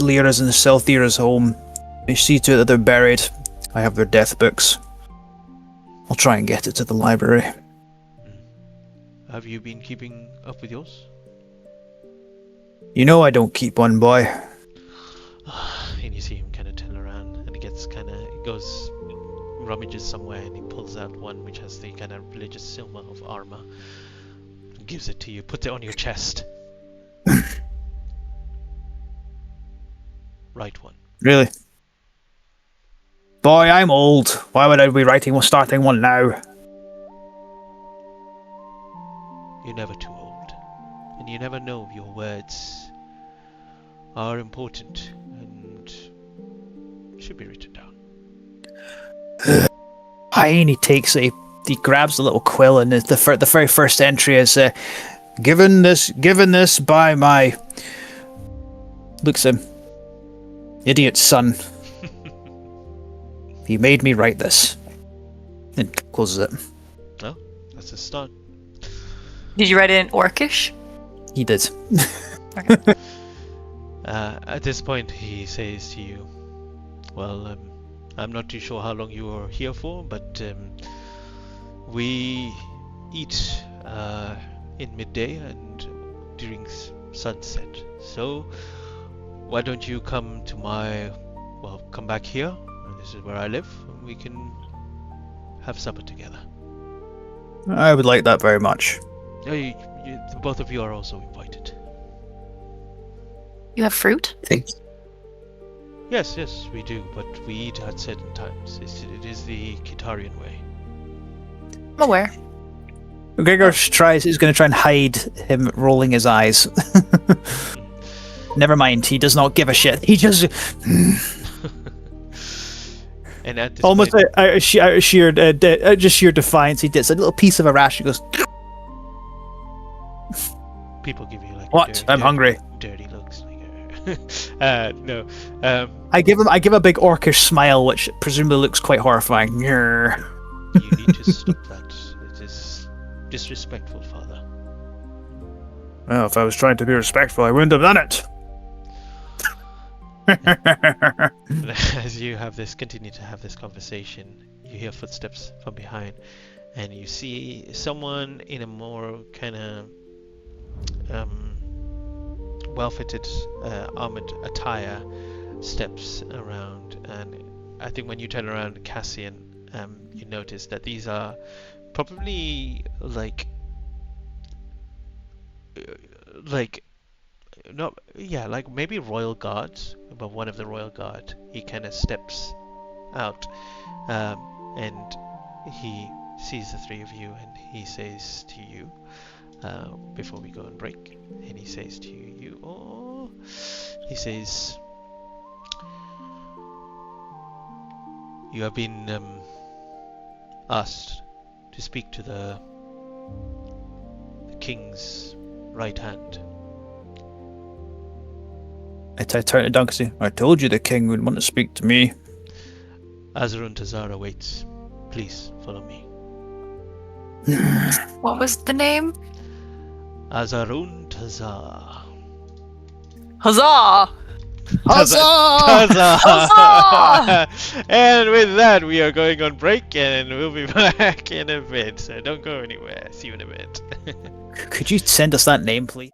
Lyra's and Selthira's home. You see to it that they're buried. I have their death books. I'll try and get it to the library. have you been keeping up with yours? You know I don't keep one, boy. And you see him kind of turn around, and he goes, rummages somewhere, and he pulls out one which has the kind of religious symbol of armor, and gives it to you, puts it on your chest. Right one. Really? Boy, I'm old. Why would I be starting one now? You're never too old, and you never know if your words are important and should be written down. And he grabs a little quill, and the very first entry is given this by my, looks him, idiot son. He made me write this, and closes it. Oh, that's a start. Did you write it in Orcish? He did. Okay. At this point, he says to you, well, I'm not too sure how long you are here for, but we eat in midday and during sunset. So why don't you come back here? This is where I live, and we can have supper together. I would like that very much. Both of you are also invited. You have fruit? Thanks. Yes, we do, but we eat at certain times. It is the Kitarian way. I'm aware. Gregor is going to try and hide him rolling his eyes. Never mind, he does not give a shit. He just... And at this almost point, out of sheer defiance, he does a little piece of a rash. He goes, people give you like "What? I'm hungry." Dirty looks. No. I give a big orcish smile, which presumably looks quite horrifying. Grr. You need to stop that. It is disrespectful, Father. Well, if I was trying to be respectful, I wouldn't have done it. As you continue to have this conversation, you hear footsteps from behind, and you see someone in a more kind of well-fitted armored attire steps around, and I think when you turn around, Cassian, you notice that these are probably like maybe royal guards, but one of the royal guard, he kind of steps out, and he sees the three of you, and he says to you, before we go and break, and he says to you, he says, you have been asked to speak to the king's right hand. I turn to Duncan and say, I told you the king would want to speak to me. Azarun Tazara waits. Please follow me. What was the name? Azarun Tazar. Huzzah! Huzzah! Huzzah! And with that, we are going on break, and we'll be back in a bit. So don't go anywhere. See you in a bit. Could you send us that name, please?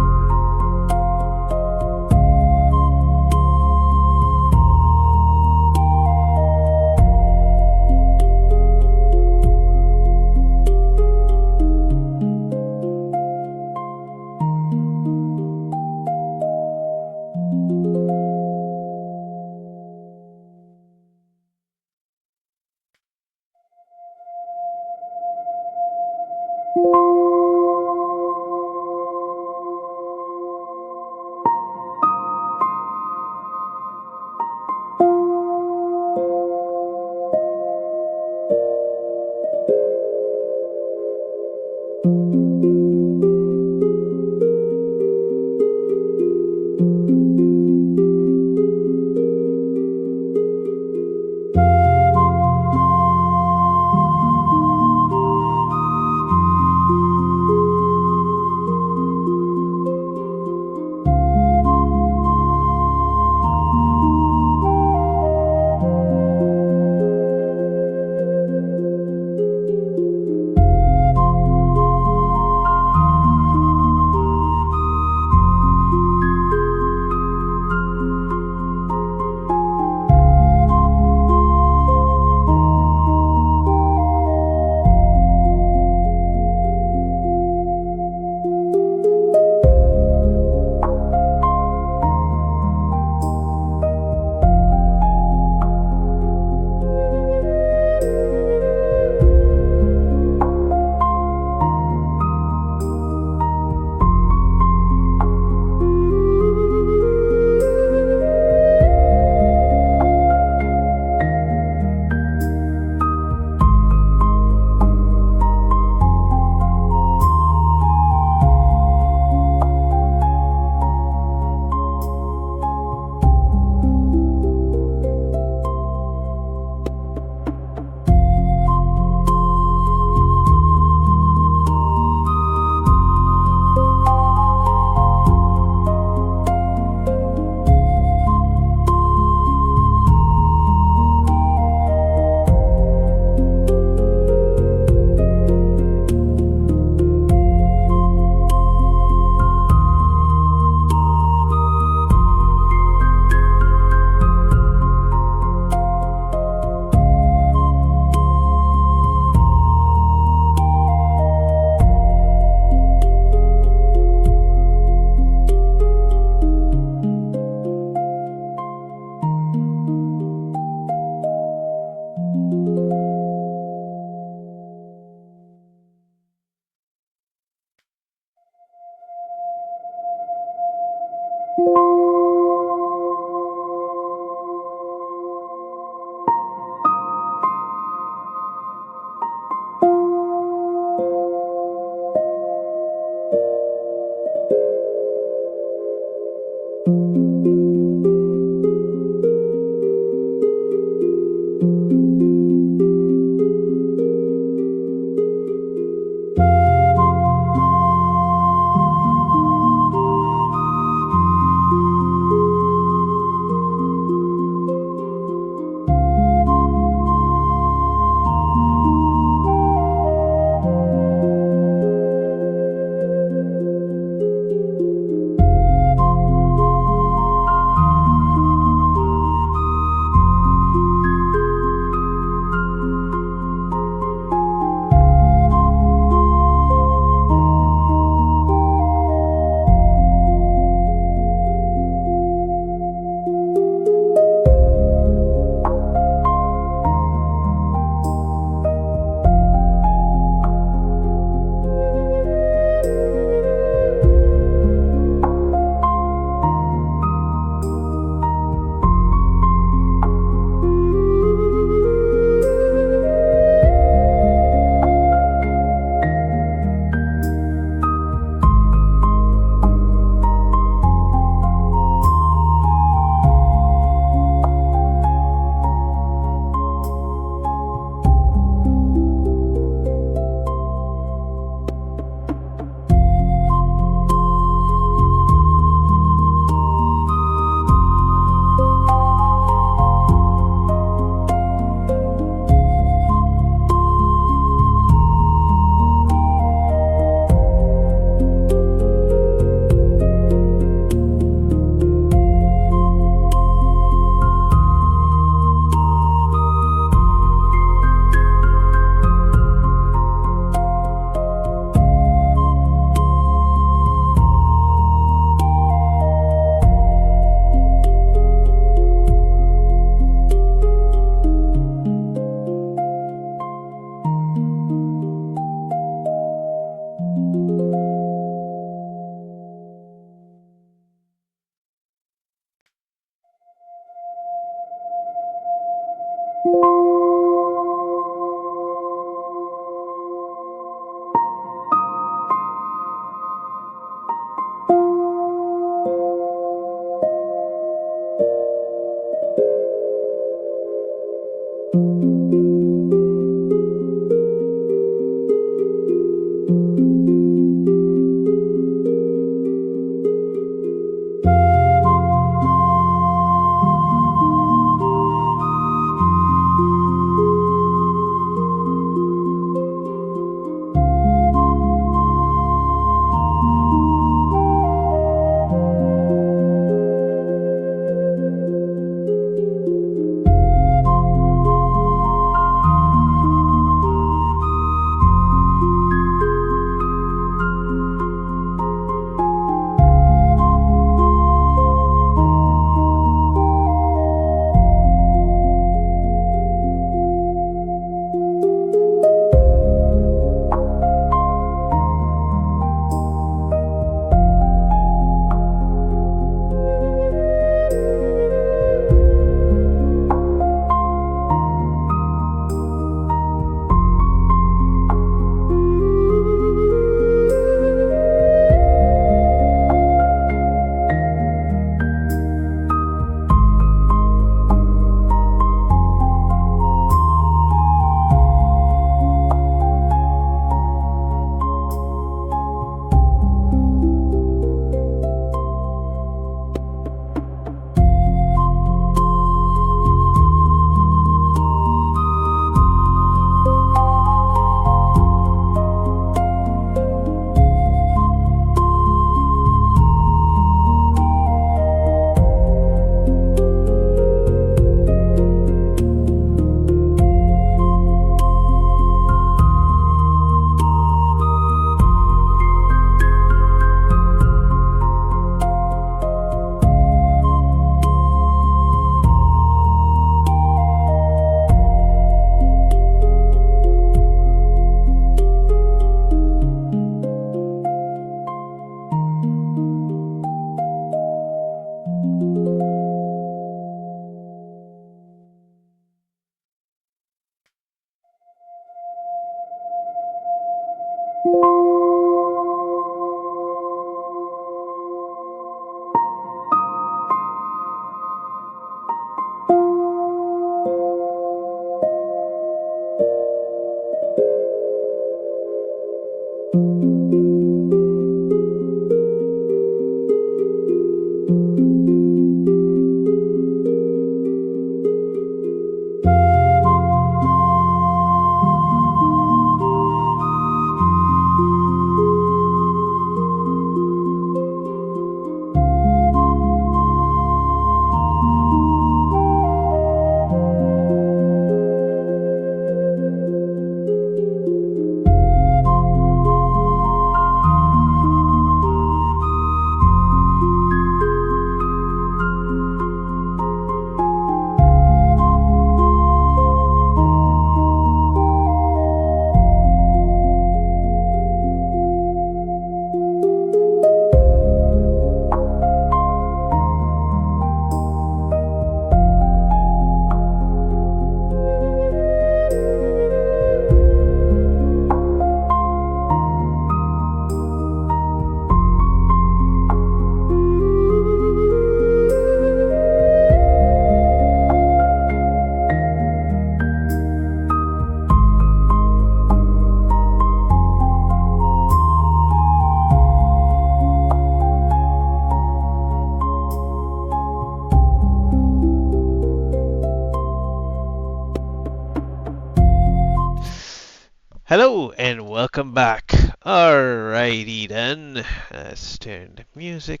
Hello and welcome back. Alrighty then, let's turn the music.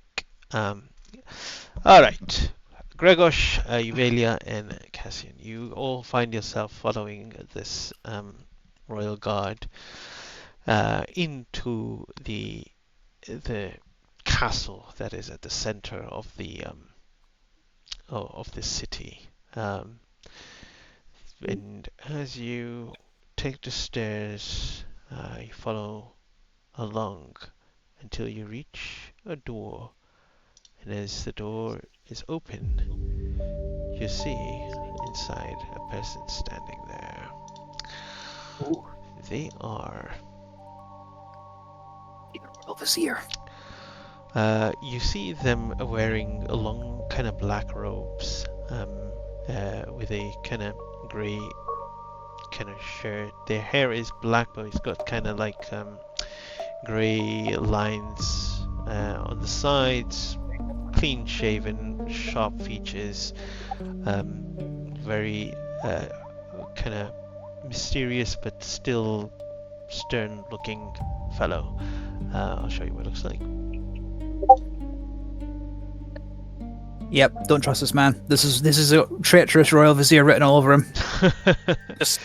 Alright, Gregos, Euvelia, and Cassian, you all find yourself following this royal guard into the castle that is at the center of the city. And as you take the stairs, you follow along until you reach a door. And as the door is open, you see inside a person standing there. They are. Royal Vizier. You see them wearing long kind of black robes, with a kind of grey kind of shirt. Their hair is black, but it's got kind of like grey lines on the sides. Clean shaven, sharp features. Very kind of mysterious, but still stern looking fellow. I'll show you what it looks like. Yep, don't trust this man. This is a treacherous Royal Vizier written all over him. Just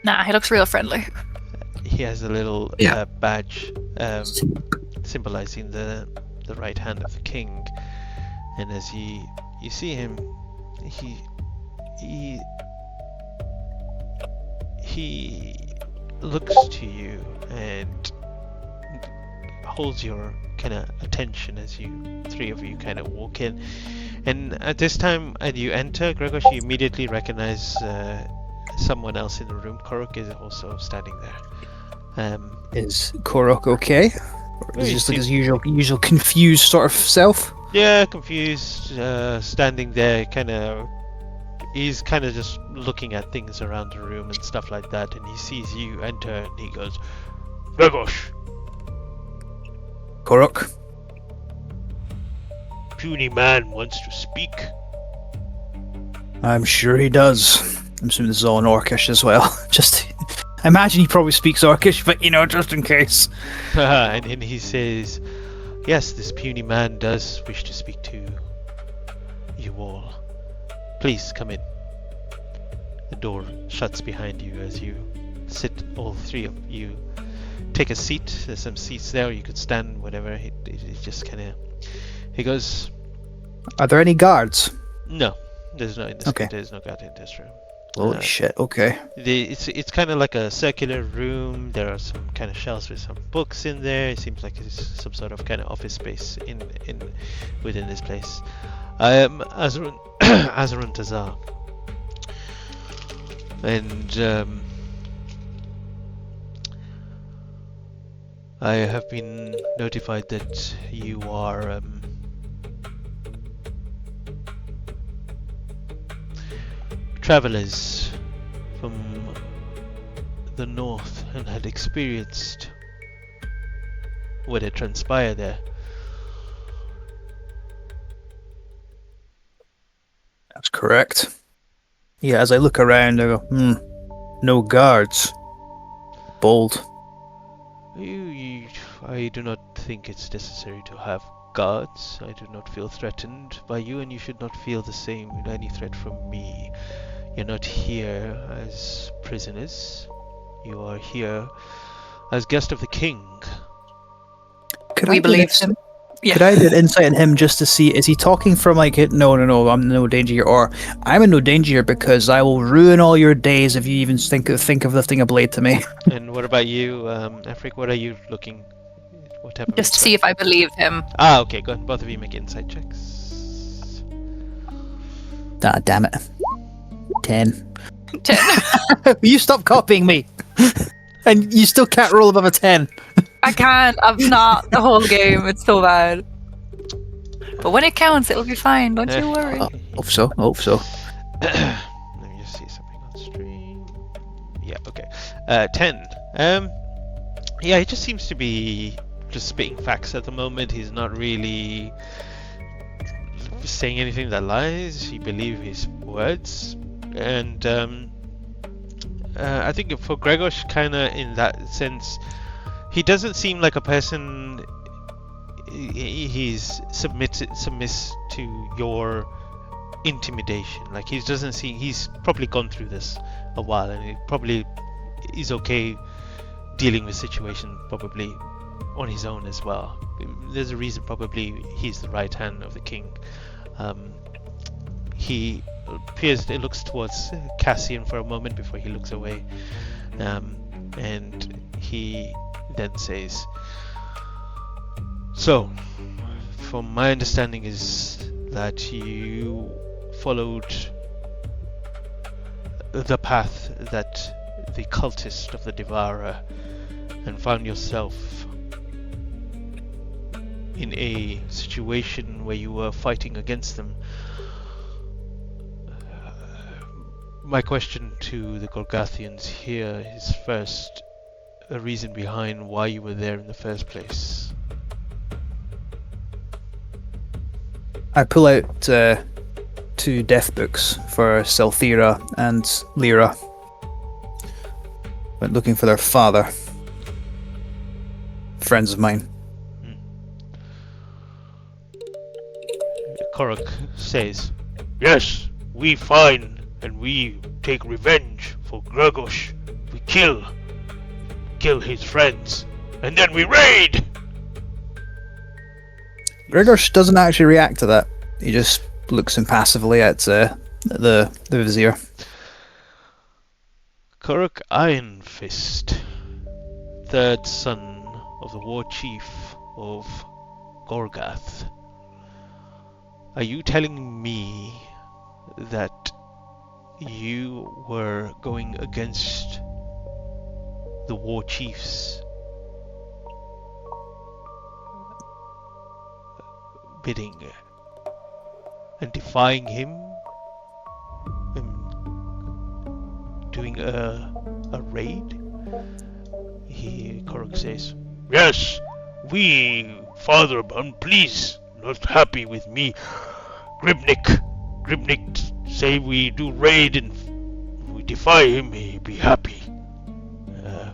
Nah, he looks real friendly. He has a little Yeah. badge symbolizing the right hand of the king, and as you see him, he looks to you and holds your kind of attention as three of you kind of walk in. And at this time, as you enter, Gregor, you immediately recognize someone else in the room. Korok is also standing there. Is Korok okay? Or Yeah, is he he just like seems- his usual confused sort of self? Yeah, confused, standing there, he's kind of just looking at things around the room and stuff like that, and he sees you enter and he goes, Gregos, Korok? puny man wants to speak. I'm sure he does. I'm assuming this is all in Orcish as well. I imagine he probably speaks Orcish, but just in case. and he says, yes, this puny man does wish to speak to you all. Please come in. The door shuts behind you as you sit, all three of you. Take a seat. There's some seats there. You could stand, whatever. He just kind of. He goes, Are there any guards? no, there's no in this. Okay. There's no guard in this room. Holy shit, okay. It's kind of like a circular room. There are some kind of shelves with some books in there. It seems like it's some sort of kind of office space within this place. Azarun Tazar, and I have been notified that you are travelers from the north and had experienced what had transpired there. That's correct. Yeah, as I look around, I go, no guards. Bold. I do not think it's necessary to have guards. I do not feel threatened by you, and you should not feel the same with any threat from me. You're not here as prisoners. You are here as guest of the king. Could We I believe get- him. Yeah. Could I get insight on him just to see, is he talking from like, no, I'm in no danger here, or I'm in no danger here because I will ruin all your days if you even think of lifting a blade to me? And what about you, Afric? What are you looking? What type of Just to insight? see if I believe him. Ah, okay, go ahead. Both of you make insight checks. Ah, damn it. 10. 10. You stop copying me! And you still can't roll above a 10. I can't. I'm not the whole game. It's so bad. But when it counts, it'll be fine. Don't you worry. Hope so. Let me just see something on stream. Yeah, okay. 10. Yeah, he just seems to be just spitting facts at the moment. He's not really saying anything that lies. He believes his words. And I think for Gregos, kind of in that sense, he doesn't seem like a person. He's submits to your intimidation. Like he doesn't see. He's probably gone through this a while, and he probably is okay dealing with situation probably on his own as well. There's a reason probably he's the right hand of the king. He appears. It looks towards Cassian for a moment before he looks away, and he then says, so from my understanding is that you followed the path that the cultist of the Devourer and found yourself in a situation where you were fighting against them, my question to the Golgathians here is first a reason behind why you were there in the first place. I pull out two death books for Selthira and Lyra. Went looking for their father. Friends of mine. Korok says, "Yes, we find and we take revenge for Gregos. We kill his friends, and then we raid!" Gregor doesn't actually react to that. He just looks impassively at the vizier. Korok Iron Fist, third son of the war chief of Gorgath. Are you telling me that you were going against the war chief's bidding and defying him and doing a raid? Korok says, "Yes, we, Father, please, not happy with me. Gribnik say we do raid and we defy him, he be happy."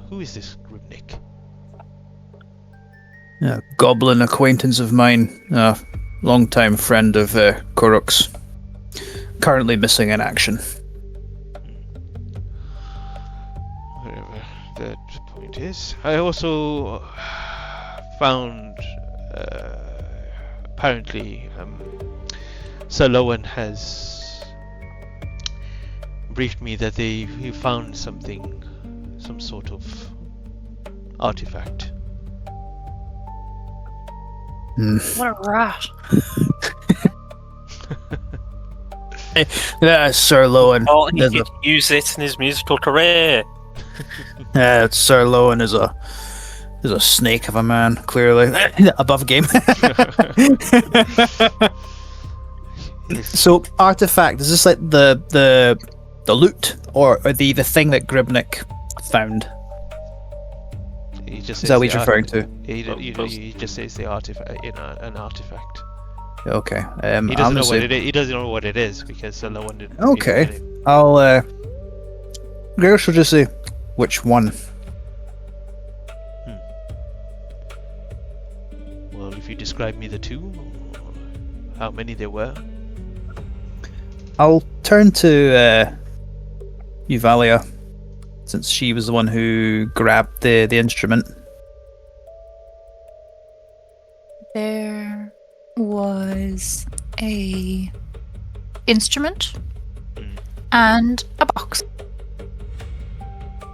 Who is this Gribnik? A goblin acquaintance of mine, a long-time friend of Korok's. Currently missing in action. Whatever that point is. I also found, apparently, Sir Lowen has briefed me that he found something, some sort of artifact. What a rat. Sir Lowen. Oh, he could use it in his musical career. Sir Lowen is a snake of a man, clearly. Above game. So, artifact, is this like the loot or the thing that Gribnik found? He just Is that what he's referring to? He just says the artifact, an artifact. Okay. He doesn't know what it is. He doesn't know what it is because Sir Lowen didn't. Okay. I'll. Gregor shall just say which one. Well, if you describe me the two, how many there were. I'll turn to Euvalia, since she was the one who grabbed the instrument. There was a instrument and a box.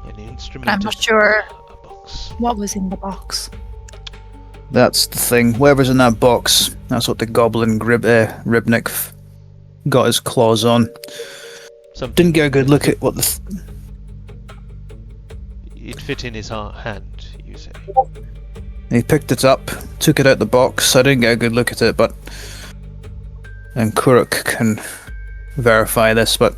An instrument. I'm not sure A box. what was in the box. That's the thing. Whatever's in that box, that's what the goblin Ribnik got his claws on. Something Didn't get a good look at what the... It fit in his hand, you say. He picked it up, took it out the box. I didn't get a good look at it, but... And Kuruk can verify this, but...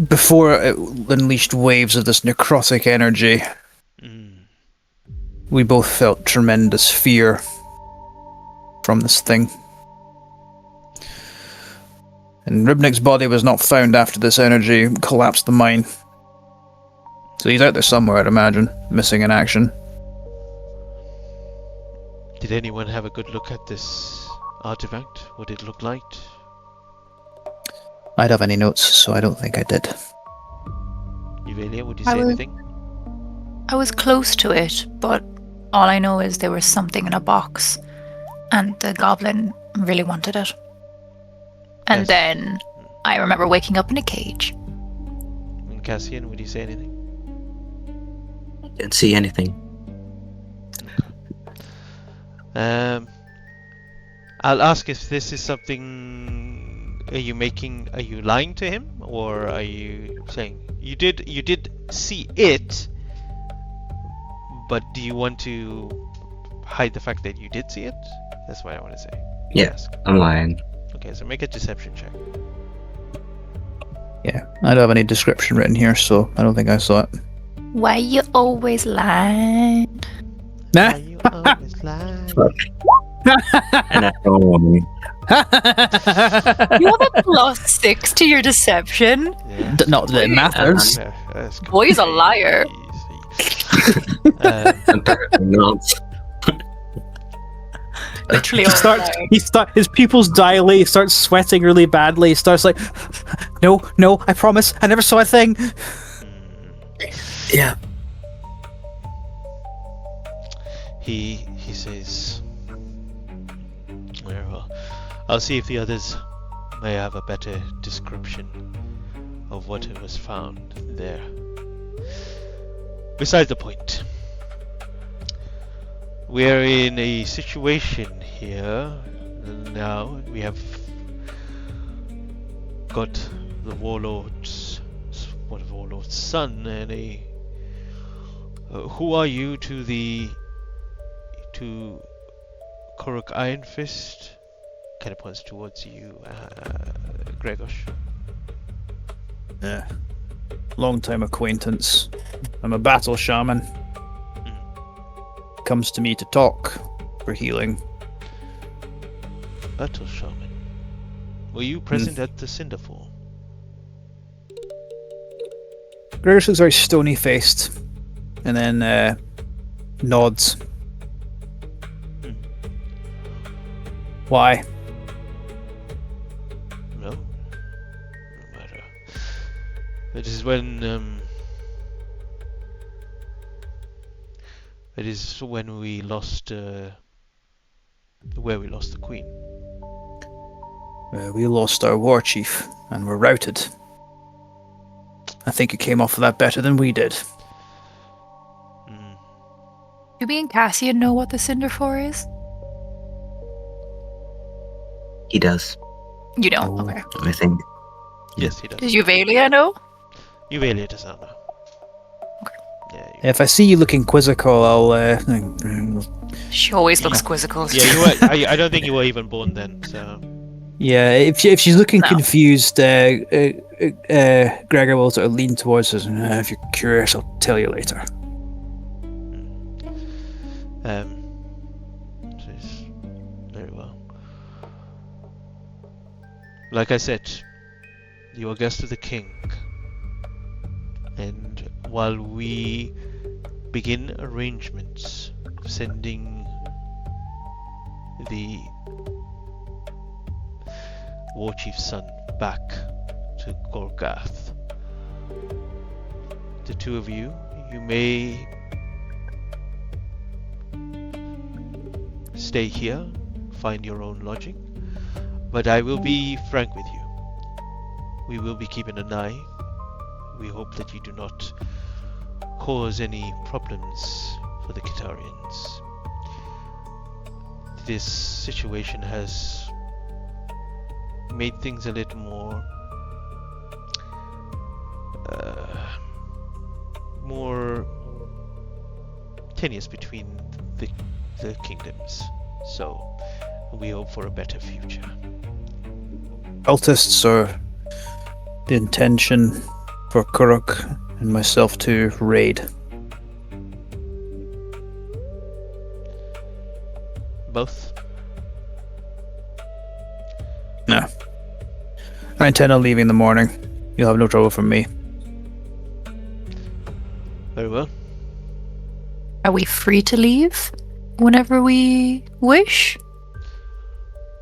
Before it unleashed waves of this necrotic energy, we both felt tremendous fear from this thing. And Ribnik's body was not found after this energy collapsed the mine. So he's out there somewhere, I'd imagine, missing in action. Did anyone have a good look at this artifact? What it looked like? I don't have any notes, so I don't think I did. Euvalia, would you say anything? I was close to it, but all I know is there was something in a box, and the goblin really wanted it. And Yes. then I remember waking up in a cage. And Cassian, would you say anything? Didn't see anything. I'll ask if this is something Are you lying to him, or are you saying you did see it, but do you want to hide the fact that you did see it? That's what I want to say. Yeah, Ask. I'm lying. Okay, so make a deception check. Yeah, I don't have any description written here, so I don't think I saw it. Why you always lying? Nah. Why you always lying? And I don't want me. You have a +6 to your deception. Yeah. Not that it matters. Yeah, that's Boy's a liar. crazy. Apparently not. Literally He all starts. lying. His pupils dilate. He starts sweating really badly. He starts like, no, I promise, I never saw a thing. Yeah. He says, well, I'll see if the others may have a better description of what was found there. Besides the point, we're in a situation here now. We have got the warlord's son and a. Who are you to Korok Iron Fist? Kind of points towards you, Gregor. Yeah. Long-time acquaintance. I'm a battle shaman. Comes to me to talk for healing. Battle Shaman. Were you present at the Cinderfall? Gregor looks very stony-faced, and then nods. Why? No. No matter. It is when it is when we lost where we lost the Queen. We lost our war chief, and were routed. I think you came off of that better than we did. Do me and Cassian know what the Cinder 4 is? He does, You don't? Oh. Okay. I think. Yes, he does. Does Uvalia know? Uvalia does not know. Yeah, If I see you looking quizzical, I'll. She always looks quizzical. yeah. You were. I don't think you were even born then. So Yeah, if she's looking No. confused, Gregor will sort of lean towards us. If you're curious, I'll tell you later. says, very well. Like I said, you are guest of the king, and while we begin arrangements of sending the war chief's son back to Gorgath, the two of you may stay here, find your own lodging, but I will be frank with you. We will be keeping an eye. We hope that you do not cause any problems for the Kitarians. This situation has made things a little more tenuous between the kingdoms. So we hope for a better future. Cultists are the intention for Kuruk and myself to raid. Both? No. I intend on leaving in the morning. You'll have no trouble from me. Very well. Are we free to leave whenever we wish?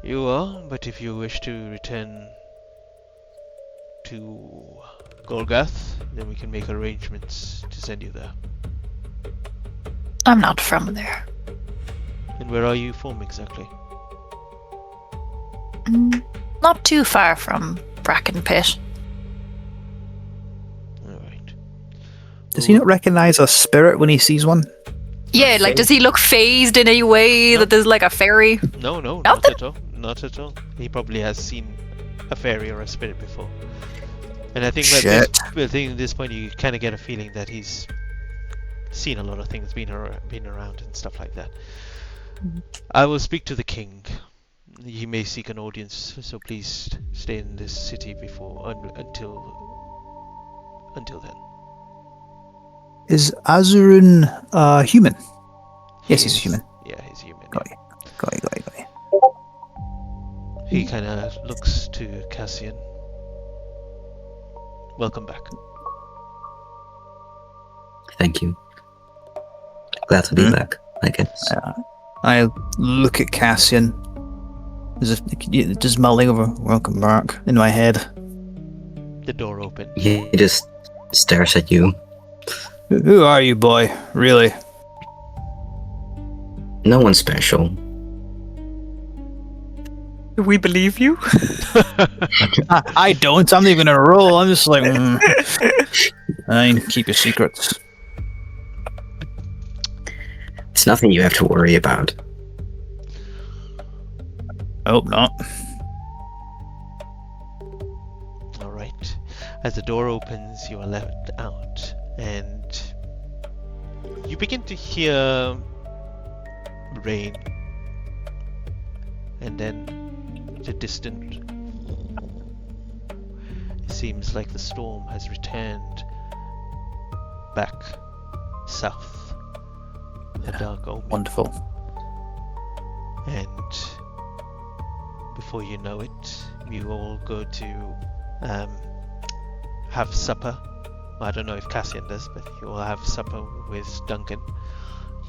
You are, but if you wish to return to Golgath, then we can make arrangements to send you there. I'm not from there. And where are you from exactly? Not too far from Bracken Pit. Alright. Does he not recognize a spirit when he sees one? Yeah, like, does he look phased in any way that there's like a fairy? No, not Nothing? at all. Not at all. He probably has seen a fairy or a spirit before. And I think at this point you kind of get a feeling that he's seen a lot of things, been around and stuff like that. I will speak to the king. He may seek an audience, so please stay in this city until then. Is Azurun human? Yes, he's is- human. Yeah, he's human. Got Yeah. you. Got you. He kind of looks to Cassian. Welcome back. Thank you. Glad to be back, I guess. I look at Cassian, as if just mulling over "welcome back" in my head. The door opened. He just stares at you. Who are you, boy? Really? No one special. Do we believe you? I don't. I'm not even in a roll. I'm just like, fine, keep your secrets. It's nothing you have to worry about. I hope not. Alright. As the door opens, you are left out, and you begin to hear rain, and then the distant. It seems like the storm has returned back south. The dark omen. Wonderful. And before you know it, you all go to have supper. Well, I don't know if Cassian does, but you all have supper with Duncan.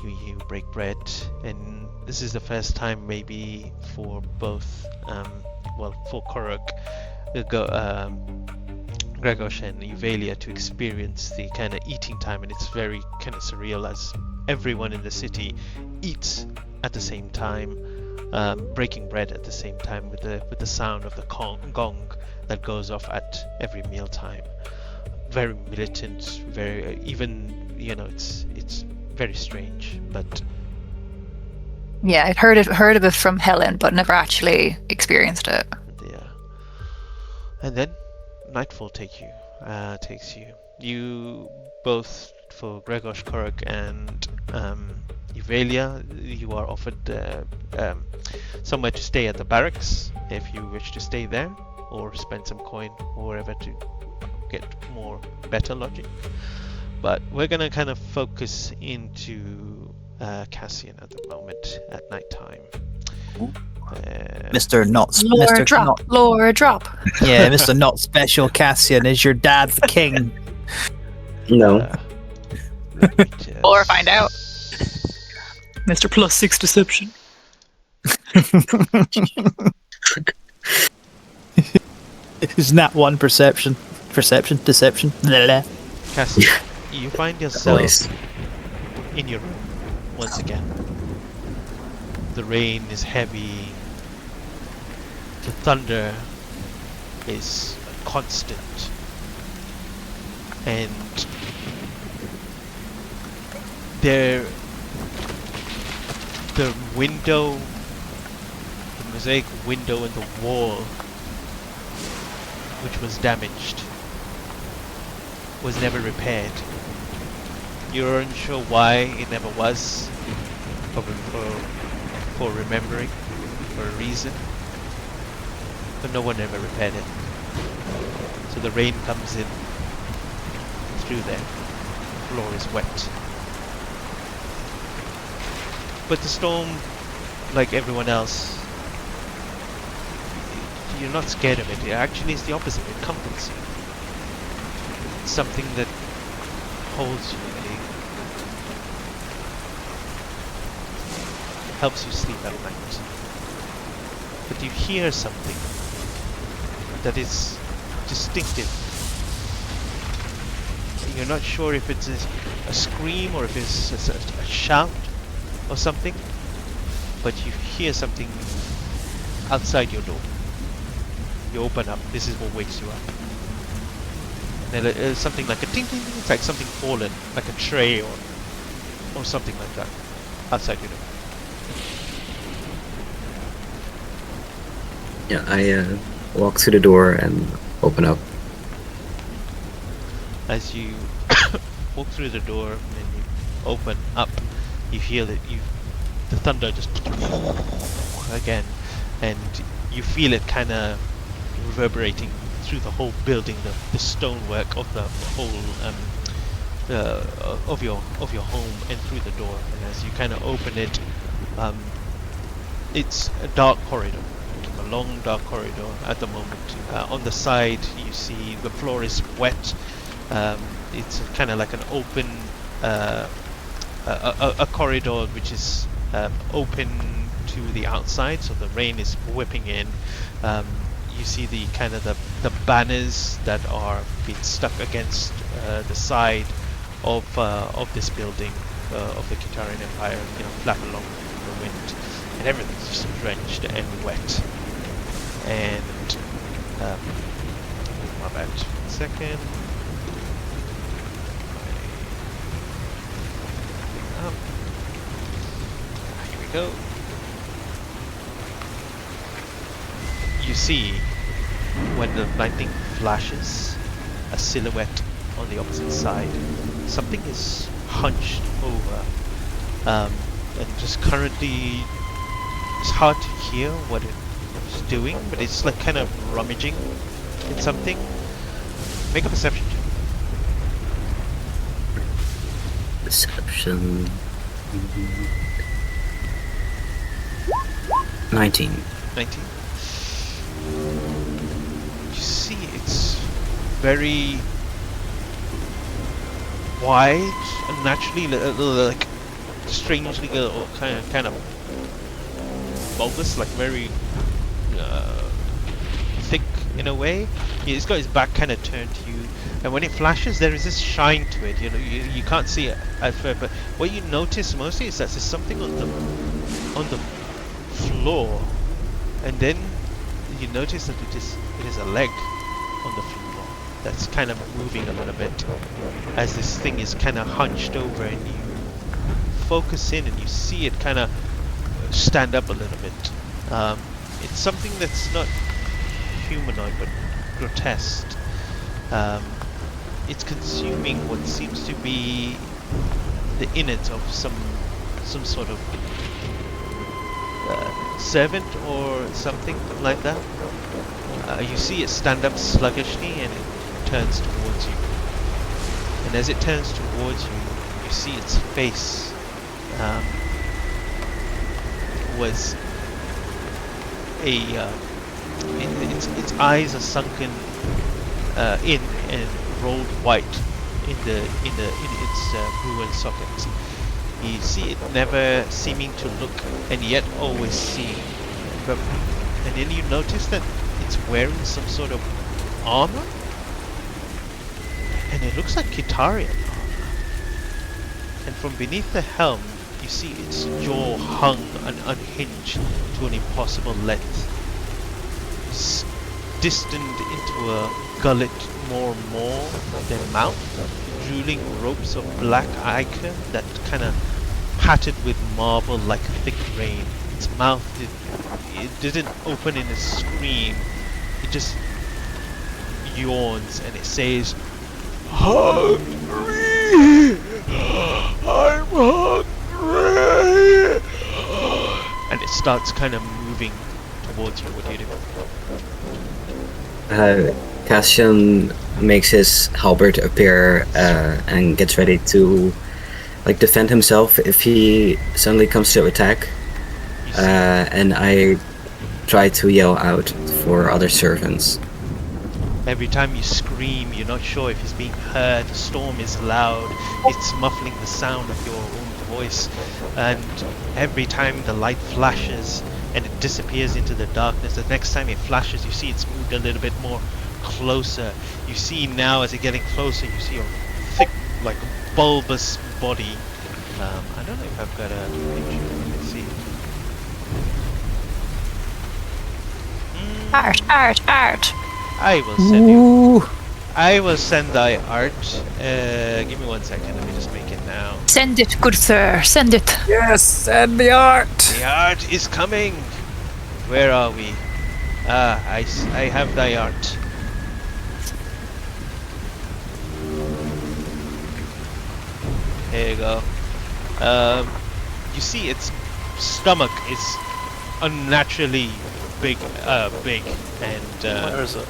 You break bread, and this is the first time maybe for both, for Korok, Gregos and Euvalia to experience the kind of eating time, and it's very kind of surreal as everyone in the city eats at the same time, breaking bread at the same time with the sound of the gong that goes off at every meal time. Very militant, very it's very strange, but Yeah, I'd heard of it from Helen, but never actually experienced it. yeah. And then nightfall takes you. You both, for Gregos, Korok, and Euvalia, you are offered somewhere to stay at the barracks if you wish to stay there, or spend some coin or wherever to get better lodging. But we're gonna kind of focus into Cassian at the moment at night time. Mr. Not Lore Mr. drop, Not, lore drop. yeah, Mr. Not Special Cassian. Is your dad the king? No. Let me just- Or find out. Mr. +6 deception. Isn't that one perception? Deception. Blah, blah. Cassian, you find yourself Always. in your room once again. The rain is heavy. The thunder is constant. And the mosaic window in the wall, which was damaged, was never repaired. You're unsure why it never was, probably for remembering, for a reason, but no one ever repaired it. So the rain comes in through there, the floor is wet. But the storm, like everyone else, you're not scared of it. It actually is the opposite. It comforts you. It's something that holds you. It helps you sleep at night. But you hear something that is distinctive. You're not sure if it's a scream or if it's a shout or something, but you hear something outside your door. You open up. This is what wakes you up. And it's something like a ting ting. It's like something fallen, like a tray or something like that, outside your door. Yeah, walk to the door and open up. As you walk through the door and you open up, you feel it. The thunder just again, and you feel it kind of reverberating through the whole building, the stonework of the whole of your home and through the door. And as you kind of open it, it's a dark corridor, a long dark corridor at the moment. On the side, you see the floor is wet. It's kind of like an open a corridor which is open to the outside, so the rain is whipping in. You see the kind of the banners that are being stuck against the side of this building of the Kitarian Empire, flap along in the wind, and everything's just drenched and wet. And my bad. 1 second. Here we go. You see, when the lightning flashes, a silhouette on the opposite side. Something is hunched over, and just currently, it's hard to hear what it's doing, but it's like kind of rummaging in something. Make a perception check. Perception. 19. 19. You see, it's very wide and naturally, like strangely, kind of bulbous, like very thick in a way. He's got his back kind of turned to you, and when it flashes, there is this shine to it. You can't see it at first, but what you notice mostly is that there's something on the floor, and then you notice that it is a leg on the floor that's kind of moving a little bit as this thing is kind of hunched over, and you focus in and you see it kind of stand up a little bit. It's something that's not humanoid but grotesque. It's consuming what seems to be the innards of some sort of servant or something like that. You see it stand up sluggishly and it turns towards you. And as it turns towards you, you see its face was its eyes are sunken in and rolled white in its ruined sockets. You see it never seeming to look, and yet always seeing. And then you notice that it's wearing some sort of armor, and it looks like Kitarian armor. And from beneath the helm, you see its jaw hung and unhinged to an impossible length, distended into a gullet more than mouth, drooling ropes of black ichor that kind of pattered with marble like thick rain. Its mouth, it didn't open in a scream, it just yawns and it says, "Hungry! I'm hungry!" And it starts kind of moving towards you. What do you do? Cassian makes his halberd appear and gets ready to defend himself if he suddenly comes to attack. And I try to yell out for other servants. Every time you scream, you're not sure if it's being heard. The storm is loud. It's muffling the sound of your own voice. And every time the light flashes and it disappears into the darkness, the next time it flashes, you see it's moved a little bit more closer. You see now, as it's getting closer, you see a thick, like bulbous body. I don't know if I've got a picture. Let's see. Art. I will send you. I will send thy art. Give me 1 second. Let me just make it now. Send it, good sir. Send it. Yes, send the art. The art is coming. Where are we? I have thy art. Here you go. You see its stomach is unnaturally big, and Where is it?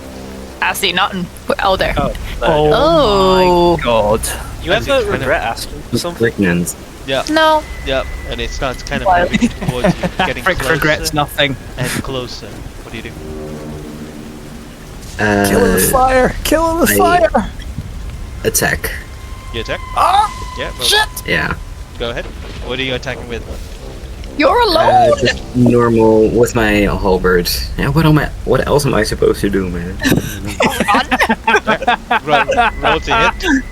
I see nothing. Oh, there. Oh, there. Oh. my god. You As ever it's kind regret asking for something? Pregnant. yeah, No. and it starts kind of Wild. moving towards you, getting Frick closer regrets nothing. and closer. What do you do? Kill him with fire! Kill him with I- fire! Attack. You attack? Ah! Yeah, roll. Shit! Yeah. Go ahead. What are you attacking with? You're alone. Just normal with my halberd. Yeah. What else am I supposed to do, man? Roll to hit.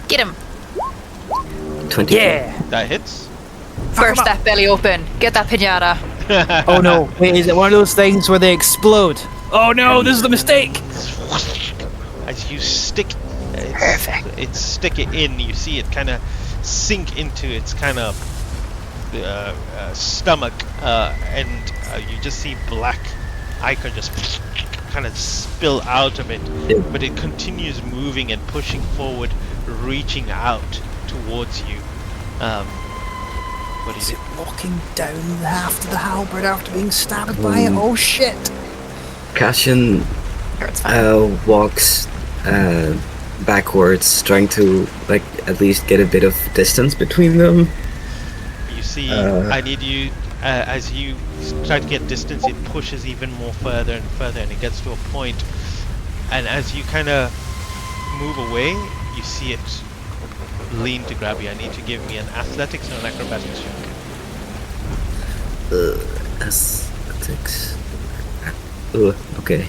Get him. 20. Yeah! That hits. Burst that belly open. Get that pinata. Oh no, wait, is it one of those things where they explode? Oh no, this is the mistake! As you stick, it's stick it in. You see it kind of sink into its kind of stomach, and you just see black ichor just kind of spill out of it. But it continues moving and pushing forward, reaching out towards you. What do you Is do? it walking down the haft of the halberd after being stabbed by it? Oh shit! Cassian It's fine. walks backwards, trying to like at least get a bit of distance between them. You see, I need you, as you try to get distance, it pushes even more further and further, and it gets to a point, and as you kind of move away, you see it lean to grab you. I need to give me an athletics or an acrobatics check. Athletics. Okay.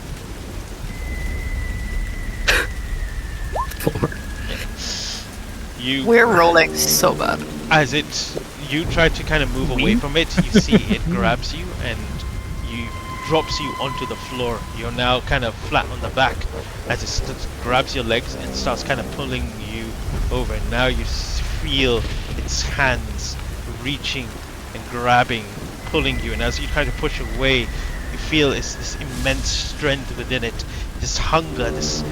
4. You, We're rolling so bad. as you try to kind of move away from it, you see it grabs you and you drops you onto the floor. You're now kind of flat on the back as it grabs your legs and starts kind of pulling you over. And now you feel its hands reaching and grabbing, pulling you. And as you try to push away, you feel this immense strength within it, this hunger, this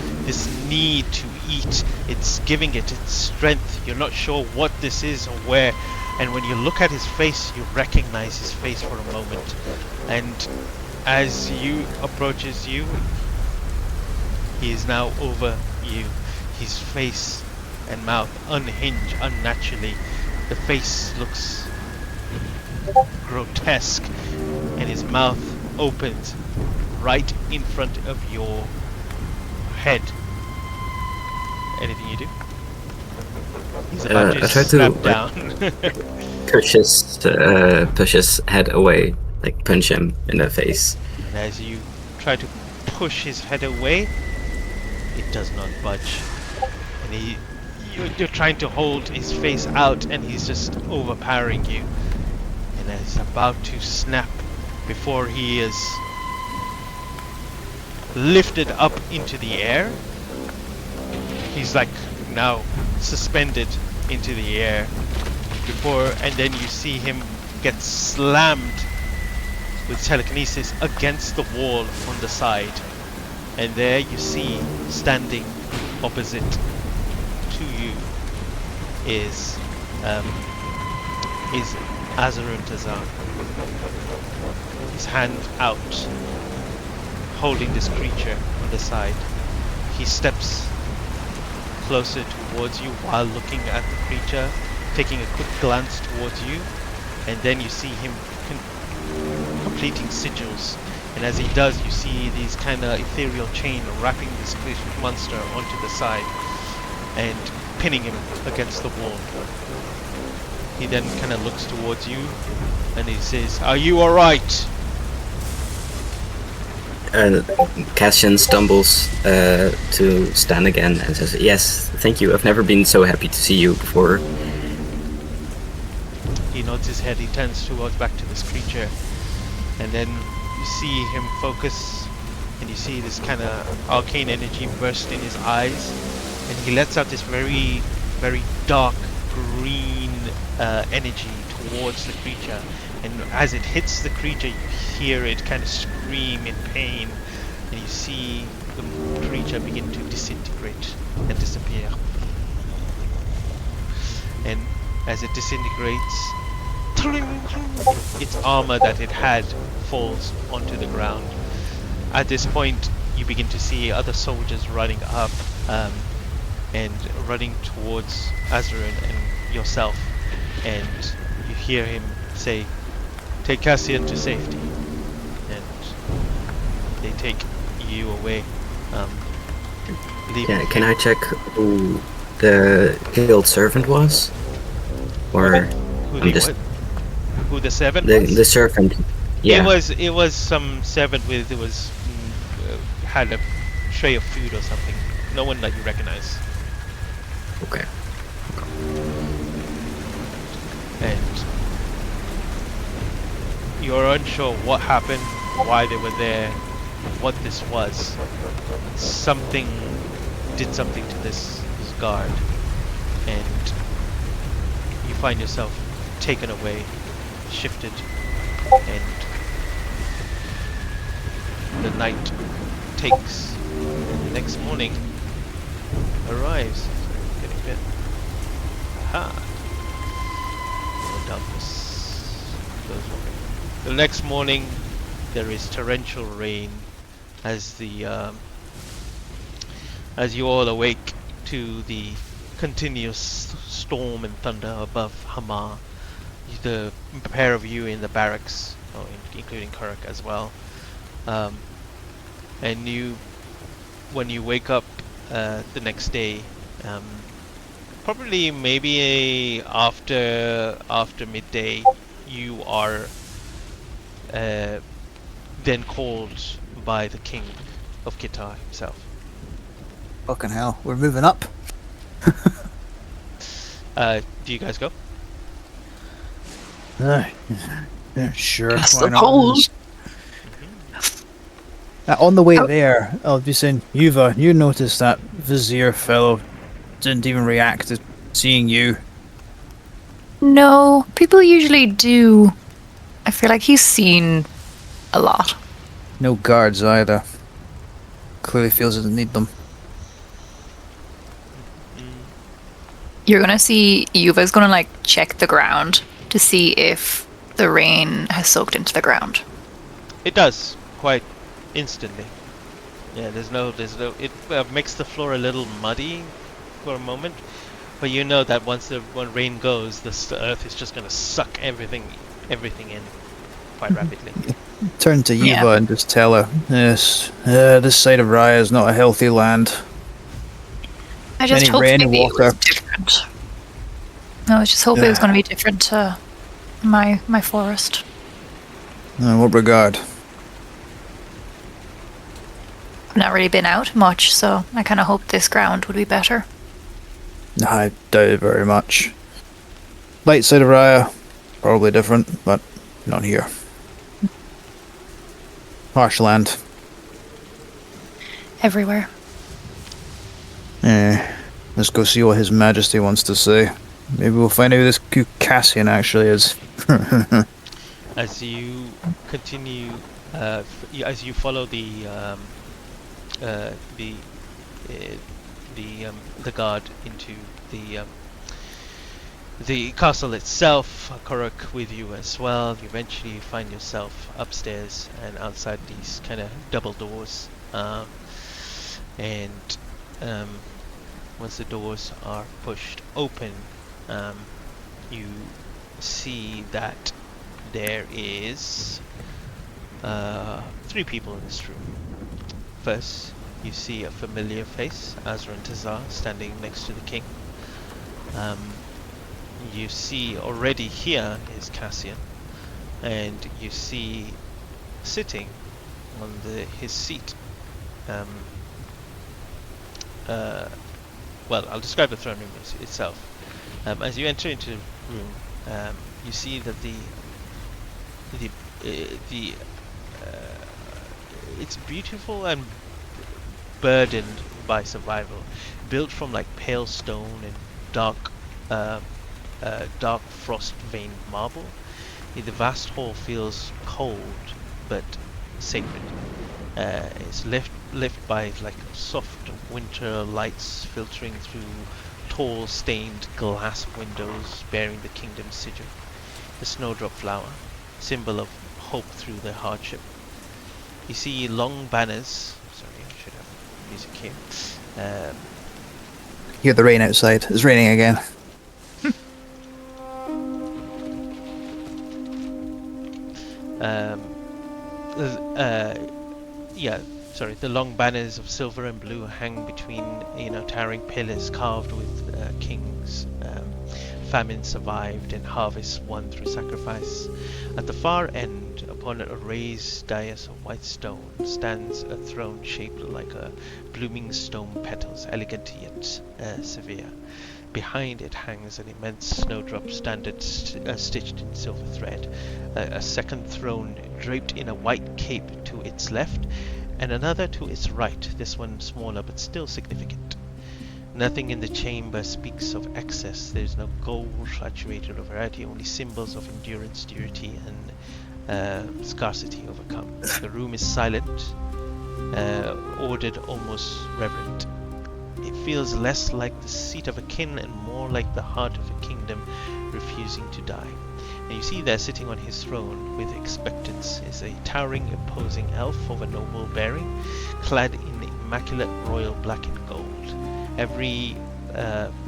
need to eat. It's giving it its strength. You're not sure what this is or where. And when you look at his face, you recognize his face for a moment. And as you approaches you, he is now over you. His face and mouth unhinge unnaturally. The face looks grotesque, and his mouth opens right in front of your head. Anything you do? He's about I try to, snap like, down. push his head away, like punch him in the face. And as you try to push his head away, it does not budge. And you're trying to hold his face out, and he's just overpowering you. And he's about to snap before he is lifted up into the air. He's like now suspended into the air and then you see him get slammed with telekinesis against the wall on the side, and there you see standing opposite to you is Azarun Tazan, his hand out holding this creature on the side. He steps closer towards you while looking at the creature, taking a quick glance towards you, and then you see him completing sigils. And as he does, you see these kind of ethereal chain wrapping this monster onto the side and pinning him against the wall. He then kind of looks towards you and he says, "Are you alright?" Cassian stumbles to stand again and says, "Yes, thank you. I've never been so happy to see you before." He nods his head, he turns towards back to this creature, and then you see him focus, and you see this kind of arcane energy burst in his eyes, and he lets out this very, very dark green energy towards the creature, and as it hits the creature, you hear it kind of scream in pain, and you see the creature begin to disintegrate and disappear. And as it disintegrates, its armor that it had falls onto the ground. At this point, you begin to see other soldiers running up and running towards Azarin and yourself, and you hear him say, "Take Cassian to safety," and they take you away. Can I check who the guild servant was? Or Who the servant was? the servant? Yeah. It was some servant with had a tray of food or something. No one that you recognize. Okay. And you're unsure what happened, why they were there, what this was. Something did something to this guard, and you find yourself taken away, shifted, and the night takes, and the next morning arrives. Getting a bit. Aha! The darkness goes away. The next morning, there is torrential rain as as you all awake to the continuous storm and thunder above Hamar. The pair of you in the barracks, including Kuruk as well. And when you wake up the next day, probably maybe after midday, you are then called by the king of Kitar himself. Fucking hell, we're moving up. Do you guys go? Yeah, sure. That's Why the not? pose. On the way there, I'll be saying, Yuva, you noticed that Vizier fellow didn't even react to seeing you. No, people usually do. I feel like he's seen a lot. No guards either. Clearly feels doesn't need them. You're gonna see Yuva's gonna like check the ground to see if the rain has soaked into the ground. It does, quite instantly. Yeah, there's no. It makes the floor a little muddy for a moment, but you know that when rain goes, the earth is just gonna suck everything in quite rapidly. Turn to Yuva Yeah. and just tell her, yes, this side of RAIA is not a healthy land. I just Any hope rain, maybe it water. was different. No, I just hope it was going to be different to my forest. In what regard? I've not really been out much, so I kind of hoped this ground would be better. I doubt it very much. Light side of RAIA, probably different, but not here. Harsh land. Everywhere. Let's go see what His Majesty wants to say. Maybe we'll find out who this Cassian actually is. As you continue, as you follow the guard into the castle itself, Korok with you as well. You eventually find yourself upstairs and outside these kind of double doors, and once the doors are pushed open, you see that there is 3 people in this room. First, you see a familiar face, Azran Tazar, standing next to the king. You see already here is Cassian, and you see sitting on his seat. Well, I'll describe the throne room itself. As you enter into the room, you see that it's beautiful and burdened by survival, built from like pale stone and dark frost veined marble. The vast hall feels cold but sacred. It's lit by like soft winter lights filtering through tall stained glass windows bearing the kingdom's sigil. The snowdrop flower, symbol of hope through the hardship. You see long banners. Sorry, I should have music here. Hear the rain outside. It's raining again. The long banners of silver and blue hang between, towering pillars carved with kings. Famine survived and harvest won through sacrifice. At the far end, upon a raised dais of white stone, stands a throne shaped like a blooming stone petals, elegant yet severe. Behind it hangs an immense snowdrop standard stitched in silver thread. A second throne draped in a white cape to its left, and another to its right, this one smaller but still significant. Nothing in the chamber speaks of excess. There's no gold saturated or variety, only symbols of endurance, durity, and scarcity overcome. The room is silent, ordered, almost reverent. It feels less like the seat of a king and more like the heart of a kingdom refusing to die. And you see there, sitting on his throne with expectance, is a towering, imposing elf of a noble bearing, clad in immaculate royal black and gold. Every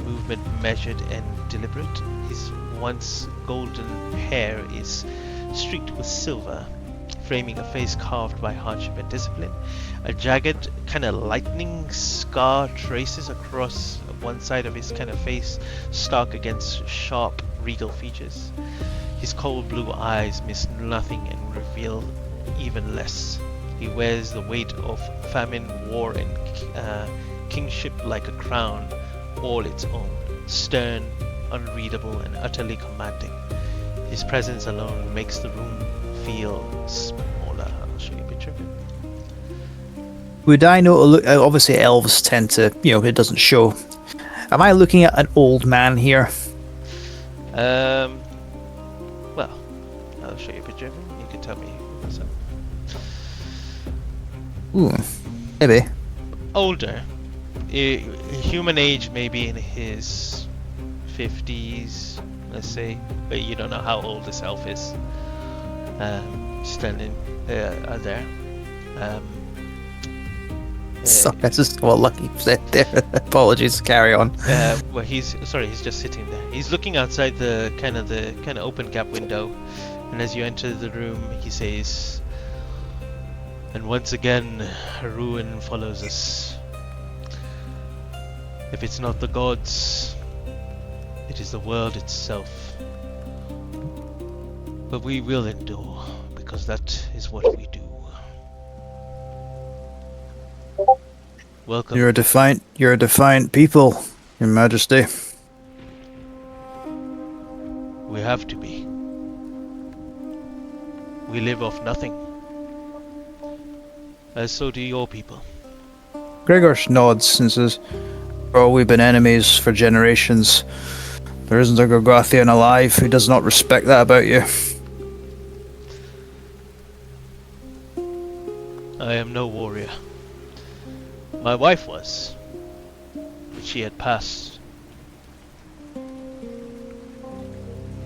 movement measured and deliberate. His once golden hair is streaked with silver, framing a face carved by hardship and discipline. A jagged kind of lightning scar traces across one side of his kind of face, stark against sharp, regal features. His cold blue eyes miss nothing and reveal even less. He wears the weight of famine, war, and kingship like a crown, all its own, stern, unreadable, and utterly commanding. His presence alone makes the room feel smaller. I'll show you a picture of him. Would I know to look? Obviously, elves tend to, it doesn't show. Am I looking at an old man here? Well, I'll show you a picture of him. You can tell me what's up. Ooh, maybe. Older. Human age, maybe in his 50s, let's say. But you don't know how old this elf is. Standing there. Sorry, that's just what Lucky said there. Apologies, carry on. Well, he's just sitting there. He's looking outside the kind of open gap window, and as you enter the room, he says, "And once again, ruin follows us. If it's not the gods, it is the world itself. But we will endure, because that is what we do." Welcome. You're a defiant people, Your Majesty. We have to be. We live off nothing. As so do your people. Gregor nods and says, "Oh, we've been enemies for generations. There isn't a Gorgothian alive who does not respect that about you." I am no warrior. My wife was, but she had passed.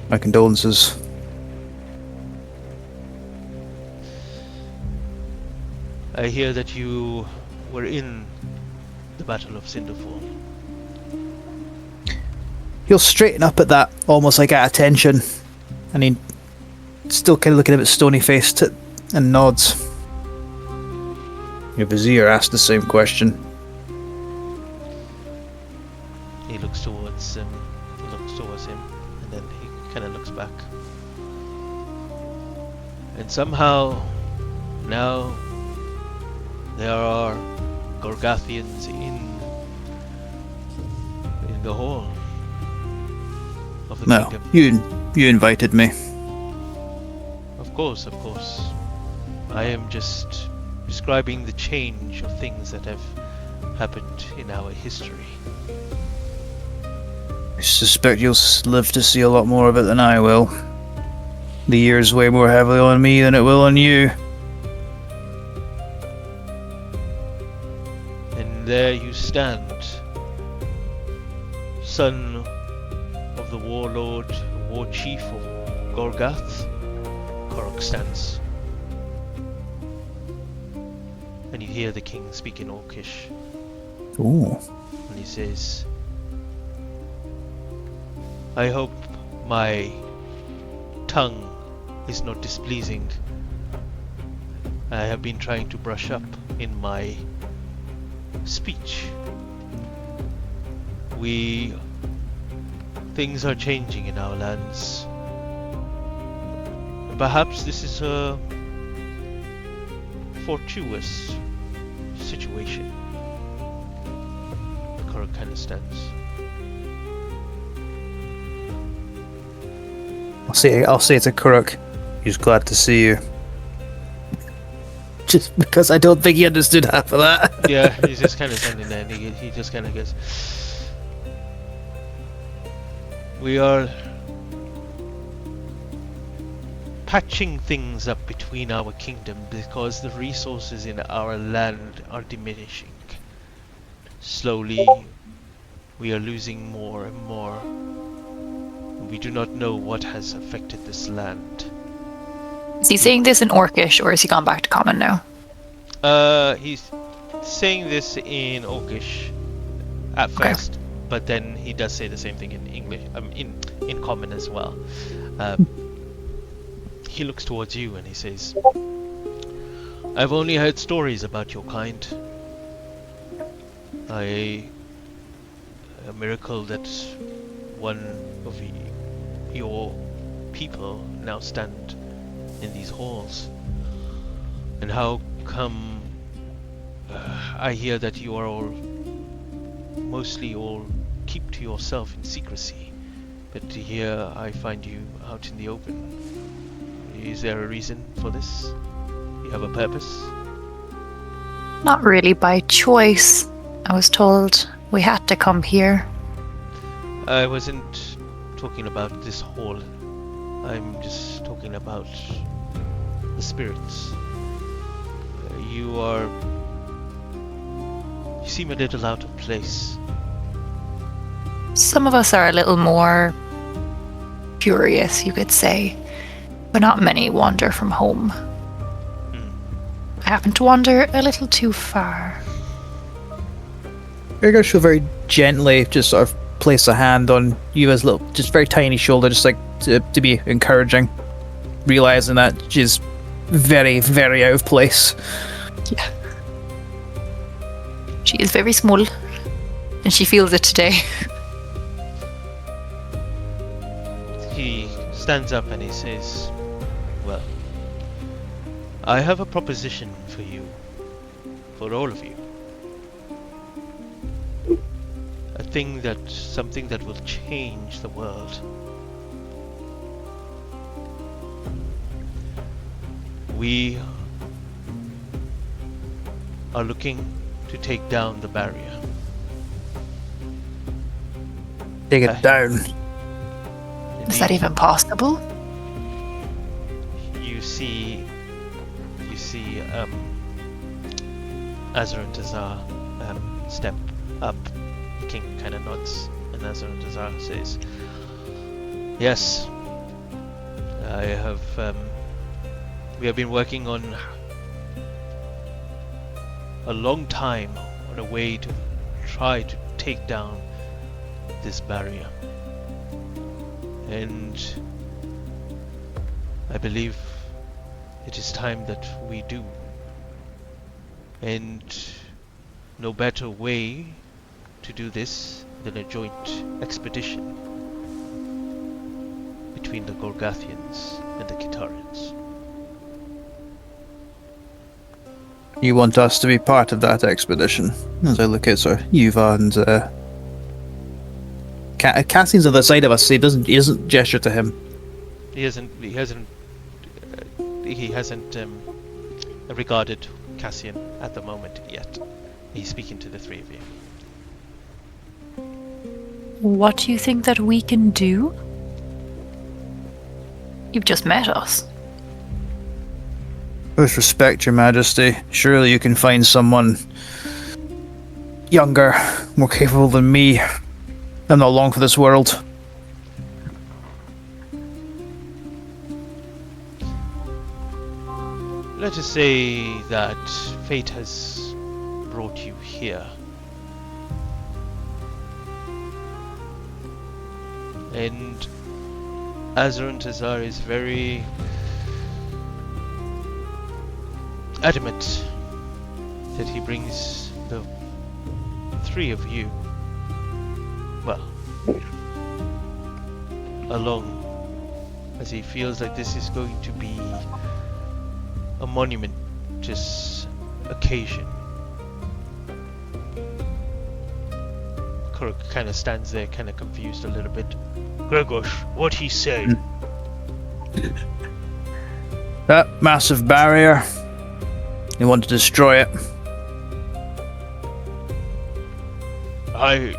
My condolences. I hear that you were in the Battle of Cinderfall. He'll straighten up at that, almost like at attention, and he still kind of looking a bit stony-faced and nods. Your vizier asked the same question. He looks towards him. And then he kind of looks back. And somehow, now there are Gorgathians in the hall of the No, kingdom. you invited me. Of course. I am just describing the change of things that have happened in our history. I suspect you'll live to see a lot more of it than I will. The years weigh more heavily on me than it will on you. And there you stand, son of the warlord, war chief of Gorgath. Korok stands. And you hear the king speak in Orcish. Ooh. And he says, I hope my tongue is not displeasing. I have been trying to brush up in my speech. Things are changing in our lands. Perhaps this is a fortuitous situation. The Korok kind of stands. I'll say to Kuruk, he's glad to see you. Just because I don't think he understood half of that. Yeah, he's just kind of standing there, and he just kind of goes, we are patching things up between our kingdom because the resources in our land are diminishing. Slowly, we are losing more and more. We do not know what has affected this land. Is he saying this in Orcish, or has he gone back to common now? He's saying this in Orcish at Okay. first, but then he does say the same thing in English, in common as well. He looks towards you and he says, I've only heard stories about your kind. A miracle that one of your people now stand in these halls. And how come I hear that you are mostly all keep to yourself in secrecy, but here I find you out in the open. Is there a reason for this? You have a purpose? Not really by choice. I was told we had to come here. I wasn't talking about this hall. I'm just talking about the spirits. You seem a little out of place. Some of us are a little more curious, you could say, but not many wander from home. I happen to wander a little too far. Urgosh will very gently just sort of place a hand on Yuva's little, just very tiny shoulder, just like to be encouraging, realizing that she's very, very out of place. Yeah. She is very small, and she feels it today. He stands up and he says, well, I have a proposition for you, for all of you. Something that will change the world. We are looking to take down the barrier. Take it down. Is that even possible? You see Azar and Tazar step up. The king kind of nods, and Azar and Tazar says, yes, we have been working on a long time on a way to try to take down this barrier. And I believe it is time that we do. And no better way to do this than a joint expedition between the Gorgathians and the Kitarians. You want us to be part of that expedition? As I look at Yuva and Cassian's on the side of us, so he doesn't gesture to him. He hasn't regarded Cassian at the moment yet. He's speaking to the three of you. What do you think that we can do? You've just met us. With respect, Your Majesty, surely you can find someone younger, more capable than me. I'm not long for this world. Let us say that fate has brought you here. And Azrun Tazar is very adamant that he brings the three of you, well, along, as he feels like this is going to be a monumentous occasion. Kuruk kind of stands there, kind of confused a little bit. Gregor, what he say? That massive barrier, they want to destroy it. I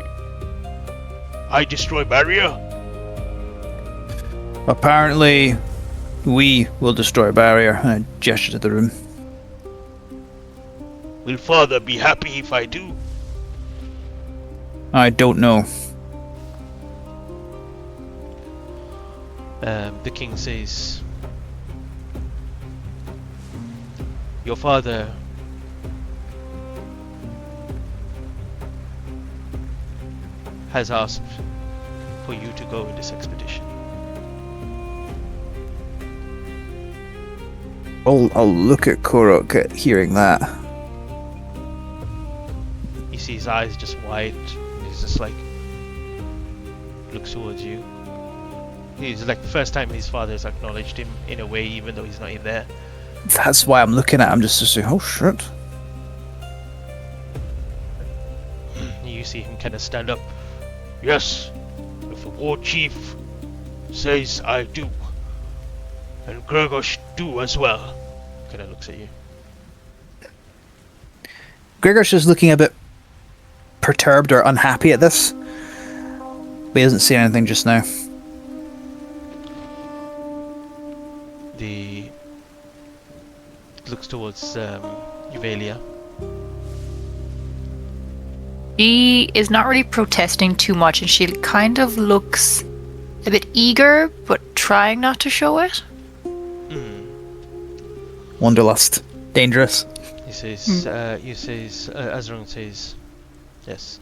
destroy barrier? Apparently, we will destroy barrier. And I gesture to the room. Will father be happy if I do? I don't know. The king says, your father has asked for you to go in this expedition. I'll look at Korok at hearing that. You see his eyes just wide, and he's just like, looks towards you. He's like the first time his father's acknowledged him in a way, even though he's not in there. That's why I'm looking at him, just to say, oh shit. You see him kind of stand up. Yes, if the war chief says I do, and Gregor do as well. Kind of looks at you. Gregor's just looking a bit perturbed or unhappy at this. But he doesn't say anything just now. Looks towards Euvalia. She is not really protesting too much, and she kind of looks a bit eager, but trying not to show it. Wanderlust. Dangerous. He says, Azrun says, yes,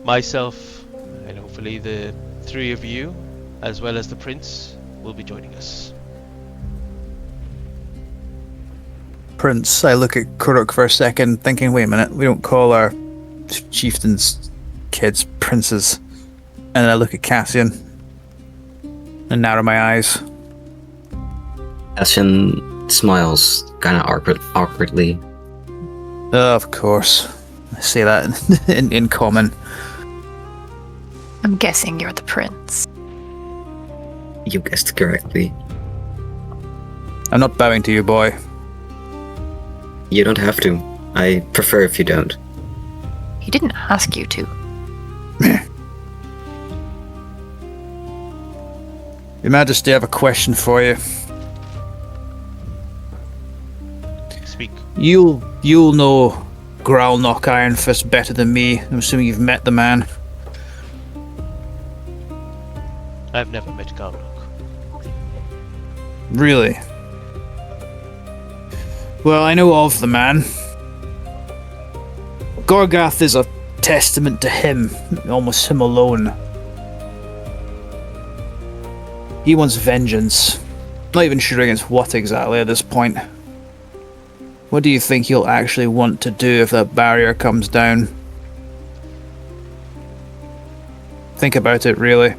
myself, and hopefully the three of you, as well as the prince, will be joining us. Prince, I look at Kuruk for a second, thinking, wait a minute, we don't call our chieftains' kids princes. And then I look at Cassian and narrow my eyes. Cassian smiles kind of awkwardly. Of course. I say that in common. I'm guessing you're the prince. You guessed correctly. I'm not bowing to you, boy. You don't have to. I prefer if you don't. He didn't ask you to. Your Majesty, I have a question for you. Speak. You'll know Growlknock Iron Fist better than me. I'm assuming you've met the man. I've never met Garlock. Really? Well, I know of the man. Gorgath is a testament to him, almost him alone. He wants vengeance. Not even sure against what exactly at this point. What do you think he'll actually want to do if that barrier comes down? Think about it, really.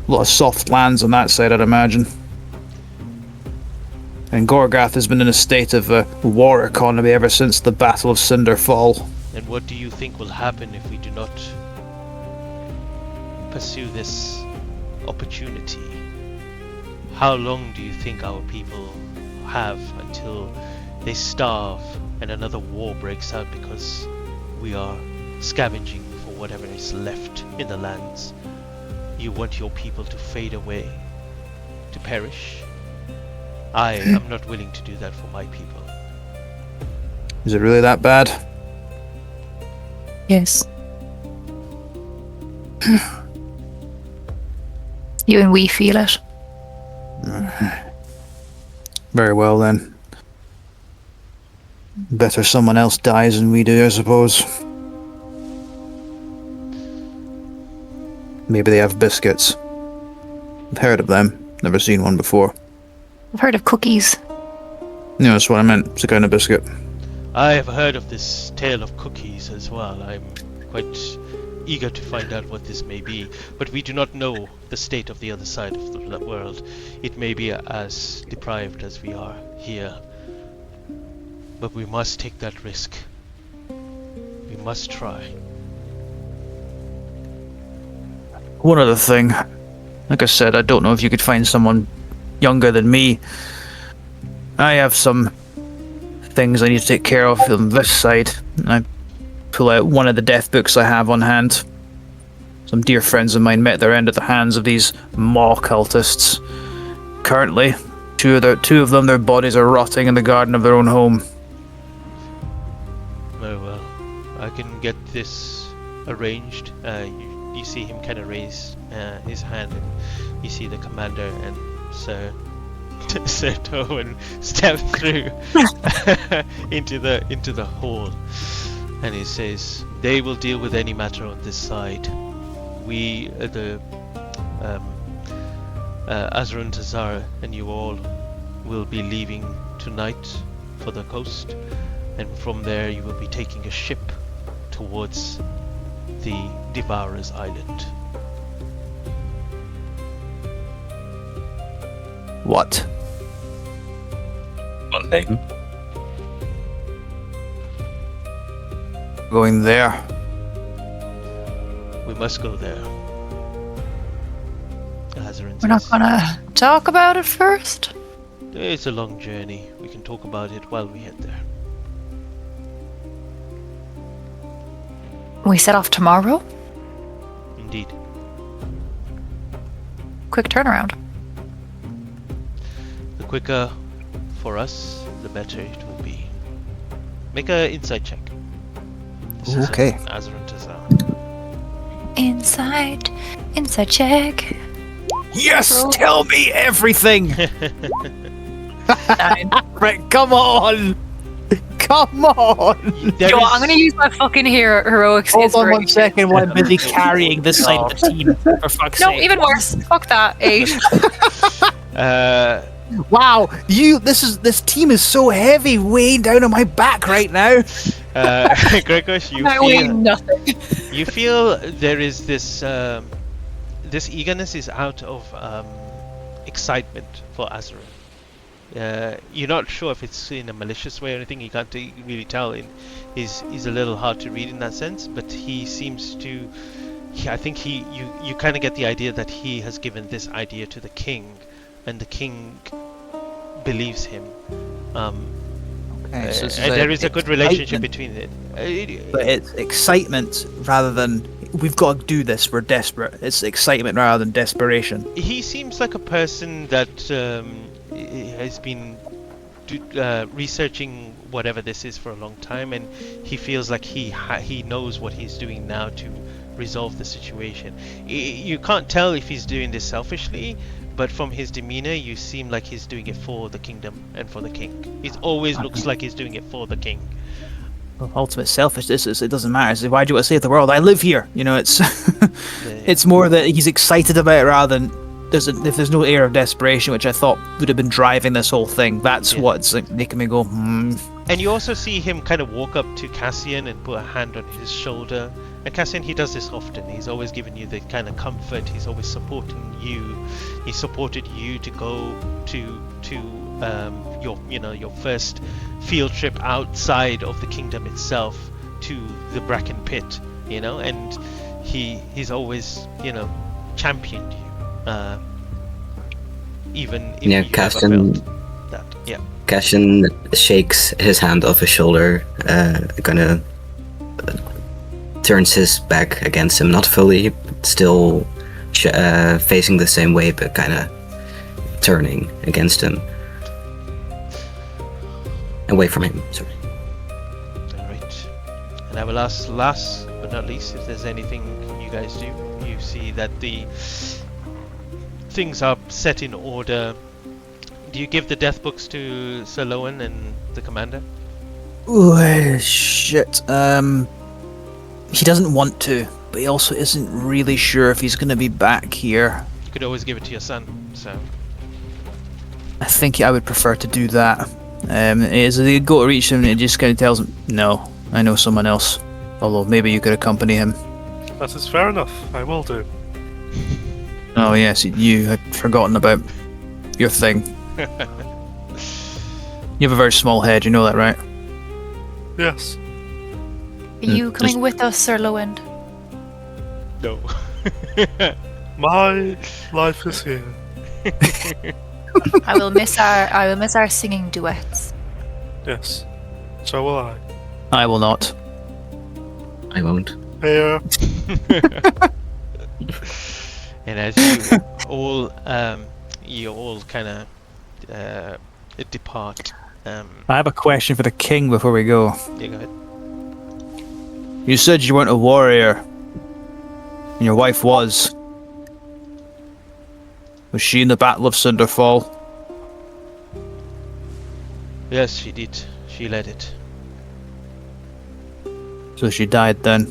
A lot of soft lands on that side, I'd imagine. And Gorgath has been in a state of war economy ever since the Battle of Cinderfall. And what do you think will happen if we do not pursue this opportunity? How long do you think our people have until they starve and another war breaks out because we are scavenging for whatever is left in the lands? You want your people to fade away to perish. I am not willing to do that for my people. Is it really that bad? Yes. You and we feel it. Very well then. Better someone else dies than we do, I suppose. Maybe they have biscuits. I've heard of them. Never seen one before. I've heard of cookies. No, that's what I meant. It's a kind of biscuit. I have heard of this tale of cookies as well. I'm quite eager to find out what this may be, but we do not know the state of the other side of the world. It may be as deprived as we are here, but we must take that risk. We must try. One other thing. Like I said, I don't know if you could find someone younger than me. I have some things I need to take care of on this side. I pull out one of the death books I have on hand. Some dear friends of mine met their end at the hands of these maw cultists. Currently, two of them, their bodies are rotting in the garden of their own home. Very well. I can get this arranged. You see him kind of raise his hand, and you see the commander and Sir Towan step through into the hall, and he says, "They will deal with any matter on this side. We, Azrun Tazara and you all will be leaving tonight for the coast, and from there you will be taking a ship towards the Devourer's Island." What? One thing. Going there? We must go there. Azarin We're not says, gonna talk about it first? "It's a long journey. We can talk about it while we head there." We set off tomorrow? Indeed. Quick turnaround. The quicker for us, the better it will be. Make a insight check. This is Okay. Azarin Tazar. Inside check. Yes! Roll. Tell me everything! 9. Right, come on! Come on! There Yo, is- I'm gonna use my fucking heroics Hold on one inspiration. second while I'm busy carrying this side of the team, for fuck's No, sake. even worse. Fuck that. 8. Wow, this team is so heavy, weighing down on my back right now. Gregos, I weigh nothing. you feel there is this this eagerness is out of excitement for Azarin. You're not sure if it's in a malicious way or anything. You can't really tell. He's a little hard to read in that sense, but he seems to. I think you kind of get the idea that he has given this idea to the king, and the king believes him. Okay, so this And there is a good relationship excitement, between it. but it's excitement rather than we've got to do this. We're desperate. It's excitement rather than desperation. He seems like a person that has been researching whatever this is for a long time, and he feels like he knows what he's doing now to resolve the situation. You can't tell if he's doing this selfishly, but from his demeanor, you seem like he's doing it for the kingdom and for the king. It always looks like he's doing it for the king. Well, ultimate selfishness is it doesn't matter. So why do you want to save the world? I live here. You know, it's it's more that he's excited about it rather than if there's no air of desperation, which I thought would have been driving this whole thing. That's what's like making me go. And you also see him kind of walk up to Cassian and put a hand on his shoulder. And Cassian, he does this often. He's always given you the kind of comfort. He's always supporting you. He supported you to go to your first field trip outside of the kingdom itself to the Bracken Pit. And he's always championed you. Even if you Cassian. ever felt that. Yeah. Cassian shakes his hand off his shoulder, kinda turns his back against him, not fully, still facing the same way, but kinda turning against him. Away from him, sorry. Alright. And I will ask last but not least if there's anything you guys do. You see that the things are set in order. Do you give the death books to Sir Lowen and the commander? Oh, shit. He doesn't want to, but he also isn't really sure if he's going to be back here. You could always give it to your son, so... I think I would prefer to do that. As they go to reach him, it just kind of tells him, no, I know someone else. Although maybe you could accompany him. That is fair enough. I will do. Oh yes, you had forgotten about your thing. You have a very small head, you know that, right? Yes. Are you coming with us, Sir Lowen? No. My life is here. I will miss our singing duets. Yes. So will I. I will not. I won't. Here. And as you all kind of depart. I have a question for the king before we go. Yeah, go ahead. You said you weren't a warrior, and your wife was. Was she in the Battle of Cinderfall? Yes, she did. She led it. So she died then.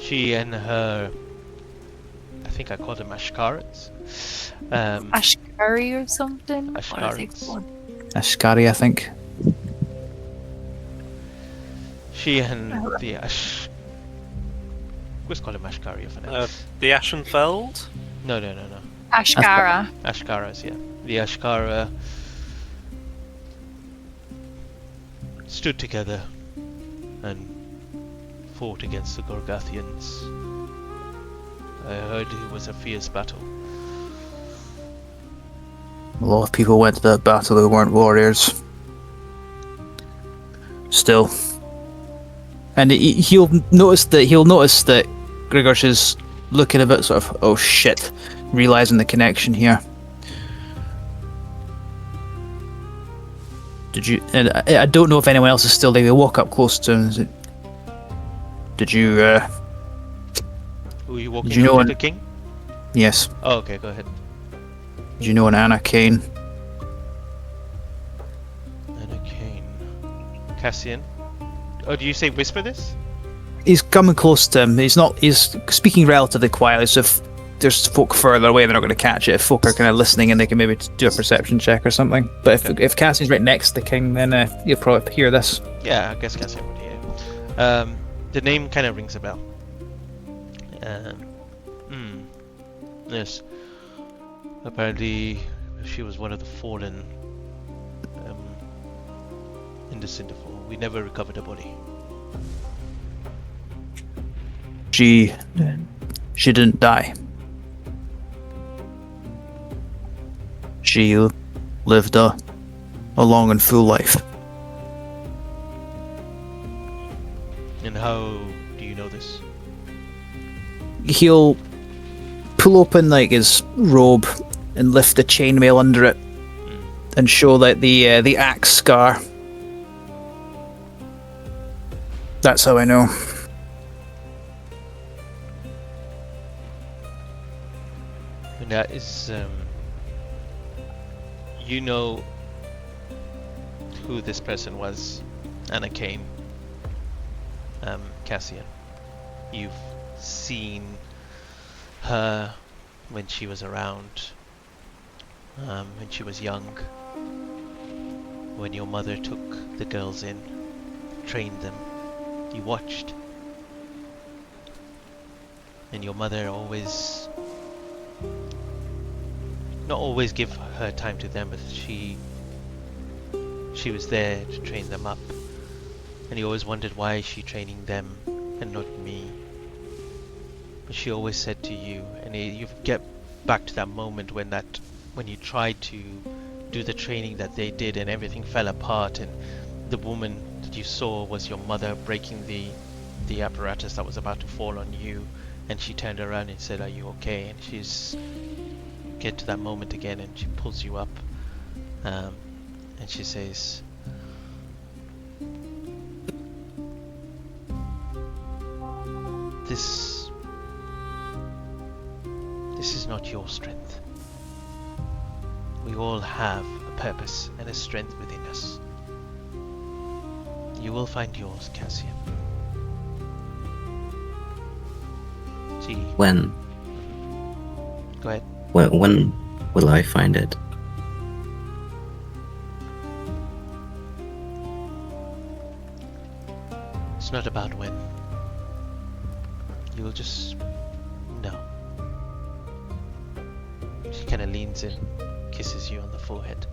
She and her... I think I called them Ashkarans. Ashkari or something? What are they Ashkarians. called? Ashkari, I think. She and the let's call him Ashkari for now. The Ashenfeld? No. Ashkara. Ashkaras, yeah. The Ashkara stood together and fought against the Gorgathians. I heard it was a fierce battle. A lot of people went to that battle who weren't warriors. Still. And he'll notice that Grigorsh is looking a bit sort of, oh shit, realising the connection here. Did you... And I don't know if anyone else is still there. They walk up close to him. Did you... Were you walking Did you know with an- the king? Yes. Oh, okay, go ahead. Did you know an Anna Kane? Anna Kane. Cassian? Oh, do you say whisper this? He's coming close to him. He's speaking relatively quietly, so if there's folk further away, they're not going to catch it. If folk are kind of listening, and they can maybe do a perception check or something. But if Cassian's right next to the king, then you'll probably hear this. Yeah, I guess Cassian would hear. The name kind of rings a bell. Yes. Apparently, she was one of the fallen in the Cinderfall. We never recovered her body. She didn't die. She lived a long and full life. And how do you know this? He'll pull open like his robe and lift the chainmail under it and show like the axe scar. That's how I know. And that is, you know who this person was, Anna Kane, Cassian. You've seen her when she was around, when she was young, when your mother took the girls in, trained them, you watched. And your mother always, not always give her time to them, but she was there to train them up. And you always wondered, why is she training them and not me? But she always said to you, and you get back to that moment when you tried to do the training that they did and everything fell apart, and the woman that you saw was your mother breaking the apparatus that was about to fall on you, And she turned around and said, "Are you okay?" And she's get to that moment again, and she pulls you up, and she says, This is not your strength. We all have a purpose and a strength within us. You will find yours, Cassian. See. When? Go ahead. When will I find it? It's not about when. You will just know. She kind of leans in, kisses you on the forehead.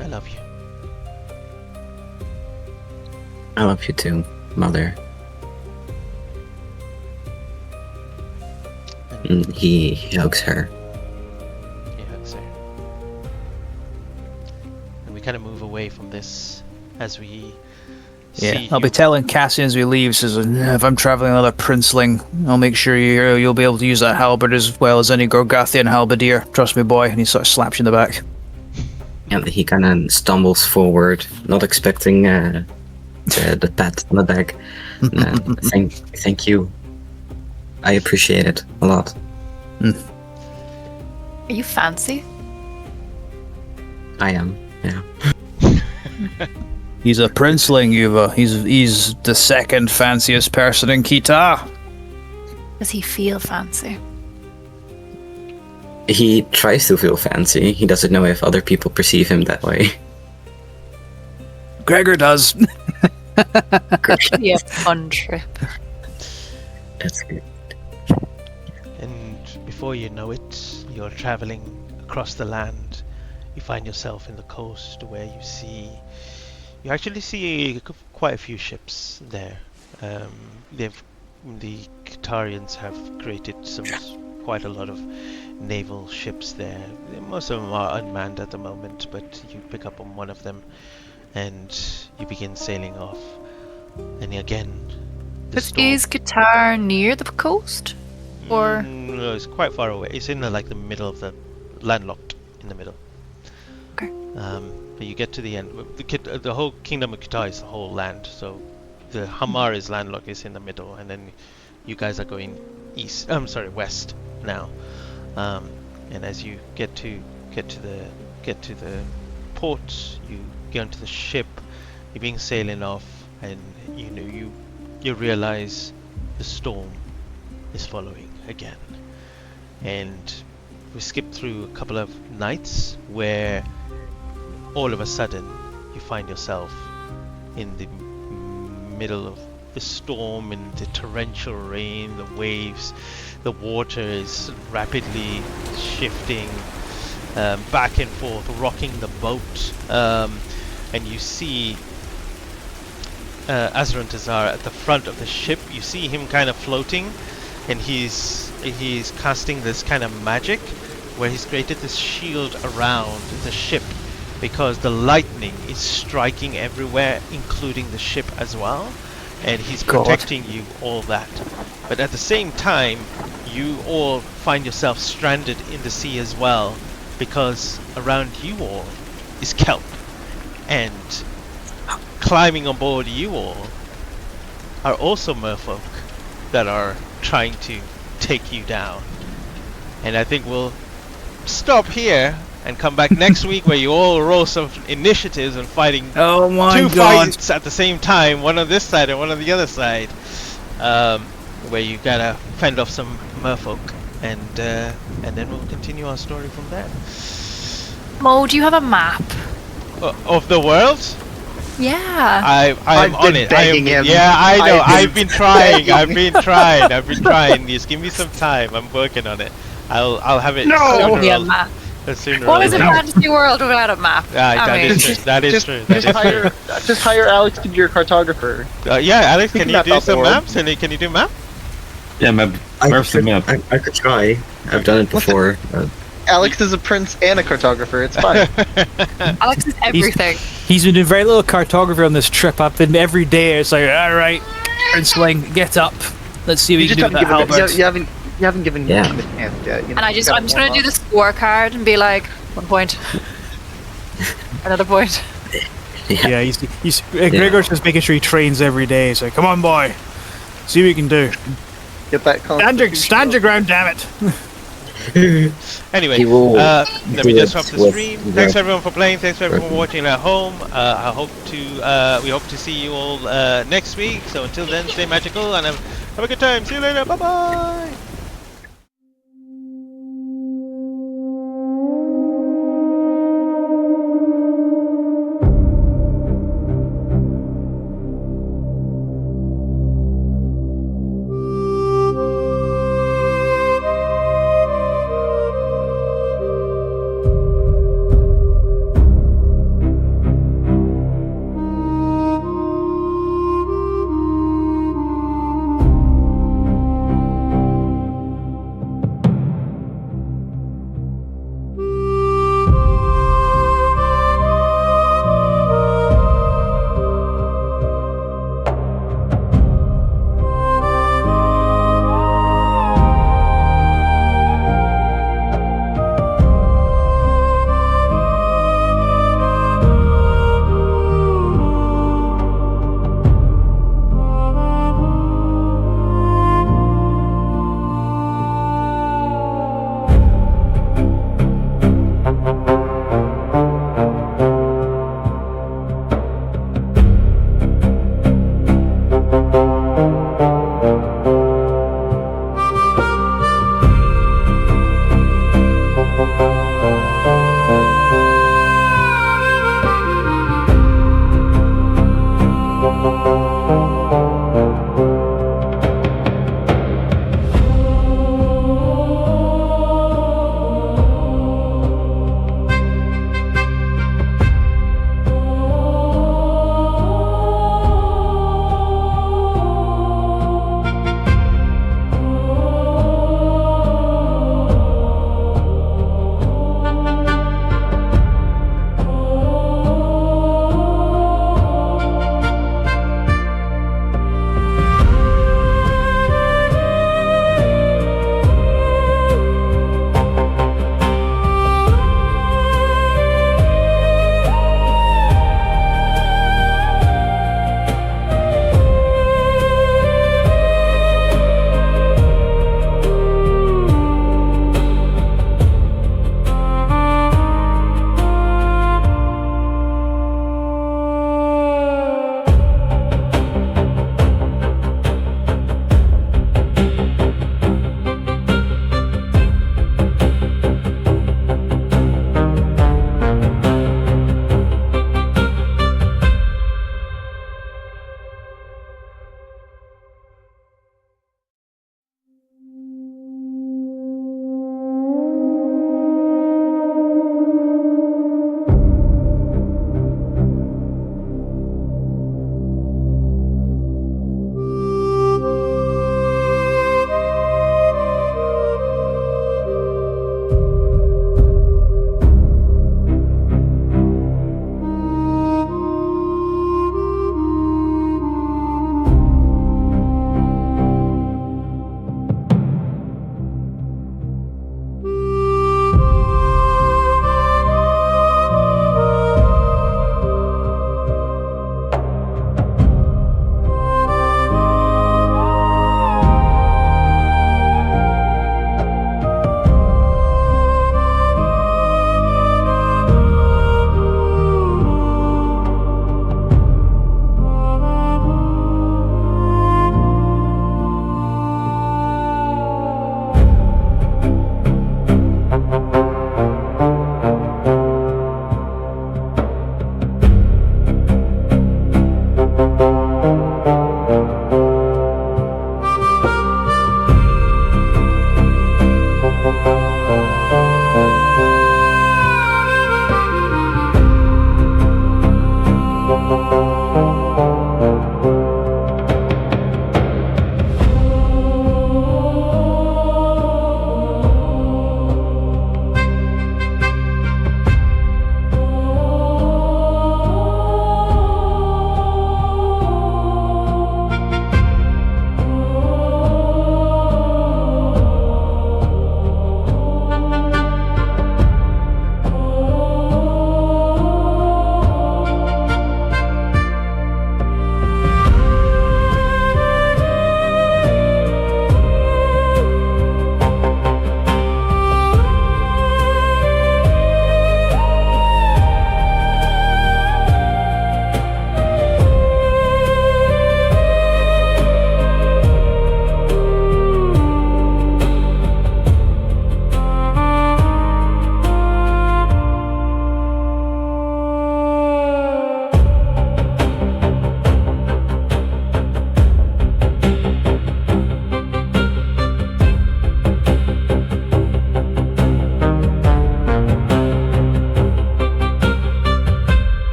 I love you. I love you too, Mother. And he hugs her. He hugs her. And we kind of move away from this as we see I'll be you- telling Cassian as we leave, says, if I'm traveling another princeling, I'll make sure you'll be able to use that halberd as well as any Gorgathian halberdier. Trust me, boy. And he sort of slaps you in the back. And he kind of stumbles forward, not expecting the pat on the back. Thank you. I appreciate it a lot. Are you fancy? I am, yeah. He's a princeling, Yuva. He's the second fanciest person in Kita. Does he feel fancy? He tries to feel fancy. He doesn't know if other people perceive him that way. Gregor does. Be a fun trip. That's good. And before you know it, you're traveling across the land. You find yourself in the coast where you actually see quite a few ships there. The Qatarians have created quite a lot of naval ships there. Most of them are unmanned at the moment, but you pick up on one of them and you begin sailing off. And again, the storm. Is Qatar near the coast? Or No, it's quite far away. It's in the middle of the landlocked in the middle. Okay. But you get to the end. The whole kingdom of Qatar is the whole land. So the Hamar is landlocked. It's in the middle, and then you guys are going west now. And as you get to the port, you get onto the ship. You're being sailing off, and you realize the storm is following again. And we skip through a couple of nights where all of a sudden you find yourself in the middle of the storm and the torrential rain, the waves, the water is rapidly shifting back and forth, rocking the boat, and you see Azran Tazar at the front of the ship. You see him kind of floating, and he's casting this kind of magic where he's created this shield around the ship because the lightning is striking everywhere, including the ship as well, and he's protecting you all that. But at the same time, you all find yourself stranded in the sea as well, because around you all is kelp, and climbing on board you all are also merfolk that are trying to take you down. And I think we'll stop here and come back next week where you all roll some initiatives and fighting two fights at the same time, one on this side and one on the other side, where you gotta fend off some merfolk, and then we'll continue our story from there. Mo, do you have a map? Of the world? Yeah. I'm on been it. begging him. Yeah, I know. I've been I've been trying. I've been trying. Just give me some time. I'm working on it. I'll have it sooner. Yeah, map. Sooner What or is a later. fantasy world without a map? That is true. That is true. Just hire Alex to be your cartographer. Yeah, Alex, can you map do out the some world. maps? And can you do map? Yeah, map. Where's the map? I could try. I've done it before. Alex is a prince and a cartographer. It's fine. Alex is everything. He's been doing very little cartography on this trip. I've been every day. It's like, all right, Princeling, get up. Let's see what you can do with that halberd. You haven't given Yeah. him a chance yet. You know, And I'm just gonna do the scorecard and be like, 1 point. Another point. Yeah, Gregor's just making sure he trains every day. So come on, boy, see what you can do. Get that Stand your ground, damn it. Anyway, He will let me do just it stop the with stream. the- Thanks everyone for playing. Thanks everyone for watching at home. We hope to see you all next week. So until then, stay magical and have a good time. See you later. Bye bye.